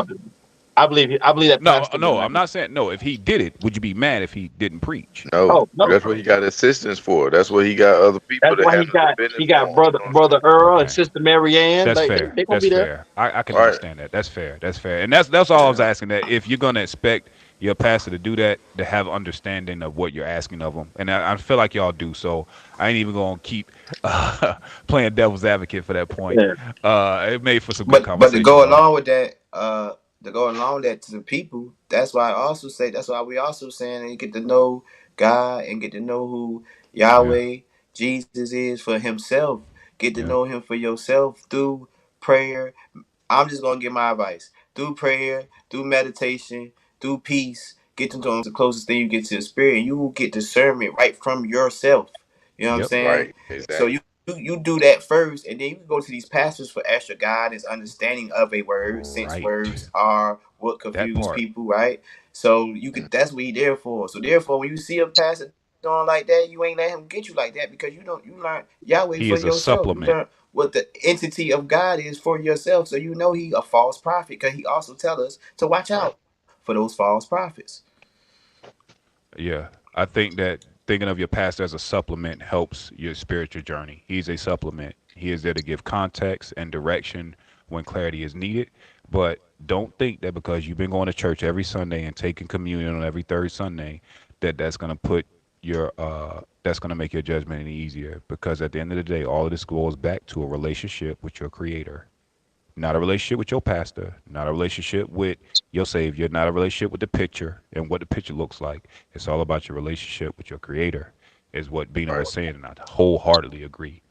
I believe. I believe that No, pastor will no, not. I'm not saying no. If he did it, would you be mad if he didn't preach? no. Oh no. That's what he got assistance for. That's what he got other people That's to why handle the business he for got him. You know what I'm brother Earl and Okay. sister Mary Ann. That's Like fair. they gonna That's be there. fair. I can saying? All right. understand that. That's fair. That's fair. And that's all I was asking. That if you're gonna expect your pastor to do that, to have understanding of what you're asking of them, and I feel like y'all do. So I ain't even gonna keep playing devil's advocate for that point. Yeah. It made for some good but to conversation go though. along with that, to go along that to the people. That's why I also say. That's why we also saying that you get to know God and get to know who Yeah. Yahweh Jesus is for Himself. Get to Yep. know Him for yourself through prayer. I'm just gonna give my advice through prayer, through meditation, through peace. Get to know Him. The closest thing you get to the Spirit, and you will get discernment right from yourself. You know what I'm Yep. saying? Right. So Exactly. you do that first, and then you can go to these pastors for extra guidance, understanding of a word, since Right. words are what That confuse part. people, right? So you could that's what he there for. So therefore, when you see a pastor doing like that, you ain't let him get you like that because you learn Yahweh for He is a yourself. You learn supplement. what the entity of God is for yourself. So you know he a false prophet because he also tell us to watch Right. out for those false prophets. Yeah. I think that thinking of your pastor as a supplement helps your spiritual journey. He's a supplement. He is there to give context and direction when clarity is needed. But don't think that because you've been going to church every Sunday and taking communion on every third Sunday, that that's going to put your that's going to make your judgment any easier. Because at the end of the day, all of this goes back to a relationship with your Creator. Not a relationship with your pastor, not a relationship with your savior, not a relationship with the picture and what the picture looks like. It's all about your relationship with your creator, is what Bino Right. was saying, and I wholeheartedly agree.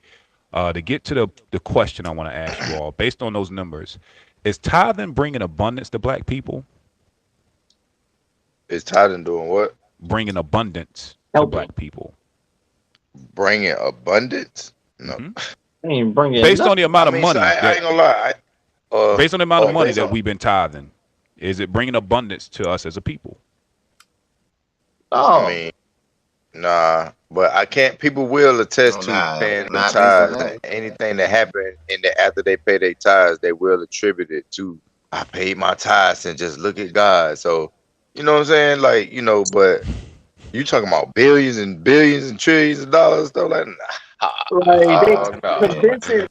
To get to the question I want to ask you all, based on those numbers, is tithing bringing abundance to black people? Is Titan doing what? Bringing abundance to Helping. black people? Bringing abundance? No. Hmm. They ain't bringing Based on the nothing. I amount of mean, so money I that, ain't gonna lie. based on the amount of money Based that on. we've been tithing, is it bringing abundance to us as a people? I Oh, mean, nah, but I can't. People will No, attest to nah, paying them not based on tithes, that. and anything that happened in the after they pay their tithes, they will attribute it to I paid my tithes and just look at God. So you know what I'm saying? Like but you talking about billions and billions and trillions of dollars stuff like like they oh no,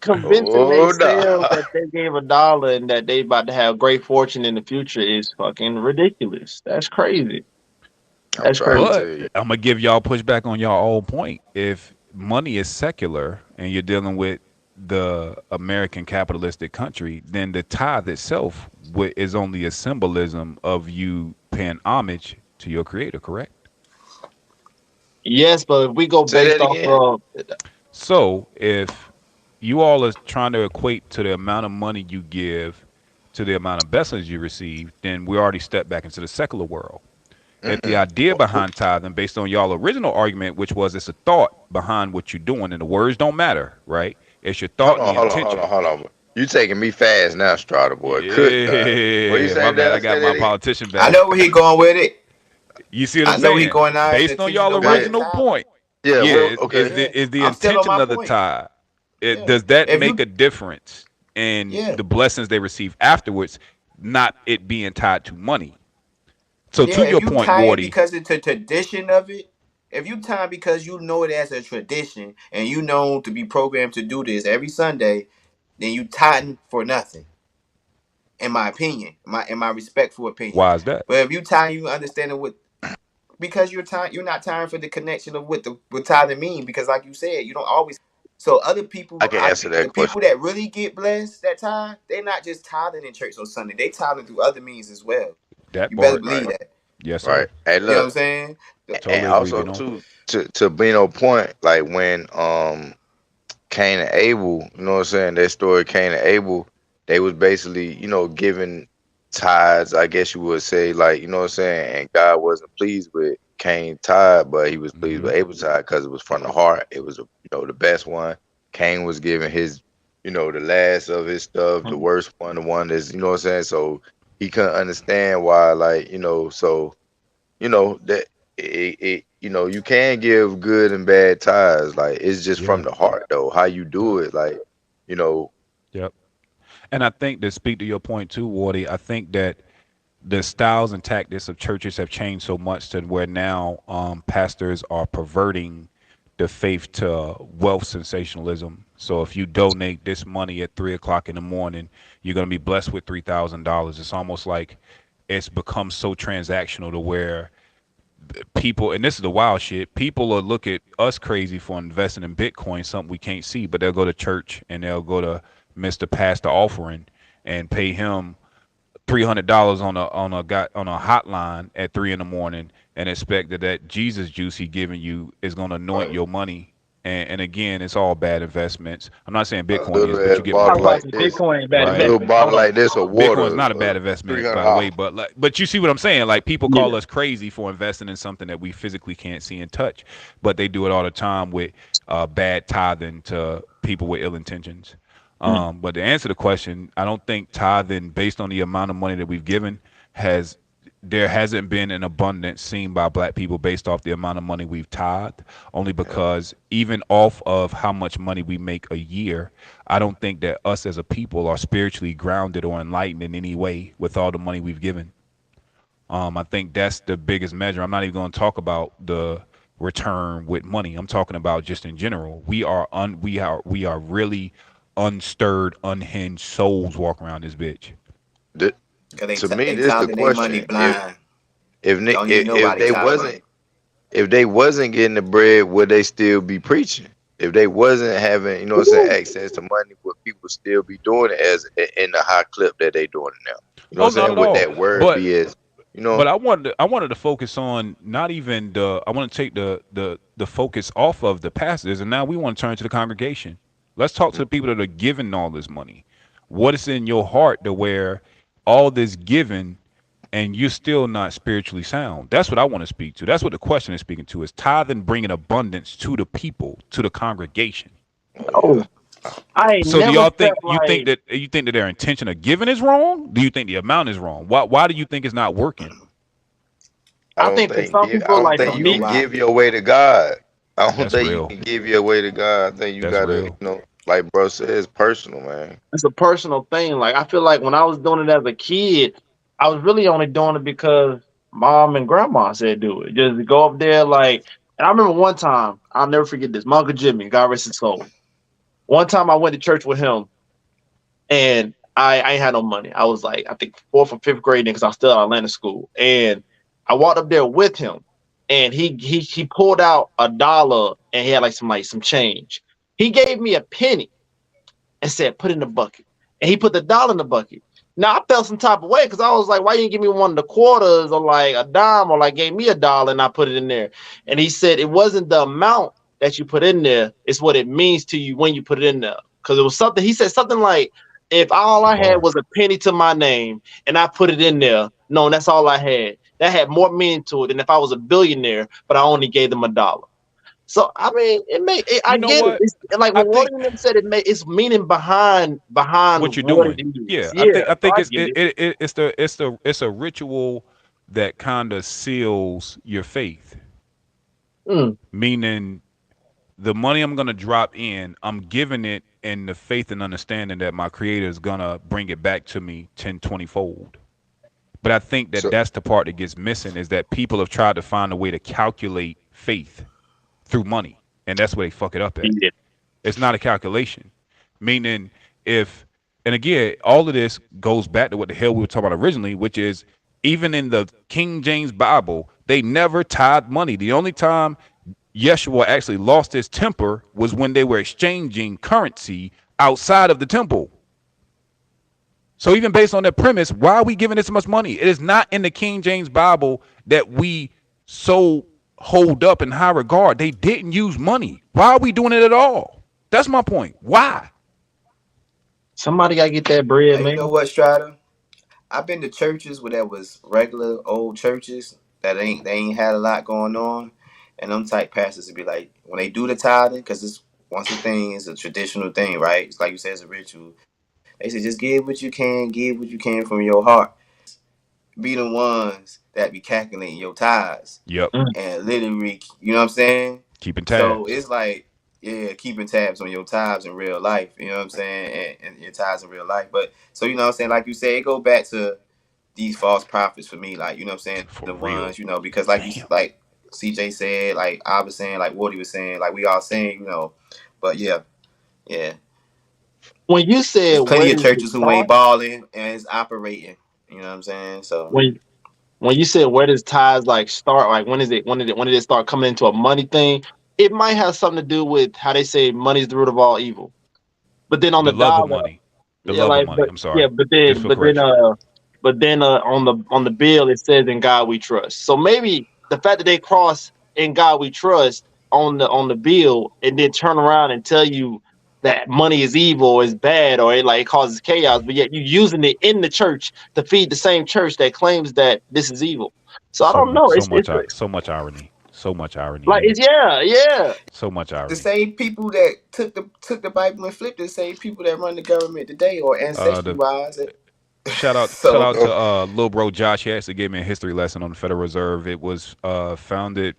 convincing oh no. themselves that they gave $1 and that they about to have great fortune in the future is fucking ridiculous. That's crazy. I'm That's trying to crazy. But tell you. I'm gonna give y'all pushback on y'all old point. If money is secular and you're dealing with the American capitalistic country, then the tithe itself is only a symbolism of you paying homage to your creator, correct? Yes, but if we go Say based that off again. of So if you all are trying to equate to the amount of money you give to the amount of blessings you receive, then we already step back into the secular world. If the Mm-mm. idea behind tithing, based on y'all original argument, which was it's a thought behind what you're doing, and the words don't matter, right? It's your Hold thought and on, the hold on, hold on, intention. hold on. You taking me fast now, Strata boy. Good God. What you Yeah, my say bad. I there? got Say my that again. politician I back. know where he going with it. You see what I'm I know he saying? going out in the Based on teaching y'all of why the original tithe. point, Yeah, yeah, well, okay. Yeah, is the I'm still on intention my of the point. tithe? Yeah, Does that if make you a difference in yeah the blessings they receive afterwards? Not it being tied to money. So yeah to if your you point, tie it Wardy, because it's a tradition of it. If you tie it because you know it as a tradition and you know to be programmed to do this every Sunday, then you tithing for nothing. In my opinion, my respectful opinion. why is that? But if you tie, you understanding what because you're not tiring for the connection of what tithing mean because like you said you don't always so other I people can answer the that question. people that really get blessed that tithe they're not just tithing in church on Sunday they tithing through other means as well. That You better part. Right, believe that. Yes, right. sir. Hey, You know what I'm look, saying? and Totally agree, also Bino. too, to Bino point, like when Cain and Abel, you know what I'm saying? That story, Cain and Abel, they was basically, giving tithes, I guess you would say, like, you know what I'm saying? And God wasn't pleased with Cain's tithe, but he was pleased Hmm. with Abel's tithe because it was from the heart. It was, the best one. Cain was giving his, the last of his stuff, the worst one, the one that's, you know what I'm saying? So he couldn't understand why, like, so that you can give good and bad ties, like it's just from Yeah. the heart though how you Yep. do it, like you know Yep. And I think to speak to your point too, Wardy, I think that the styles and tactics of churches have changed so much to where now pastors are perverting the faith to wealth sensationalism. So if you donate this money at 3 o'clock in the morning, you're going to be blessed with $3,000. It's almost like it's become so transactional to where people, and this is the wild shit, people will look at us crazy for investing in Bitcoin, something we can't see, but they'll go to church and they'll go to Mr. Pastor Offering and pay him $300 on a hotline at 3 in the morning and expect that Jesus juice he giving you is going to anoint Right. your money. And again, it's all bad investments. I'm not saying A Bitcoin is, little but you ass get my I was bottle about point, to like say this, Bitcoin ain't bad a right? little investment. bottle Hold on. like this of Bitcoin is water, not a bad investment, by the way, 300. but but you see what I'm saying? Like people Yeah. call us crazy for investing in something that we physically can't see and touch, but they do it all the time with bad tithing to people with ill intentions. Mm. But to answer the question, I don't think tithing, based on the amount of money that we've given, has there hasn't been an abundance seen by black people based off the amount of money we've tithed, only Yeah. because even off of how much money we make a year, I don't think that us as a people are spiritually grounded or enlightened in any way with all the money we've given. I think that's the biggest measure. I'm not even going to talk about the return with money. I'm talking about just in general. We are really unstirred, unhinged souls walking around this bitch. Th- Cause to me, they this the tithing their money question. If blind. if They ni- don't even know why if they they tithing. wasn't if they wasn't getting the bread, would they still be preaching? If they wasn't having, access to money, would people still be doing it as in the high clip that they doing it now? You know Oh, what I'm not saying? at Would all. that word But be as, you know? but I wanted to focus on not even the I want to take the focus off of the pastors, and now we want to turn to the congregation. Let's talk to the people that are giving all this money. What is in your heart to where all this given and you're still not spiritually sound? That's what I want to speak to. That's what the question is speaking to, is tithing bringing abundance to the people, to the congregation. Oh yeah. Oh, I ain't So do never y'all felt think like you think that their intention of giving is wrong? Do you think the amount is wrong? Why do you think it's not working? I think for some I people, don't like They for think don't you know me, can why. give your way to God. I don't That's think you real. can give your way to God. I think you That's gotta, real. like bro said, it's personal, man. it's a personal thing. Like I feel like when I was doing it as a kid, I was really only doing it because mom and grandma said do it. Just to go up there, like. And I remember one time, I'll never forget this. My Uncle Jimmy, God rest his soul. One time I went to church with him, and I ain't had no money. I was like, I think fourth or fifth grade because I was still at Atlanta school. And I walked up there with him, and he pulled out $1 and he had like some change. He gave me a penny and said, "Put in the bucket." And he put the dollar in the bucket. Now I felt some type of way because I was like, "Why you didn't give me one of the quarters or like a dime or like gave me $1 and I put it in there?" And he said, "It wasn't the amount that you put in there; it's what it means to you when you put it in there." Because it was something he said something like, "If all It's a I had bar. was a penny to my name and I put it in there, no, that's all I had. That had more meaning to it than if I was a billionaire, but I only gave them $1." So I mean, I You know get it. what? It's like I what think William said. It's meaning behind what you're what it doing. is. Yeah, I Yeah, think I so think I it's get it. it's a ritual that kind of seals your faith. Mm. Meaning the money I'm gonna drop in, I'm giving it in the faith and understanding that my creator is gonna bring it back to me 10, 20 fold. But I think that So that's the part that gets missing, is that people have tried to find a way to calculate faith through money, and that's where they fuck it up at. Yeah. It's not a calculation. Meaning, if, and again, all of this goes back to what the hell we were talking about originally, which is even in the King James Bible, they never tithe money. The only time Yeshua actually lost his temper was when they were exchanging currency outside of the temple. So even based on that premise, why are we giving this much money? It is not in the King James Bible that we so hold up in high regard. They didn't use money. Why are we doing it at all? That's my point. Why? Somebody gotta get that bread, You know man. what, Strider? I've been to churches where that was regular old churches that ain't had a lot going on, and them type pastors would be like when they do the tithing, because it's once a thing, it's a traditional thing, right? It's like you said, it's a ritual. They say just give what you can from your heart. Be the ones that be calculating your tithes Yep. Mm. and literally, you know what I'm saying? Keeping So tabs. it's like, yeah, keeping tabs on your tithes in real life, you know what I'm saying? And your tithes in real life. But so, you know what I'm saying? Like you said, it go back to these false prophets for me, like, you know what I'm saying? For The real. ones, because Damn. like CJ said, like I was saying, like Woody was saying, like we all saying, but yeah, yeah. When you said There's where plenty of does it churches who ain't start? balling and it's operating. You know what I'm saying? So When when you said where does ties like start? Like when did it start coming into a money thing? It might have something to do with how they say money's the root of all evil. But then on the The love of dollar, money. The yeah, love of like money. but I'm yeah, sorry. but Just then for but then correction. but then on the bill it says "In God We Trust." So maybe the fact that they cross "In God We Trust" on the bill and then turn around and tell you that money is evil or is bad or it causes chaos, but yet you're using it in the church to feed the same church that claims that this is evil. So I So don't know. so much irony, so much irony Like in it, yeah. so much The irony. same people that took the Bible and flipped it, the same people that run the government today, or ancestry The wise. shout So out to So little bro Josh. He actually gave me a history lesson on the Federal Reserve. It was founded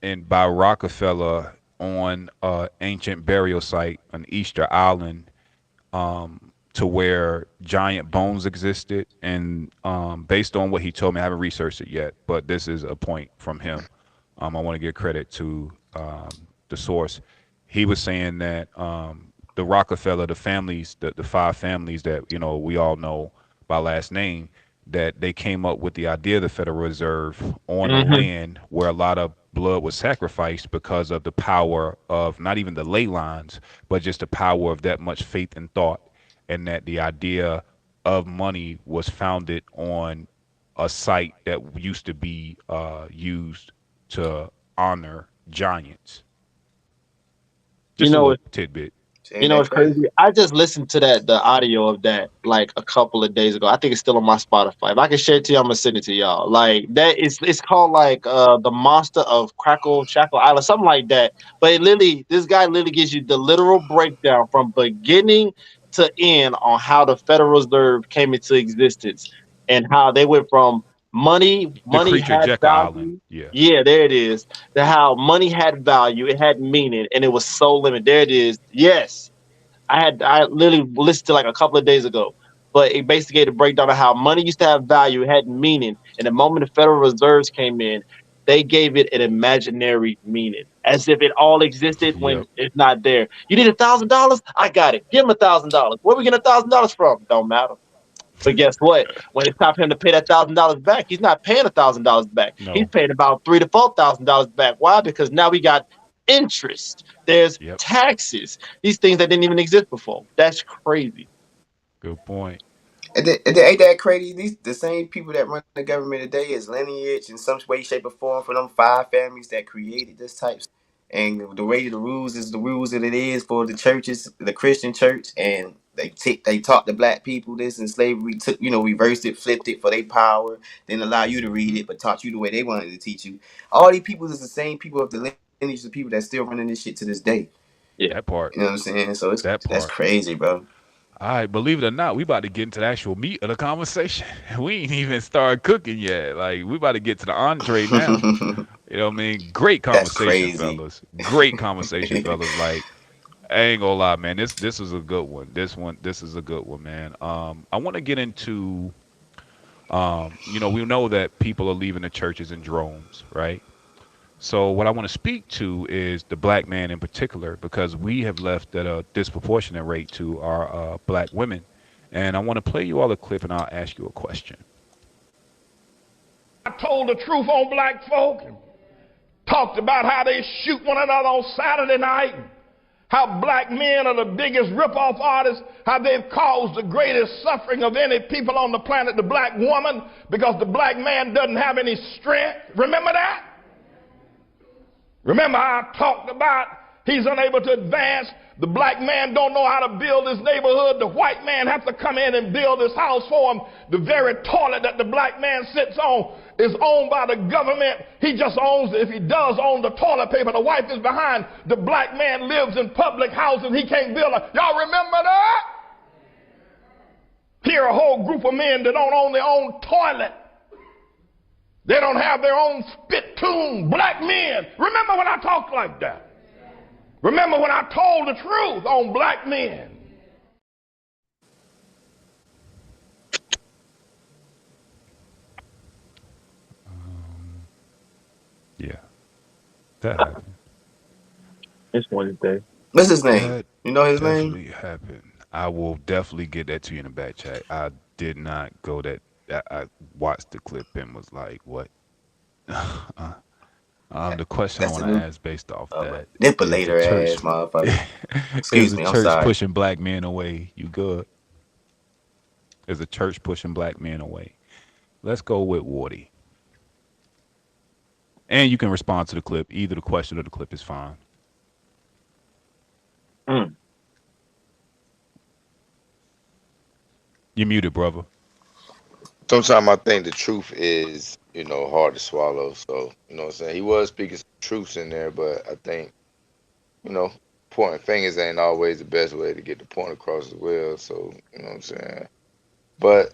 in by Rockefeller on ancient burial site on Easter Island, to where giant bones existed. And based on what he told me, I haven't researched it yet, but this is a point from him. I want to give credit to the source. He was saying that the Rockefeller, the families, the five families that we all know by last name, that they came up with the idea of the Federal Reserve on a Hmm. land where a lot of blood was sacrificed because of the power of not even the ley lines, but just the power of that much faith and thought, and that the idea of money was founded on a site that used to be used to honor giants. You Just a know, little tidbit. You ain't know, that it's crazy? crazy. I just listened to the audio of that like a couple of days ago. I think it's still on my Spotify. If I can share it to you, I'm gonna send it to y'all. Like that is it's called like the Monster of Crackle Shackle Island, something like that. But this guy literally gives you the literal breakdown from beginning to end on how the Federal Reserve came into existence and how they went from The money creature had Jekyll Island. value. Yeah. Yeah, there it is. The how money had value, it had meaning, and it was so limited. There it is. Yes, I literally listened to like a couple of days ago, but it basically gave a breakdown of how money used to have value, it had meaning, and the moment the Federal Reserves came in, they gave it an imaginary meaning, as if it all existed when Yep. it's not there. You need $1,000? I got it. Give him $1,000. Where we get $1,000 from? Don't matter. But guess what? When it's time for him to pay that $1,000 back, he's not paying $1,000 back. He's No. paying about $3,000 to $4,000 back. Why? Because now we got interest. There's Yep. taxes. These things that didn't even exist before. That's crazy. Good point. And ain't that crazy? These the same people that run the government today is lineage in some way, shape, or form for them five families that created this type stuff. And the way the rules is the rules that it is for the churches, the Christian church, and they taught the black people this, and slavery took reversed it, flipped it for their power, didn't allow you to read it, but taught you the way they wanted to teach you. All these people is the same people of the lineage of people that still running this shit to this day. Yeah. That part. You know what I'm saying? So That that's part. crazy, bro. All right, believe it or not, we about to get into the actual meat of the conversation. We ain't even started cooking yet. Like, we about to get to the entree now. You know what I mean? Great That's conversation, crazy. fellas. Great conversation, fellas. Like, I ain't gonna lie, man. This is a good one. This is a good one, man. I want to get into we know that people are leaving the churches in droves, right? So what I want to speak to is the black man in particular, because we have left at a disproportionate rate to our black women. And I want to play you all a clip and I'll ask you a question. I told the truth on black folk and talked about how they shoot one another on Saturday night, how black men are the biggest rip-off artists, how they've caused the greatest suffering of any people on the planet, the black woman, because the black man doesn't have any strength. Remember that? Remember how I talked about he's unable to advance. The black man don't know how to build his neighborhood. The white man has to come in and build his house for him. The very toilet that the black man sits on is owned by the government. He just owns it. If he does own the toilet paper, the wife is behind. The black man lives in public housing. He can't build a... Y'all remember that? Here a whole group of men that don't own their own toilet. They don't have their own spittoon. Black men. Remember when I talked like that? Remember when I told the truth on black men? Yeah, that happened. It's Wednesday. What's his name? That You know his name? definitely happened. I will definitely get that to you in the back chat. I did not go that. I watched the clip and was like, "What?" The question I That's want the to new ask based off that is the manipulator church ass motherfucker. is Excuse the me, I'm church sorry. pushing black men away? You good? Is a church pushing black men away? Let's go with Wardy. And you can respond to the clip. Either the question or the clip is fine. Mm. You're muted, brother. Sometimes I think the truth is, hard to swallow. So, what I'm saying? He was speaking some truths in there, but I think, you know, pointing fingers ain't always the best way to get the point across as well. So, you know what I'm saying? But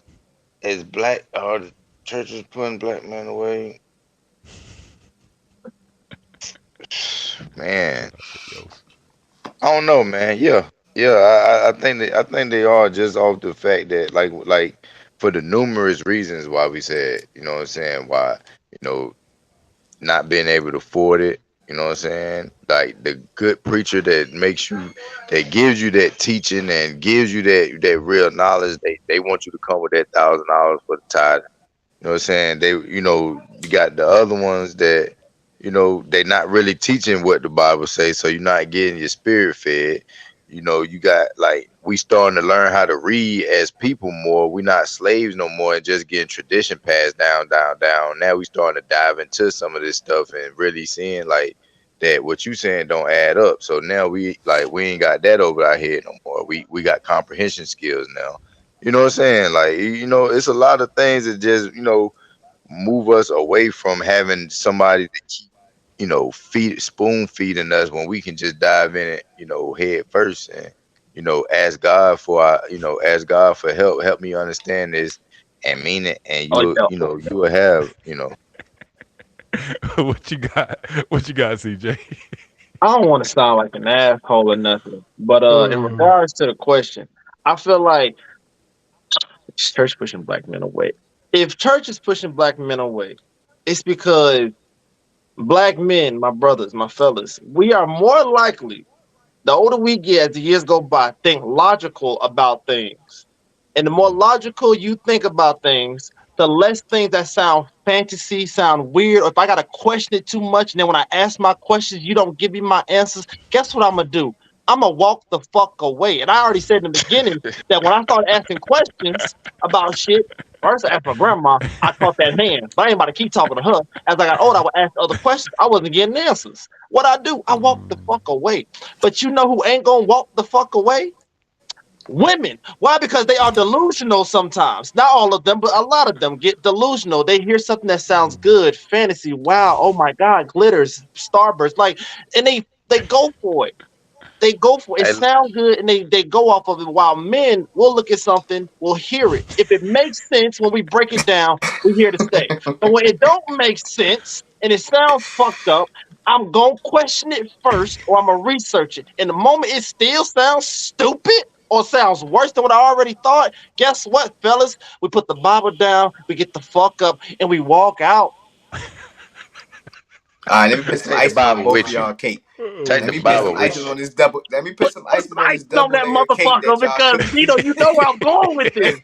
are the churches putting black men away? Man, Adios. I don't know, man. Yeah, yeah. I think they are just off the fact that like for the numerous reasons why we said, you know what I'm saying, why, you know, not being able to afford it, you know what I'm saying? Like the good preacher that gives you that teaching and gives you that real knowledge, they want you to come with that $1,000 for the tithe. You know what I'm saying? You got the other ones that, they not really teaching what the Bible says, so you're not getting your spirit fed. You got like we starting to learn how to read as people more. We not slaves no more and just getting tradition passed down, down, down. Now we starting to dive into some of this stuff and really seeing like that what you saying don't add up. So now we ain't got that over our head no more. We got comprehension skills now. You know what I'm saying? Like, it's a lot of things that just, move us away from having somebody to keep, spoon feeding us when we can just dive in it, head first and, ask God for help. Help me understand this and mean it. And Oh yeah. you will have, What you got? What you got, CJ? I don't want to sound like an asshole or nothing, but in regards to the question, I feel like church pushing black men away. If church is pushing black men away, it's because black men, my brothers, my fellas, we are more likely, the older we get as the years go by, think logical about things. And the more logical you think about things, the less things that sound fantasy, sound weird, or if I gotta question it too much, and then when I ask my questions, you don't give me my answers, guess what I'm gonna do? I'm gonna walk the fuck away. And I already said in the beginning that when I started asking questions about shit, first I asked my grandma, I caught that hand. But I ain't about to keep talking to her. As I got older, I would ask other questions. I wasn't getting answers. What I do? I walk the fuck away. But you know who ain't gonna walk the fuck away? Women. Why? Because they are delusional sometimes. Not all of them, but a lot of them get delusional. They hear something that sounds good, fantasy, wow, oh my God, glitters, starburst, like, and they go for it. They go for it. It I, sounds good, and they go off of it. While men will look at something, will hear it. If it makes sense when we break it down, we're here to stay. But when it don't make sense and it sounds fucked up, I'm gonna question it first, or I'm gonna research it. And the moment it still sounds stupid or sounds worse than what I already thought, guess what, fellas? We put the Bible down, we get the fuck up, and we walk out. All right, let me put some take the icing on Bible both of with you. y'all cake. Take Let the me put Shit. some Bible icing with you. on this double. Let me put some Put icing some on this icing on double that layer of cake motherfucker that y'all because cooking. Vito, you know where I'm going with this.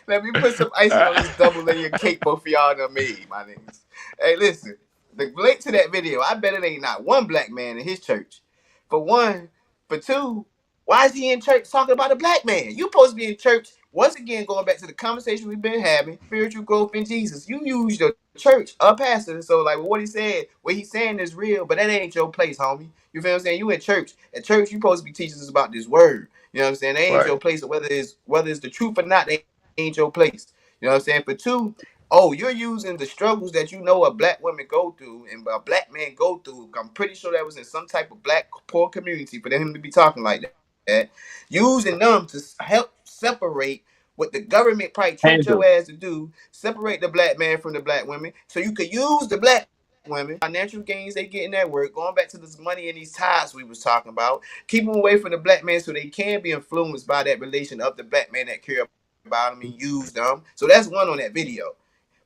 Let me put some icing on this double layer of cake both of y'all done made, my niggas. Hey, listen. The link to that video, I bet it ain't not one black man in his church. For one. For two, why is he in church talking about a black man? You supposed to be in church. Once again, going back to the conversation we've been having, spiritual growth in Jesus. You use your church, a pastor. So, like, what he's saying is real, but that ain't your place, homie. You feel what I'm saying? You in church. At church, you supposed to be teaching us about this word. You know what I'm saying? That ain't Right. your place. Whether it's the truth or not, that ain't your place. You know what I'm saying? For two, oh, you're using the struggles that you know a black woman go through and a black man go through. I'm pretty sure that was in some type of black poor community for him to be talking like that. Using them to help separate what the government probably trained your Handle. ass to do, separate the black man from the black women, so you could use the black women, financial gains they get in that work, going back to this money and these ties we was talking about, keep them away from the black man so they can be influenced by that relation of the black man that care about them and use them. So that's one on that video.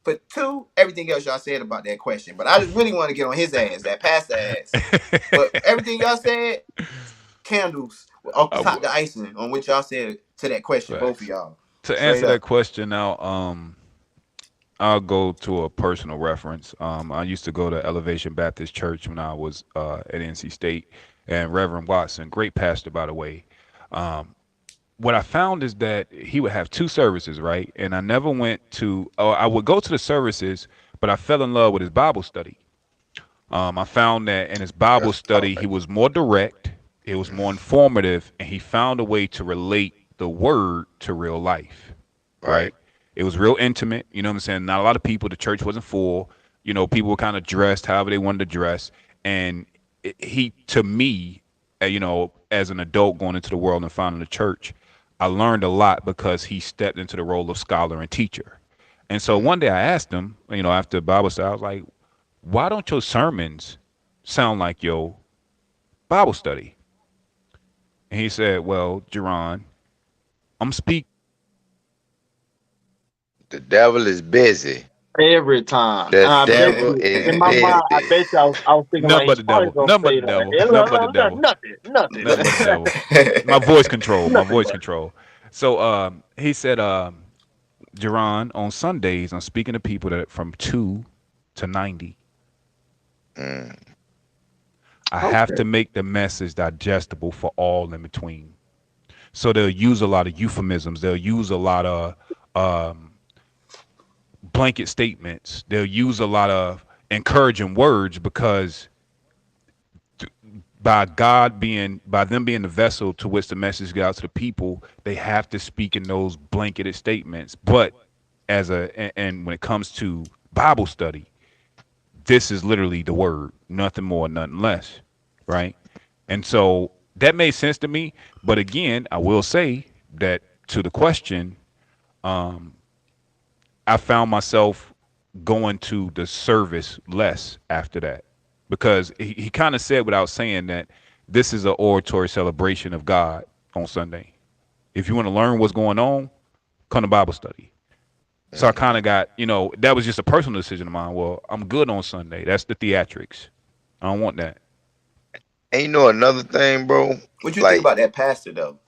But two, everything else y'all said about that question. But I just really want to get on his ass, that pastor ass. But everything y'all said, candles off the I top w- the icing on what y'all said to that question, both of Facts. y'all. To Straight answer that up. question now, I'll go to a personal reference. I used to go to Elevation Baptist Church when I was at NC State, and Reverend Watson, great pastor by the way. what I found is that he would have two services, right? And I never went to, or I would go to the services, but I fell in love with his Bible study. I found that in his Bible That's study, he right. was more direct, it was more informative, and he found a way to relate the word to real life, Right. right? It was real intimate. You know what I'm saying? Not a lot of people. The church wasn't full. You know, people were kind of dressed however they wanted to dress. And he, to me, you know, as an adult going into the world and finding the church, I learned a lot because he stepped into the role of scholar and teacher. And so one day I asked him, you know, after Bible study, I was like, why don't your sermons sound like your Bible study? And he said, well, Jerron, I'm speaking. The devil is busy. Every time. The And I bet devil you, is in my mind, I busy. bet you I was thinking like Nothing but he's the probably devil. gonna Nothing but say the that. devil. Nothing but the devil. Nothing. Nothing but the devil. My voice control. My Nothing voice but. control. So he said, Jerron, on Sundays, I'm speaking to people that from 2 to 90. Mm. I have Okay. to make the message digestible for all in between. So they'll use a lot of euphemisms. They'll use a lot of blanket statements. They'll use a lot of encouraging words because by them being the vessel to which the message goes out to the people, they have to speak in those blanketed statements. But and when it comes to Bible study, this is literally the word, nothing more, nothing less, right? And so that made sense to me. But again, I will say that to the question, I found myself going to the service less after that because he kind of said without saying that this is an oratory celebration of God on Sunday. If you want to learn what's going on, come to Bible study. So I kind of got, you know, that was just a personal decision of mine. Well, I'm good on Sunday. That's the theatrics. I don't want that. And you know another thing, bro? What you think Like, about that pastor though?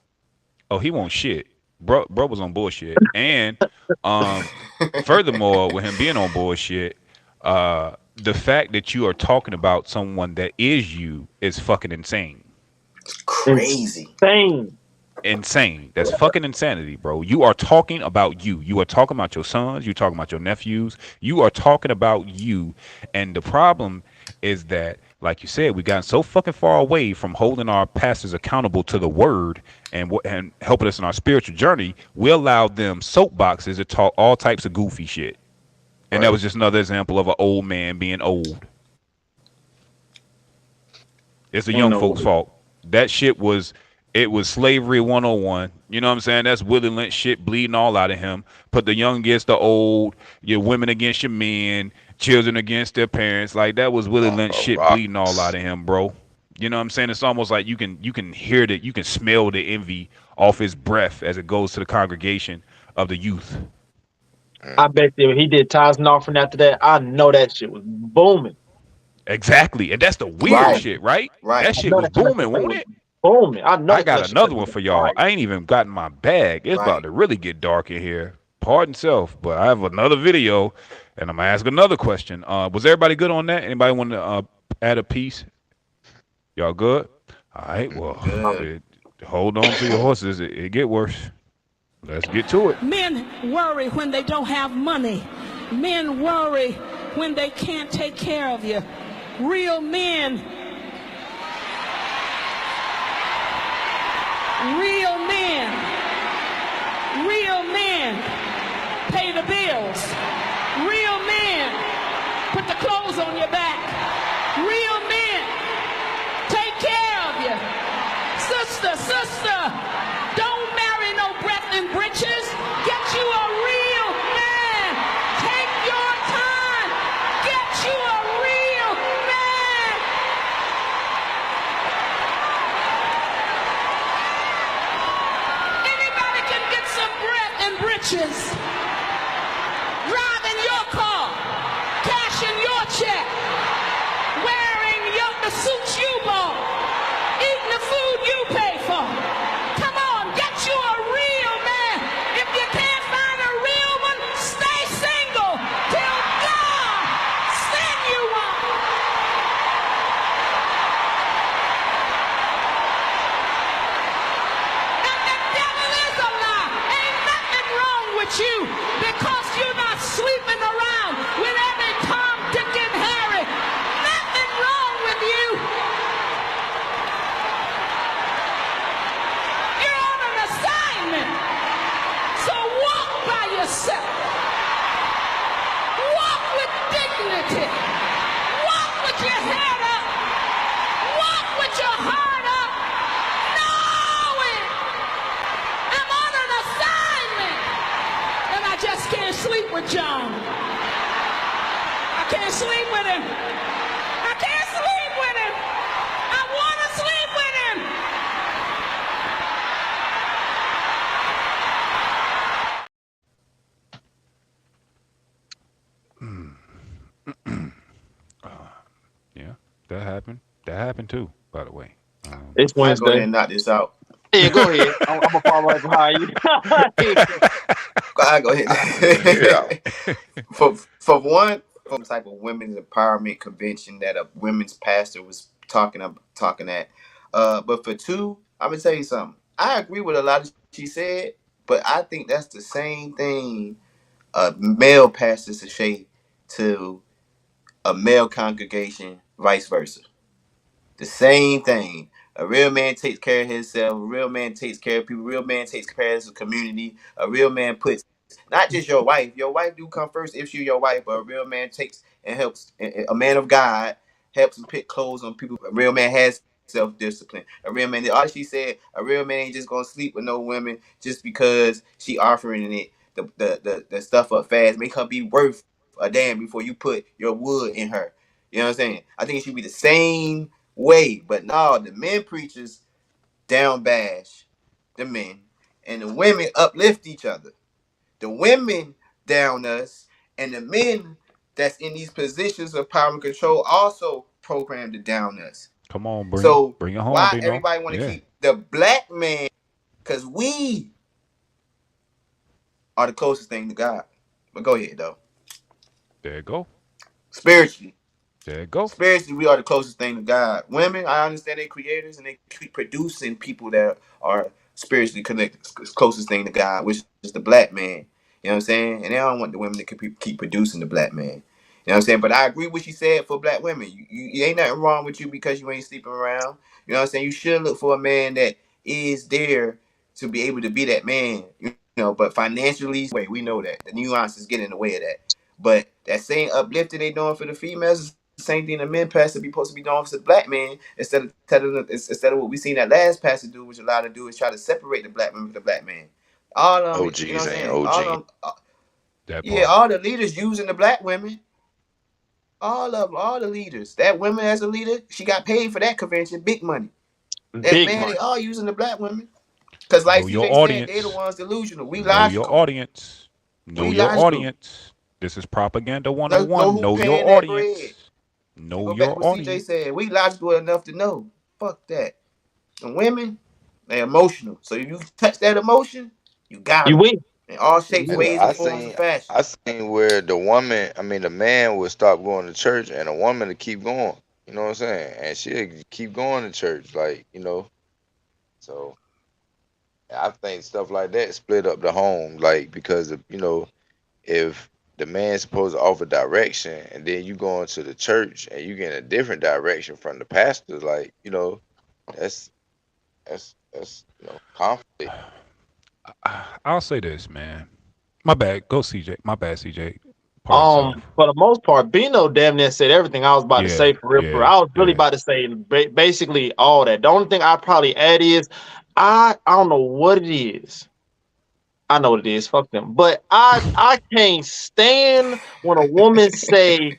Oh, he won't shit. Bro was on bullshit. And furthermore, with him being on bullshit, the fact that you are talking about someone that is you is fucking insane. Crazy. Insane. Insane. That's fucking insanity, bro. You are talking about you. You are talking about your sons. You're talking about your nephews. You are talking about you. And the problem is that, like you said, we gotten so fucking far away from holding our pastors accountable to the word and helping us in our spiritual journey. We allowed them soapboxes to talk all types of goofy shit. And that right. was just another example of an old man being old. It's the Ain't young no folks' way. fault. That shit was slavery 101. You know what I'm saying? That's Willie Lynch shit bleeding all out of him. Put the young against the old, your women against your men, children against their parents. Like that was Willie Lynch shit bleeding all out Rocks. of him, bro. You know what I'm saying? It's almost like you can hear that, you can smell the envy off his breath as it goes to the congregation of the youth. I bet you he did tithes and offering after that. I know that shit was booming. Exactly. And that's the weird Right. shit, right? Right. That I shit know was that kind of booming, shit won't was it? booming. I know I that kind got of shit another was one for fire. y'all. I ain't even gotten my bag. It's about Right. to really get dark in here. Pardon self, but I have another video, and I'm gonna ask another question. Was everybody good on that? Anybody want to add a piece? Y'all good? All right. Well, Good. hold on to your horses. It get worse. Let's get to it. Men worry when they don't have money. Men worry when they can't take care of you. Real men, real men, real men pay the bills. Real men put the clothes on your back. Real men take care of you. Sister, don't marry no breath and britches. Get you a real man. Take your time. Get you a real man. Anybody can get some breath and britches. Driving your car. Cashing your check. Wearing the suits you bought. Eating the food you pay for. Come on, get you a real man. If dignity. Walk with your head up. Walk with your heart up. Knowing I'm on an assignment. And I just can't sleep with John. I can't sleep with him. I can't sleep with him. I want to sleep with him. Yeah, that happened. That happened too, by the way. It's I go ahead Wednesday. and knock this out. Yeah, go ahead. I'm gonna follow right behind you. I go Yeah. ahead. For one, from type of women's empowerment convention that a women's pastor was talking at. But for two, I'm gonna tell you something. I agree with a lot of she said, but I think that's the same thing a male pastor should say to a male congregation, vice versa. The same thing. A real man takes care of himself. A real man takes care of people. A real man takes care of the community. A real man puts not just your wife. Your wife do come first if she's your wife, but a real man takes and helps. A man of God helps and pick clothes on people. A real man has self discipline. A real man. All she said. A real man ain't just gonna sleep with no women just because she offering it the stuff up fast. Make her be worth a damn before you put your wood in her. You know what I'm saying? I think it should be the same way. But no, the men preachers down bash the men, and the women uplift each other. The women down us, and the men that's in these positions of power and control also program to down us. Come on, So bring it home, why Bino. everybody want to Yeah, keep the black man? Because we are the closest thing to God. But go ahead though. there you go. Spiritually. There you go. Spiritually, we are the closest thing to God. Women, I understand they're creators and they keep producing people that are spiritually connected, closest thing to God, which is the black man. You know what I'm saying? And they don't want the women to keep producing the black man. You know what I'm saying? But I agree with what she said for black women. You ain't nothing wrong with you because you ain't sleeping around. You know what I'm saying? You should look for a man that is there to be able to be that man. You know, but financially, wait, we know that the nuances get in the way of that. But that same uplifting they doing for the females is the same thing the men pastor be supposed to be doing for the black man instead of what we seen that last pastor do, which a lot of do is try to separate the black man from the black man. All of them, you know OGs what I'm ain't saying? All of OG. them, That yeah, part. all the leaders using the black women. All of them, all the leaders. That woman as a leader, she got paid for that convention, big money. That Big man, they money. all using the black women. Cause like Know your CJ said, they the audience. ones delusional. We Know your logical. audience. Know We your logical. audience. This is propaganda Let's know 101. who Know your paying that bread. audience. And Know go back your to what CJ said. audience. We logical enough to know. Fuck that. And women, they emotional. So if you touch that emotion, you got You them win. in all You shapes, And win. ways, and forms of fashion. I seen where the woman, I mean the man would stop going to church and the woman to keep going. You know what I'm saying? And she'd keep going to church, like, so I think stuff like that split up the home, like because of, if the man's supposed to offer direction and then you go into the church and you get a different direction from the pastor, like, that's conflict. I'll say this, man. My bad. Go, CJ. My bad, CJ. Parts of. For the most part, Bino damn near said everything I was about to Yeah, say for real. For real. yeah, I was really yeah. about to say basically all that. The only thing I probably add is I don't know what it is. I know what it is. Fuck them. But I can't stand when a woman say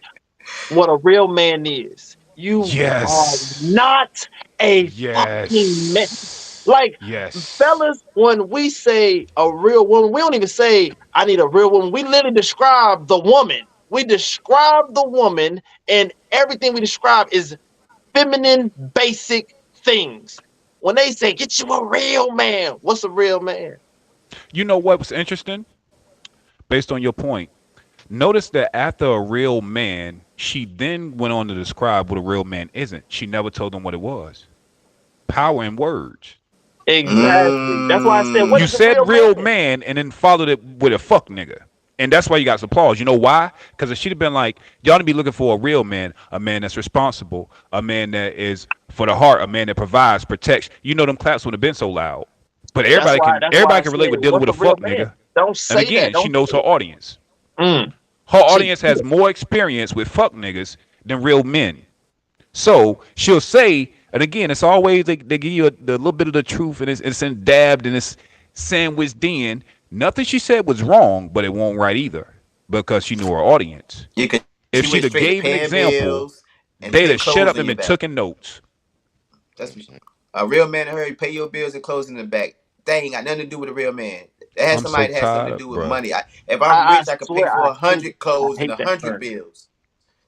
what a real man is. You are Yes. not a fucking man. Yes. Like, Yes. fellas, when we say a real woman, we don't even say, I need a real woman. We literally describe the woman. We describe the woman, and everything we describe is feminine, basic things. When they say, get you a real man, what's a real man? You know what was interesting? Based on your point, notice that after a real man, she then went on to describe what a real man isn't. She never told them what it was. Power in words. Exactly. That's why I said, what You is a Mm. real said real man? man and then followed it with a fuck nigga. And that's why you got applause. You know why? Because if she'd have been like, y'all to be looking for a man that's responsible, a man that is for the heart, a man that provides, protects. You know them claps would have been so loud. But That's why. That's why everybody I can said, relate with dealing what's with a a real fuck man? nigga. Don't And say that. again, she Don't knows say her it. audience. Mm. Her She, audience has more experience with fuck niggas than real men. So she'll say, and again, it's always they give you the little bit of the truth, and it's in dabbed and it's sandwiched in. Nothing she said was wrong, but it won't right either because she knew her audience. Yeah, cause If she she'd went have straight to gave an paying example, bills and they'd putting have shut clothes up in and your been back. taking notes. That's what a real man in her pay your bills and clothes in the back. That ain't got nothing to do with a real man. It has I'm so somebody that has something tired to of, do with bro. money. If I'm I rich, I could pay swear, for hate, 100 I clothes and hate a that 100 term. bills.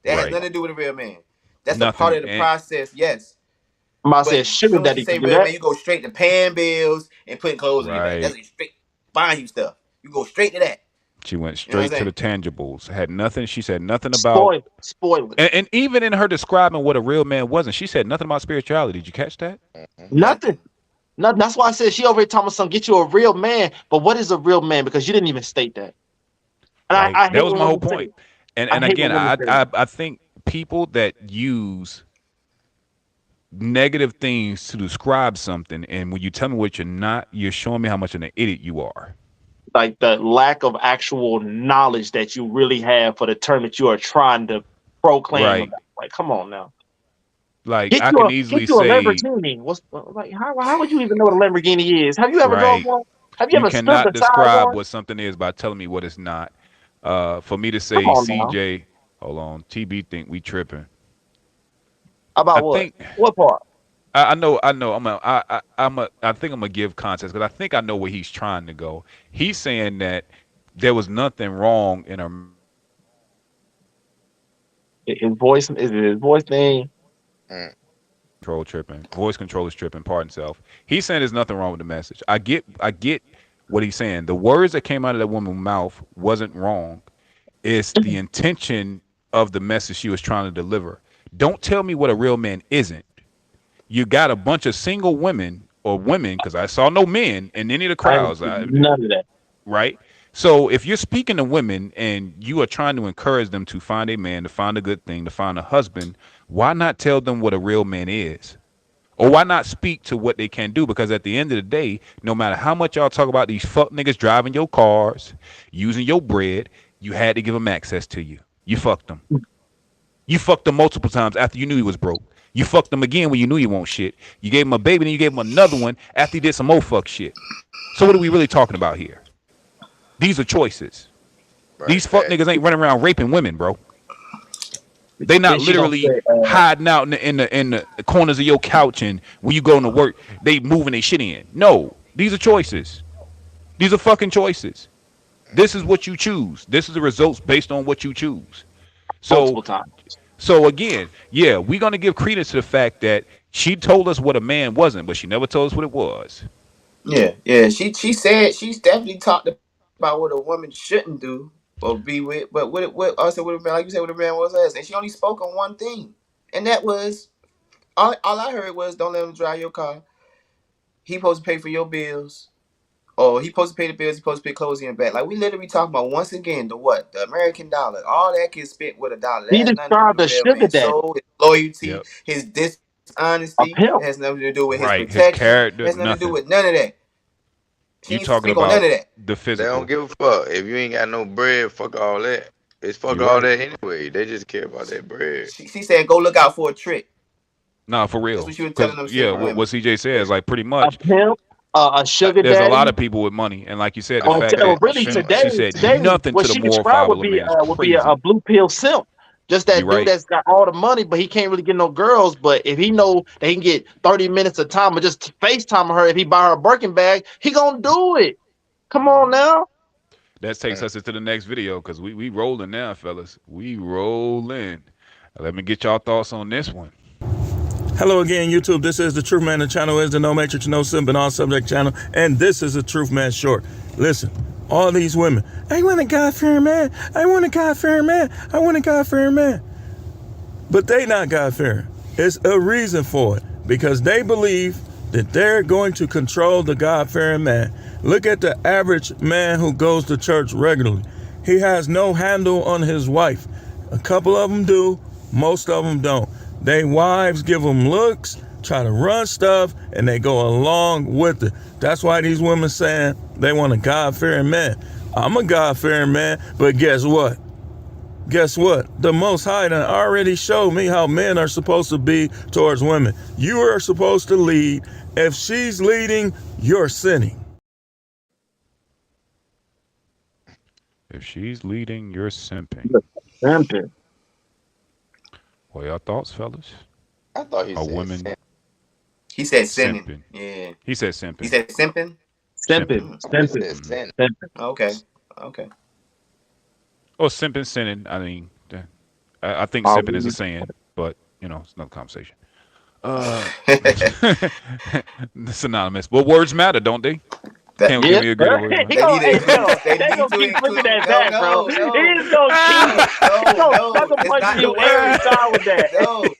That has Right. nothing to do with a real man. That's a part Nothing. of the And process, yes. I'm about to say, But a as sugar soon as you daddy say can do real that. man, you go straight to paying bills and putting clothes on your back. That's right. like straight buying you stuff. You go straight to that. She went You know what I'm straight to saying? the tangibles. Had nothing. She said nothing about. Spoiling. And even in her describing what a real man wasn't, she said nothing about spirituality. Did you catch that? Nothing. Nothing. Nothing. That's why I said she over here telling my son, get you a real man. But what is a real man? Because you didn't even state that. And Right. I That hate was when my whole women say point. it. I And hate when again, women say it. I think people that use negative things to describe something, and when you tell me what you're not, you're showing me how much of an idiot you are. Like the lack of actual knowledge that you really have for the term that you are trying to proclaim Right. about. Like, come on now. Like I can Get easily you a say, Lamborghini. What's like how would you even know what a Lamborghini is? Have you ever drove right. one? Have you You ever stood cannot beside describe one? what something is by telling me what it's not. For me to Come say on now. CJ, hold on, TB think we tripping. I About what? think What part? I know. I think I'm gonna give context because I think I know where he's trying to go. He's saying that there was nothing wrong in her message. His voice is it his voice thing. Mm. Control tripping. Voice control is tripping. Pardon self. He's saying there's nothing wrong with the message. I get what he's saying. The words that came out of that woman's mouth wasn't wrong. It's the intention of the message she was trying to deliver. Don't tell me what a real man isn't. You got a bunch of single women or women, because I saw no men in any of the I ain't crowds, none of that. right? So if you're speaking to women and you are trying to encourage them to find a man, to find a good thing, to find a husband, why not tell them what a real man is? Or why not speak to what they can do? Because at the end of the day, no matter how much y'all talk about these fuck niggas driving your cars, using your bread, you had to give them access to you. You fucked them. You fucked him multiple times after you knew he was broke. You fucked him again when you knew he won't shit. You gave him a baby, then you gave him another one after he did some more fuck shit. So what are we really talking about here? These are choices. Right, These fuck fact. niggas ain't running around raping women, bro. They Then not she gonna literally say, hiding out in the corners of your couch and when you go to work, they moving their shit in. No, these are choices. These are fucking choices. This is what you choose. This is the results based on what you choose. So multiple times. So again, yeah, we're gonna give credence to the fact that she told us what a man wasn't, but she never told us what it was. Yeah, yeah. She said she's definitely talked about what a woman shouldn't do or be with, but what also would have been like you said what a man was us, and she only spoke on one thing, and that was all I heard was don't let him drive your car. He supposed to pay for your bills. Oh, he supposed to pay the bills. He supposed to pay clothes in your back. Like we literally talking about once again the what? The American dollar. All that gets spent with a dollar. That He has nothing to do with described a a real sugar man's daddy, soul, his loyalty, Yep. his a dishonesty. It pimp. has nothing to do with his Right. His protection. It character, has nothing to do nothing. with none of that. She You ain't talking speak on none about of that. the They don't physical. give a fuck. If you ain't got no bread, fuck all that. It's fuck You're all right. that anyway. They just care about that bread. She said go look out for a trick. Nah, for That's real. what she was telling Cause them yeah, single what women. CJ says, like pretty A much, pimp, a sugar there's a daddy. lot of people with money, and like you said, the Or, fact or that really Simp today, she ass. said today nothing what to the she moral described fiber of a man is would be a crazy. blue pill simp. Just You that dude right. that's got all the money, but he can't really get no girls. But if he know that he can get 30 minutes of time or just FaceTime her if he buy her a Birkin bag, he gonna do it. Come on now. That takes Mm. us into the next video because we rolling now, fellas. We rolling. Let me get y'all thoughts on this one. Hello again, YouTube. This is the Truth Man. The channel is the No Matrix, No Simp, and All Subject channel. And this is the Truth Man Short. Listen, all these women, I want a God-fearing man. I want a God-fearing man. I want a God-fearing man. But they not God-fearing. It's a reason for it. Because they believe that they're going to control the God-fearing man. Look at the average man who goes to church regularly. He has no handle on his wife. A couple of them do. Most of them don't. They wives give them looks, try to run stuff, and they go along with it. That's why these women saying they want a God-fearing man. I'm a God-fearing man, but guess what? Guess what? The Most High done already showed me how men are supposed to be towards women. You are supposed to lead. If she's leading, you're sinning. If she's leading, you're simping. Simping. What are your thoughts, fellas? I thought he Are said women sin. He said sinning. simping? Yeah. He said He simping. said simping. Simping. Simping. He Simping. said sin. Simping. Okay. Okay. Or simping, sinning. I mean, I think Oh, simping is a saying, but it's another conversation. Uh, synonymous. But words matter, don't they? That Can yeah. we agree that words He matter? they gonna, need to hey, include. They they need gonna to keep pushing include. that No, back, bro. no, no, He's gonna keep, he no, gonna no. sucker It's punch not the you every word. time with that. No,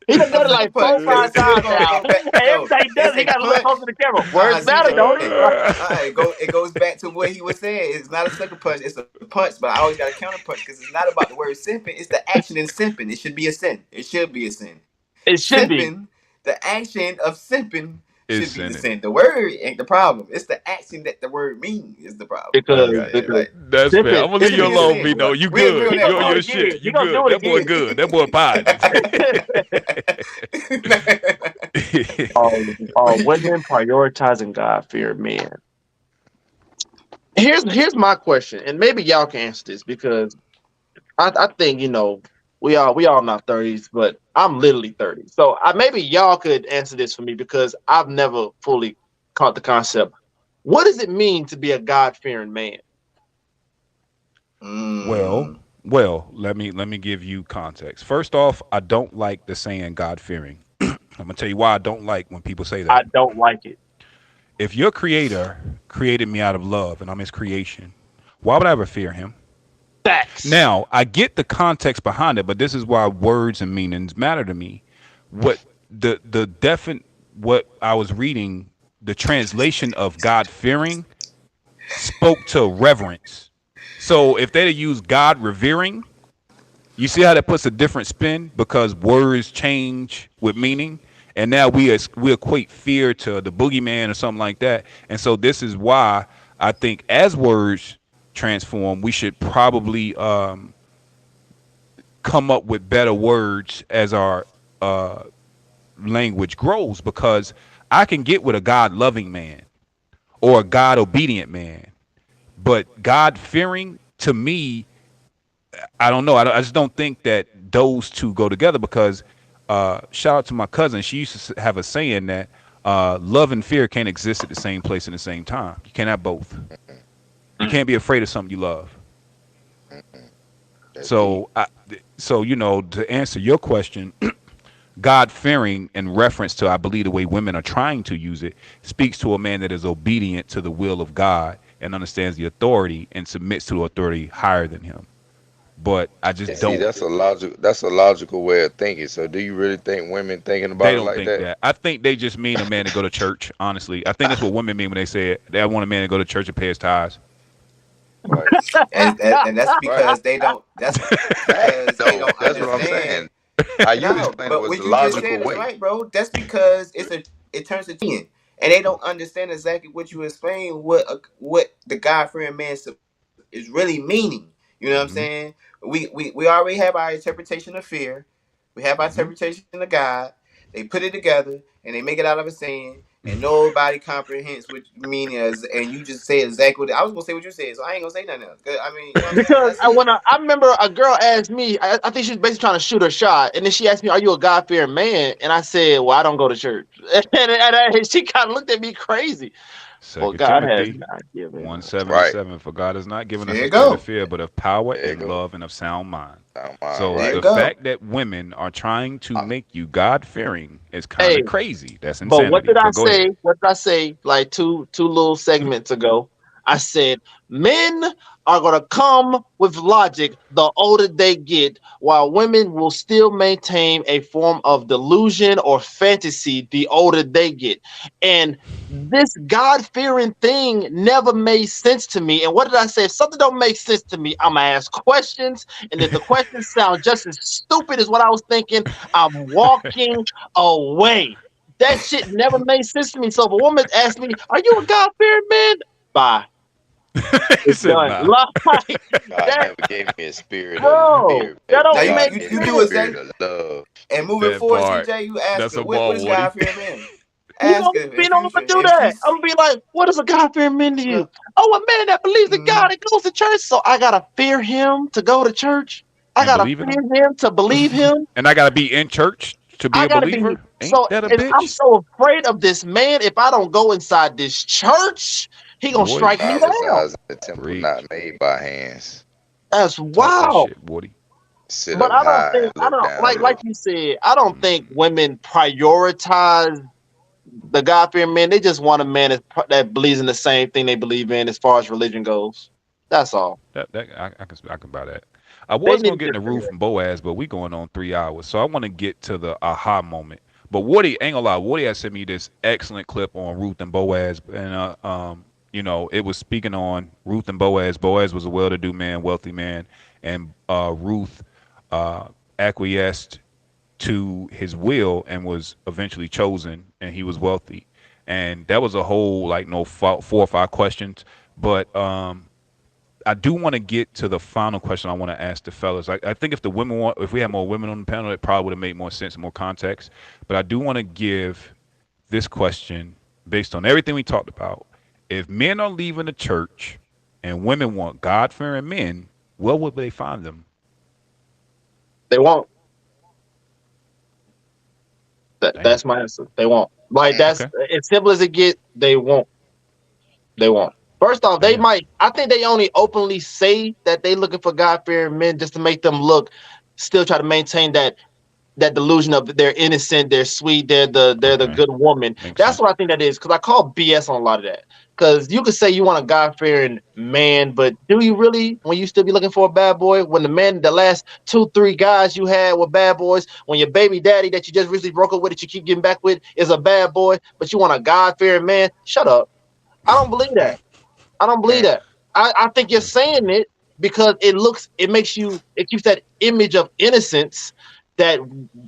He done a done it sucker like punch four, because five it's still times gonna now. go back. And every No, time he does it's it, he a gotta look punch. closer to the camera. Words See, matter, don't it? Like, it goes back to what he was saying. It's not a sucker punch. It's a punch, but I always got a counter punch because it's not about the word simping. It's the action in simping. It should be a sin. It should be a sin. it should be. Simping, the action of simping Is should be the sinning. sin. The word ain't the problem. It's the action that the word means is the problem. You know what I'm Because saying? Like That's fair. I'm simping, gonna it leave should you simping be a is, alone, sin. Vino. You We agree good. on he that You gonna on do it your part. again. shit. He You gonna good. do it That boy again. good. That boy positive. Are women prioritizing God fear men? Here's my question, and maybe y'all can answer this because I think we all in our 30s, but I'm literally 30. So maybe y'all could answer this for me because I've never fully caught the concept. What does it mean to be a God fearing man? well, Mm. let me give you context. First off, I don't like the saying God fearing. I'm gonna tell you why I don't like when people say I that. don't like it. If your creator created me out of love and I'm his creation, why would I ever fear him? Facts. Now, I get the context behind it, but this is why words and meanings matter to me. What the definite what I was reading, the translation of God fearing spoke to reverence. So if they'd use God revering, you see how that puts a different spin because words change with meaning, and now we equate fear to the boogeyman or something like that. And so this is why I think as words transform, we should probably come up with better words as our uh, language grows because I can get with a God loving man or a God obedient man, but God fearing to me, I don't know. I just don't think that those two go together because shout out to my cousin. She used to have a saying that love and fear can't exist at the same place at the same time. You can't have both. You can't be afraid of something you love. That's deep. So, to answer your question, God fearing in reference to, I believe, the way women are trying to use it, speaks to a man that is obedient to the will of God and understands the authority and submits to the authority higher than him. But I And just see, don't. that's a logical way of thinking. So do you really think women thinking They about it don't like think that? that. I think they just mean a man to go to church. Honestly, I think that's what women mean when they say it. They want a man to go to church and pay his tithes. Right. And that's Right. because they don't. That's Facts because they though. don't That's what I'm understand. saying. How you No, explained it but was what the you just logical said is way. right, bro. That's because it turns to cheating, and they don't understand exactly what you explain. What the God fearing man is really meaning. You know what I'm Hmm. saying? We already have our interpretation of fear. We have our Hmm. interpretation of God. They put it together and they make it out of a saying, and nobody comprehends what you mean as. And you just say exactly what I was gonna say. What you said, so I ain't gonna say nothing else. 'Cause, I mean, you know what I'm saying? Because That's it. I remember a girl asked me, I think she was basically trying to shoot her shot, and then she asked me, "Are you a God fearing man?" And I said, "Well, I don't go to church." And she kind of looked at me crazy. Well, Second God has Timothy not given one us. seven and Right. seven. For God has not given us There a you spirit of go. fear, but of power There you and go. love and of sound mind. Sound mind, So There you right. the go. fact that women are trying to Uh, make you God fearing is kind Hey, of crazy. That's but what insanity. did I But go say? ahead. What did I say? Like two little segments ago, I said men are gonna come with logic the older they get, while women will still maintain a form of delusion or fantasy the older they get. And this God fearing thing never made sense to me. And what did I say? If something don't make sense to me, I'm gonna ask questions. And if the questions sound just as stupid as what I was thinking, I'm walking away. That shit never made sense to me. So if a woman asks me, "Are you a God fearing man?" Bye. He It's said, done. nah. Like God that, never gave me a spirit of bro. fear, That but Now don't you God make you gave me you a do sense. spirit exactly. of love. And moving That forward, part. CJ, you That's ask a her, what ball, is Woody. God fearing men? You Ask know, her you in know, I'm future gonna do if that. she's I'm gonna be like, what does a God fearing mean to uh, you? Oh, a man that believes in mm, God and goes to church. So I gotta fear him to go to church. I And gotta believe in him. fear him to believe him. And I got to be in church to be I a gotta be believer. Ain't so, that a and I'm bitch? so afraid of this man. If I don't go inside this church, he gonna Boy, strike me God down. resides in the temple not preach. made by hands. That's Talk that wow. shit, Woody. Sit But up I don't high think and look down like low. you said. I don't think Mm. women prioritize the God fearing men. They just want a man that believes in the same thing they believe in as far as religion goes. That's all. I can buy that. I They was need gonna to get in the just say Ruth that. and Boaz, but we going on 3 hours, so I want to get to the aha moment. But Woody, ain't gonna lie, Woody has sent me this excellent clip on Ruth and Boaz, and it was speaking on Ruth and Boaz. Boaz was a well-to-do man, wealthy man, and Ruth acquiesced to his will and was eventually chosen, and he was wealthy. And that was a whole like no 4 or 5 questions, but I do want to get to the final question I want to ask the fellas. I think if we had more women on the panel, it probably would have made more sense and more context. But I do want to give this question based on everything we talked about. If men are leaving the church and women want God fearing men, where would they find them? They won't. Damn. That's my answer. They won't. Like that's Okay. as simple as it get. They won't. They won't. First off, they Damn. might. I think they only openly say that they looking for God fearing men just to make them look. Still try to maintain that delusion of they're innocent, they're sweet, they're the Okay. good woman. Makes That's what sense. I think that is because I call BS on a lot of that. Because you could say you want a God fearing man, but do you really when you still be looking for a bad boy? When the last 2, 3 guys you had were bad boys, when your baby daddy that you just recently broke up with that you keep getting back with is a bad boy, but you want a God fearing man, shut up. I don't believe that. I don't believe that. I think you're That's funny. saying it because it makes you, it keeps that image of innocence that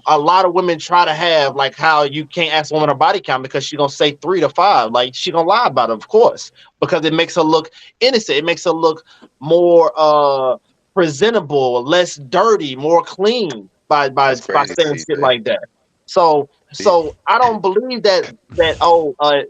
a lot of women try to have, like how you can't ask a woman her body count because she's gonna say 3 to 5. Like she gonna lie about it, of course, because it makes her look innocent. It makes her look more presentable, less dirty, more clean That's by crazy, saying shit CJ. like that. So See, so I don't believe that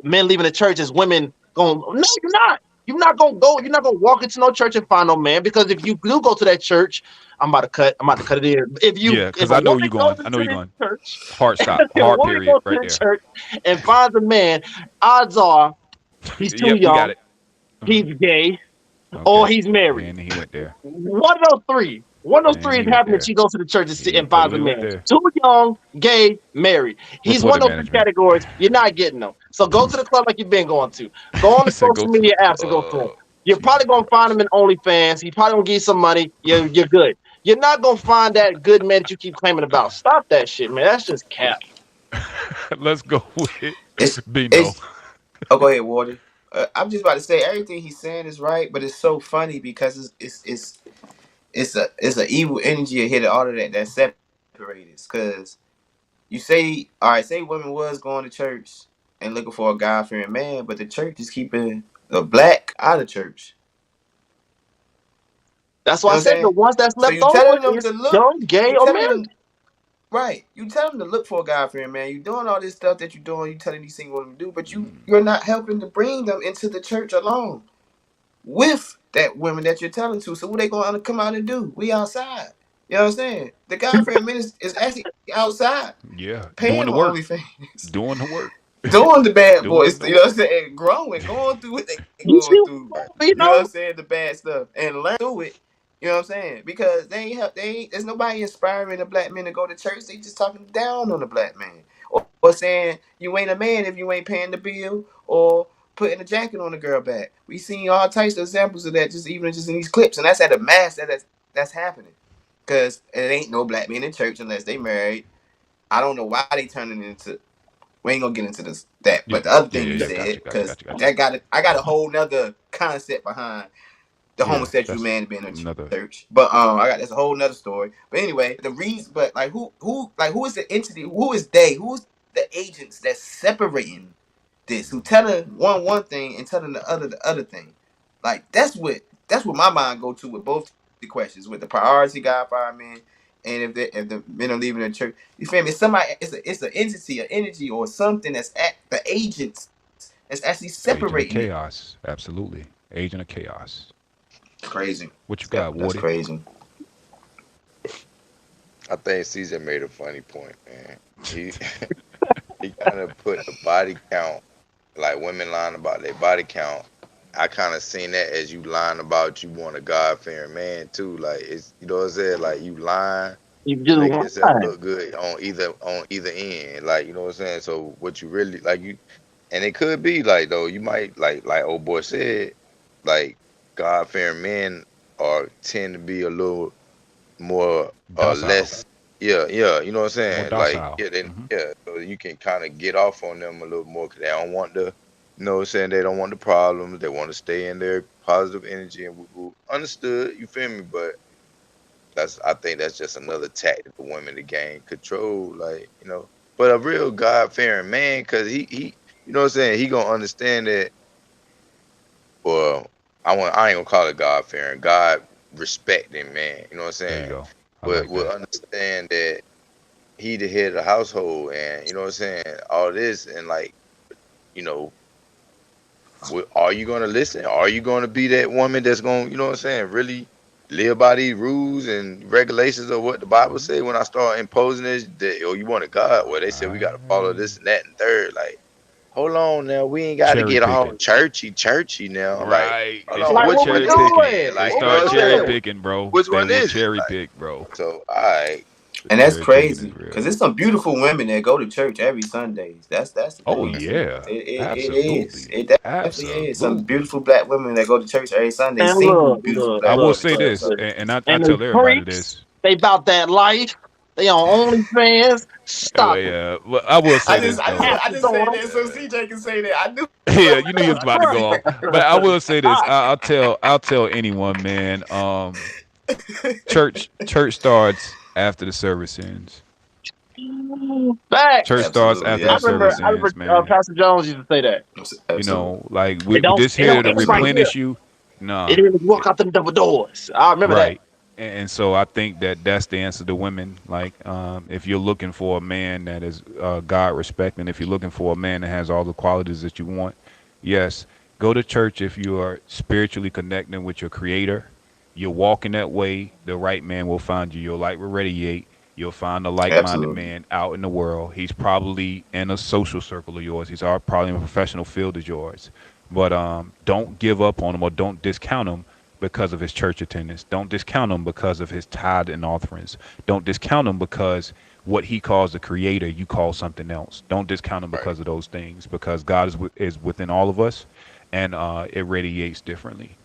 men leaving the church is women going. No, you're not. You're not gonna go. You're not gonna walk into no church and find no man because if you do go to that church, I'm about to cut it in. Yeah, If because a I know where woman you're goes going. I know into where you're this going. church, Hard stop. if a Hard woman period goes to right the there. church and finds a man, odds are he's too Yep, we got young, it. he's Mhm. gay, or Okay. he's married. And he went there. One of those three. One of those And three he is went happening. there. She goes to the church He and finds a totally went man. there. Too young, gay, married. He's Report one it, of those three management. categories. You're not getting them. So go to the club like you've been going to. Go on He the said, "Go social to the media apps and go to him. club." You're Jesus probably gonna find him Christ. in OnlyFans. He probably gonna give you some money. You're good. You're not gonna find that good man that you keep claiming about. Stop that shit, man. That's just cap. Let's go with it's Bino. it's oh go ahead, Wardy. I'm just about to say everything he's saying is right, but it's so funny because it's a evil energy ahead of all of that separates. Because you say, all right, say women was going to church and looking for a God fearing man, but the church is keeping the black out of church. That's You why I know what I'm said the saying? ones that's So left you over telling them to is look, young, gay, you or telling married. them right. You tell them to look for a God fearing man. You doing all this stuff that you're doing. You telling these single women to do, but you're not helping to bring them into the church alone with that women that you're telling to. So what they gonna come out and do? We outside. You know what I'm saying? The God fearing man is actually outside Yeah, doing paying the on work. OnlyFans. Doing the work. Doing the bad Doing boys, the you know what work. I'm saying? Growing, going through what they You going see, through. you You know what I'm know. saying? The bad stuff and learn through it. You know what I'm saying? Because there's nobody inspiring the black men to go to church. They just talking down on the black man. Or saying you ain't a man if you ain't paying the bill or putting a jacket on the girl back. We seen all types of examples of that just in these clips. And that's at a mass that's happening. Cause it ain't no black men in church unless they married. I don't know why they turning it into we ain't gonna get into this that. Yeah, But the other yeah, thing yeah, you yeah. Got said, you, got you, because got you, got you. that I got a whole nother concept behind the Yeah, homosexual that's man being in another. church. But I got that's a whole nother story. But anyway, the reason but like who is the entity, who is they? Who's the agents that's separating this? Who telling one thing and telling the other thing? Like that's what my mind go to with both the questions, with the priority God for our men, and if the men are leaving the church. You feel me? It's somebody. It's an entity, an energy, or something that's at the agents that's actually separating Agent of it. chaos. Absolutely. Agent of chaos. Crazy. What you Yep, got, that's Wardy? crazy. I think Caesar made a funny point, man. He he kind of put the body count, like women lying about their body count. I kind of seen that as you lying about you want a God fearing man too. Like it's you know what I'm saying. Like you lying You to just make yourself lying. look good on either end. Like you know what I'm saying. So what you really like you, and it could be like though you might like old boy said, like God fearing men are tend to be a little more Docile. less yeah you know what I'm More saying like docile. yeah then Hmm. yeah so you can kind of get off on them a little more because they don't want the you know what I'm saying they don't want the problems, they want to stay in their positive energy and woo understood, you feel me, but I think that's just another tactic for women to gain control, like you know, but a real God fearing man, because he you know what I'm saying, he gonna understand that. Well, I ain't gonna call it God fearing, God respecting man. You know what I'm There you saying? go. I But like will that. understand that he the head of the household, and you know what I'm saying. All this and like you know, are you gonna listen? Are you gonna be that woman that's gonna you know what I'm saying really live by these rules and regulations of what the Bible Hmm. say? When I start imposing this, that oh you want a God? Well, they said we got to follow I this and that and third. Like hold on now, we ain't got to cherry get all picking. churchy now. Like, Right. hold They on, Like start which what we one cherry is it picking. doing? then? They Like, you What know we what I'm start saying? cherry doing? picking, bro. Which They one will is it? cherry Like, pick, bro. so, all right, And that's Cherry picking is crazy because real. there's some beautiful women that go to church every Sundays. That's the Oh thing too. yeah. It is. Absolutely. It definitely is. Some beautiful Absolutely. black women that go to church every Sunday. And Single look, beautiful look, black I will women look, that say go to look, this, Sunday. look. and I And tell the everybody freaks, this. they about that life. They on OnlyFans. Well, Stop it. yeah, well, I will I say just this I just though. I Pastor just said daughter. that so CJ can say that. I knew. Yeah, you knew you was That's about to go right. off, but I will say this. I'll tell anyone, man. Church starts after the service ends. Church Facts. starts Absolutely, after the I service absolutely, ends, remember man. Pastor Jones used to say that. You absolutely, know, like we just It here don't to end right absolutely. here. replenish you. It Nah, didn't walk out them double doors. I remember that. right. And so I think that that's the answer to women. Like, if you're looking for a man that is God respecting, if you're looking for a man that has all the qualities that you want, yes, go to church if you are spiritually connecting with your Creator. You're walking that way, the right man will find you. Your light will radiate. You'll find a like-minded Absolutely. man out in the world. He's probably in a social circle of yours. He's probably in a professional field of yours. But don't give up on him or don't discount him because of his church attendance. Don't discount him because of his tithe and offerings. Don't discount him because what he calls the creator, you call something else. Don't discount him right. because of those things because God is within all of us and it radiates differently.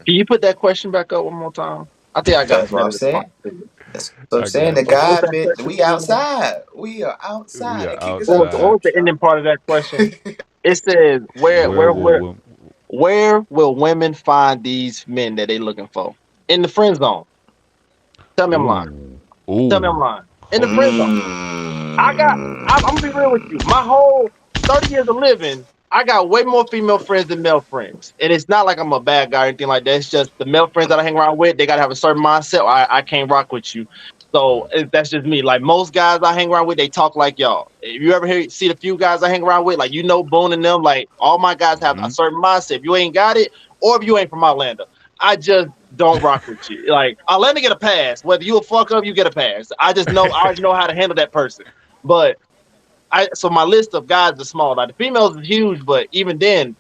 Can you put that question back up one more time? I think I got a That's what better I'm saying. response to it. That's what I'm I saying. The got you. What was God that been question we again? outside. We are We outside. are And keep this up, What outside. was the Sean. ending part of that question? It says, Where will where will women find these men that they looking for? In the friend zone. Tell me I'm lying. ooh Tell me I'm ooh lying. In the friend zone. I got. I'm gonna be real with you. Mm. My whole 30 years of living, I got way more female friends than male friends, and it's not like I'm a bad guy or anything like that. It's just the male friends that I hang around with, they gotta have a certain mindset. Or I can't rock with you. So that's just me. Like most guys I hang around with, they talk like y'all. If you ever see the few guys I hang around with, like Boone and them, like all my guys have a mm-hmm. certain mindset. If you ain't got it, or if you ain't from Atlanta, I just don't rock with you. Like Atlanta get a pass. Whether you a fuck up, you get a pass. I already know how to handle that person. But so my list of guys is small. Now the females is huge, but even then,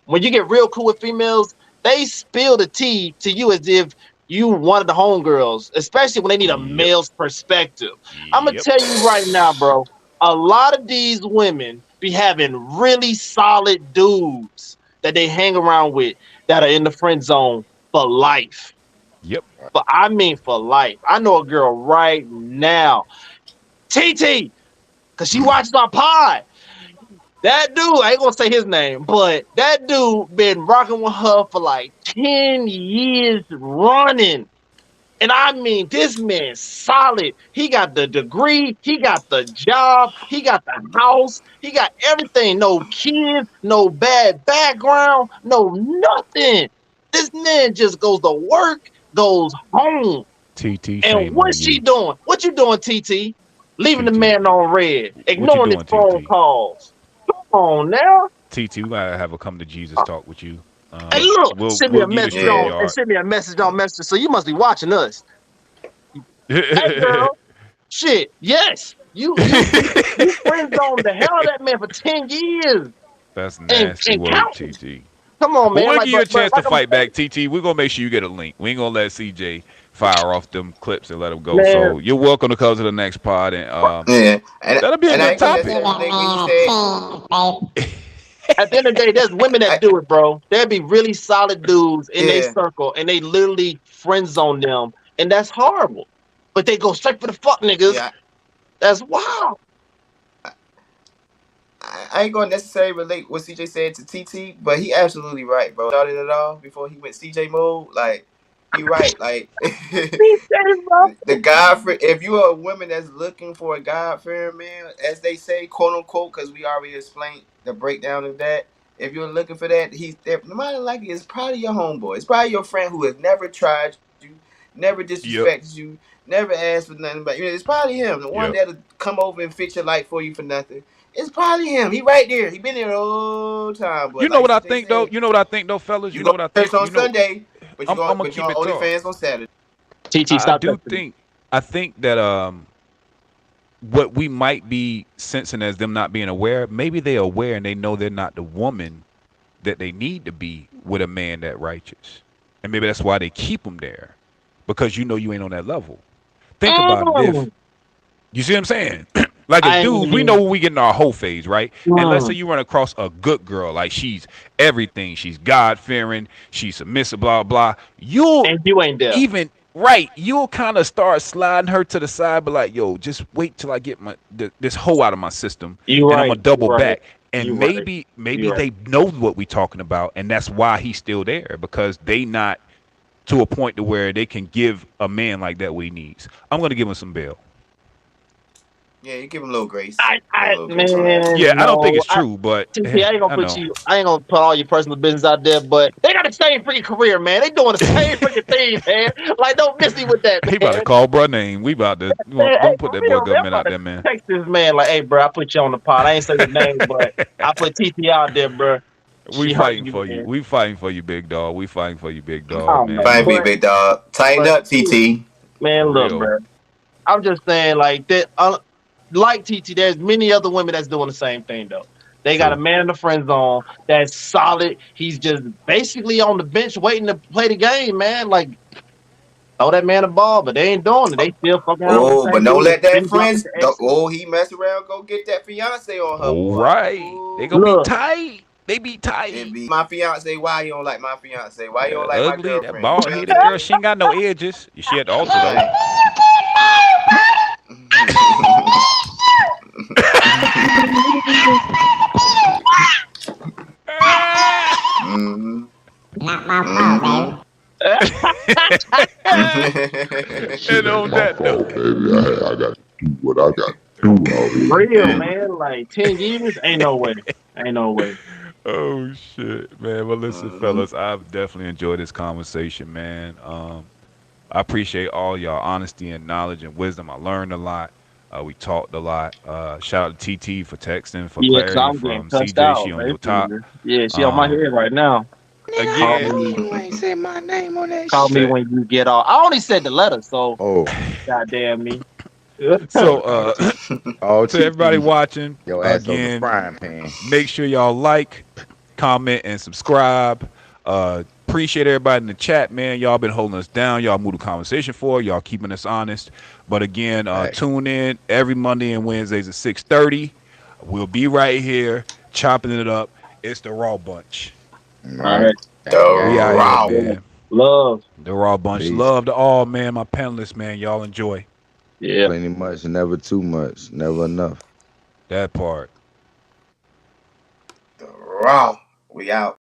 when you get real cool with females, they spill the tea to you as if you one of the homegirls, especially when they need a Yep. male's perspective. I'm gonna Yep. tell you right now, bro. A lot of these women be having really solid dudes that they hang around with that are in the friend zone for life. Yep. But I mean for life. I know a girl right now, TT, because she watches our pod. That dude, I ain't gonna say his name, but that dude been rocking with her for like 10 years running. And I mean, this man's solid. He got the degree, he got the job, he got the house, he got everything. No kids, no bad background, no nothing. This man just goes to work, goes home. TT, And shame on what's she you. doing? What you doing, TT? Leaving the TT, man on red, what you ignoring his doing, phone TT? calls. Come on now. TT, we gotta have a come to Jesus talk with you. Hey, look, send me We'll a give you message straight on Yeah. and yard. send me a message on Messenger. So you must be watching us. Hey, girl, shit, yes, you friends on the hell of that man for 10 years That's nasty and work, counting. TT. Come on, Well, man. we'll Like, give you a but chance to like I'm fight back, TT. We're gonna make sure you get a link. We ain't gonna let CJ fire off them clips and let them go. man. So you're welcome to come to the next pod, and Yeah. And that'll be a and I good ain't gonna topic. necessarily relate when he said At the end of the day, there's women that I, do it, bro. There'd be really solid dudes in their yeah. circle, and they literally friend zone them, and that's horrible. But they go straight for the fuck niggas. Yeah. That's wild. I ain't gonna necessarily relate what CJ said to TT, but he absolutely right, bro. Started it off before he went CJ mode. Like he right. Like the God for if you are a woman that's looking for a God fearing man, as they say, quote unquote, because we already explained the breakdown of that. If you're looking for that, he's there. No matter like it's probably your homeboy. It's probably your friend who has never tried you, never Yep. disrespected you, never asked for nothing. But it's probably him, the one Yep. that'll come over and fix your light for you for nothing. It's probably him. He right there. He been there the whole time. You But know like what I CJ think though? said, You know what I think though, fellas? you You know go what I to church think? on Sunday, but I'm gonna but you keep on it tough. OnlyFans on Saturday. TT, I stop do texting me. think that what we might be sensing as them not being aware, maybe they're aware and they know they're not the woman that they need to be with a man that righteous, and maybe that's why they keep them there, because you know you ain't on that level. Think about it. If Mm, you see what I'm saying, like as I dudes, we know when we get in our whole phase, right? And let's say mm, you run across a good girl, like she's everything, she's God fearing, she's submissive, blah blah. You'll and you ain't there. even right, you'll kind of start sliding her to the side, but like, yo, just wait till I get this hoe out of my system, You and I'm gonna right. You double right. back. And You right. maybe You right. they know what we talking about, and that's why he's still there, because they not to a point to where they can give a man like that what he needs. I'm gonna give him some bail. Yeah, you give him a little grace. Give him a little grace on that. Yeah, Man, I don't think no. it's true, but TT, I ain't gonna I put know. you. I ain't gonna put all your personal business out there, but they got the same freaking career, man. They doing the same freaking thing, man. Like, don't miss me with that, He about to man. call bro name. We about to Man, hey, don't put for that boy real, man. I'm government about out to there, man. text this man like, hey, bro, I put you on the pod. I ain't say your name, but I put TT out there, bro. We She hurting fighting you, for you. man. We fighting for you, big dog. We fighting for you, big I dog, don't know, man. Fine for you, big dog. Tighten but up, TT. For man, look, real. bro. I'm just saying, like that. Like TT, there's many other women that's doing the same thing though. They got a True. man in the friend zone that's solid. He's just basically on the bench waiting to play the game, man. Like throw that man a ball, but they ain't doing it. They still fucking around with Oh, the but same don't dude and let that spin blocking friends. the exes. Oh, he mess around. Go get that fiance on her, All boy. right. They gonna be Ooh. Look, tight. They be It tight. be my fiance. Why you don't like my fiance? Why you don't like my Ugly. That girlfriend? You bald feel headed me? girl. She ain't got no edges. She at the altar though. Right. Mm-hmm. Not my fault, Mm-hmm. baby. And Shit ain't on my that fault, note. baby. I got to do what I got to do out here. real You man. Like 10 years, ain't no way. Ain't no way. Oh shit, man. Well, listen, Mm-hmm. fellas, I've definitely enjoyed this conversation, man. I appreciate all y'all honesty and knowledge and wisdom. I learned a lot. We talked a lot. Shout out to TT for texting for Yeah, cause clarity I'm getting from cussed CJ. She out, on your basically. top. Yeah, she on my Um, head right now. Nigga, Call how again. me, you ain't say my name on that call me shit? when you get off. I only said the letter, so Oh, goddamn me. So oh, oh, to everybody TT, watching, your ass on the again, frying pan. make sure y'all like, comment, and subscribe. Appreciate everybody in the chat, man. Y'all been holding us down. Y'all move the conversation forward. Y'all keeping us honest. But again, Facts. tune in every Monday and Wednesdays at 6:30. We'll be right here chopping it up. It's the Raw Bunch. All All right. right. The Gang, We gang. out here, raw. Yeah. man. Love. The Raw Bunch. Peace. Love to all, man. My panelists, man. Y'all enjoy Yeah. Plenty much, never too much, never enough. that part. The raw. We out.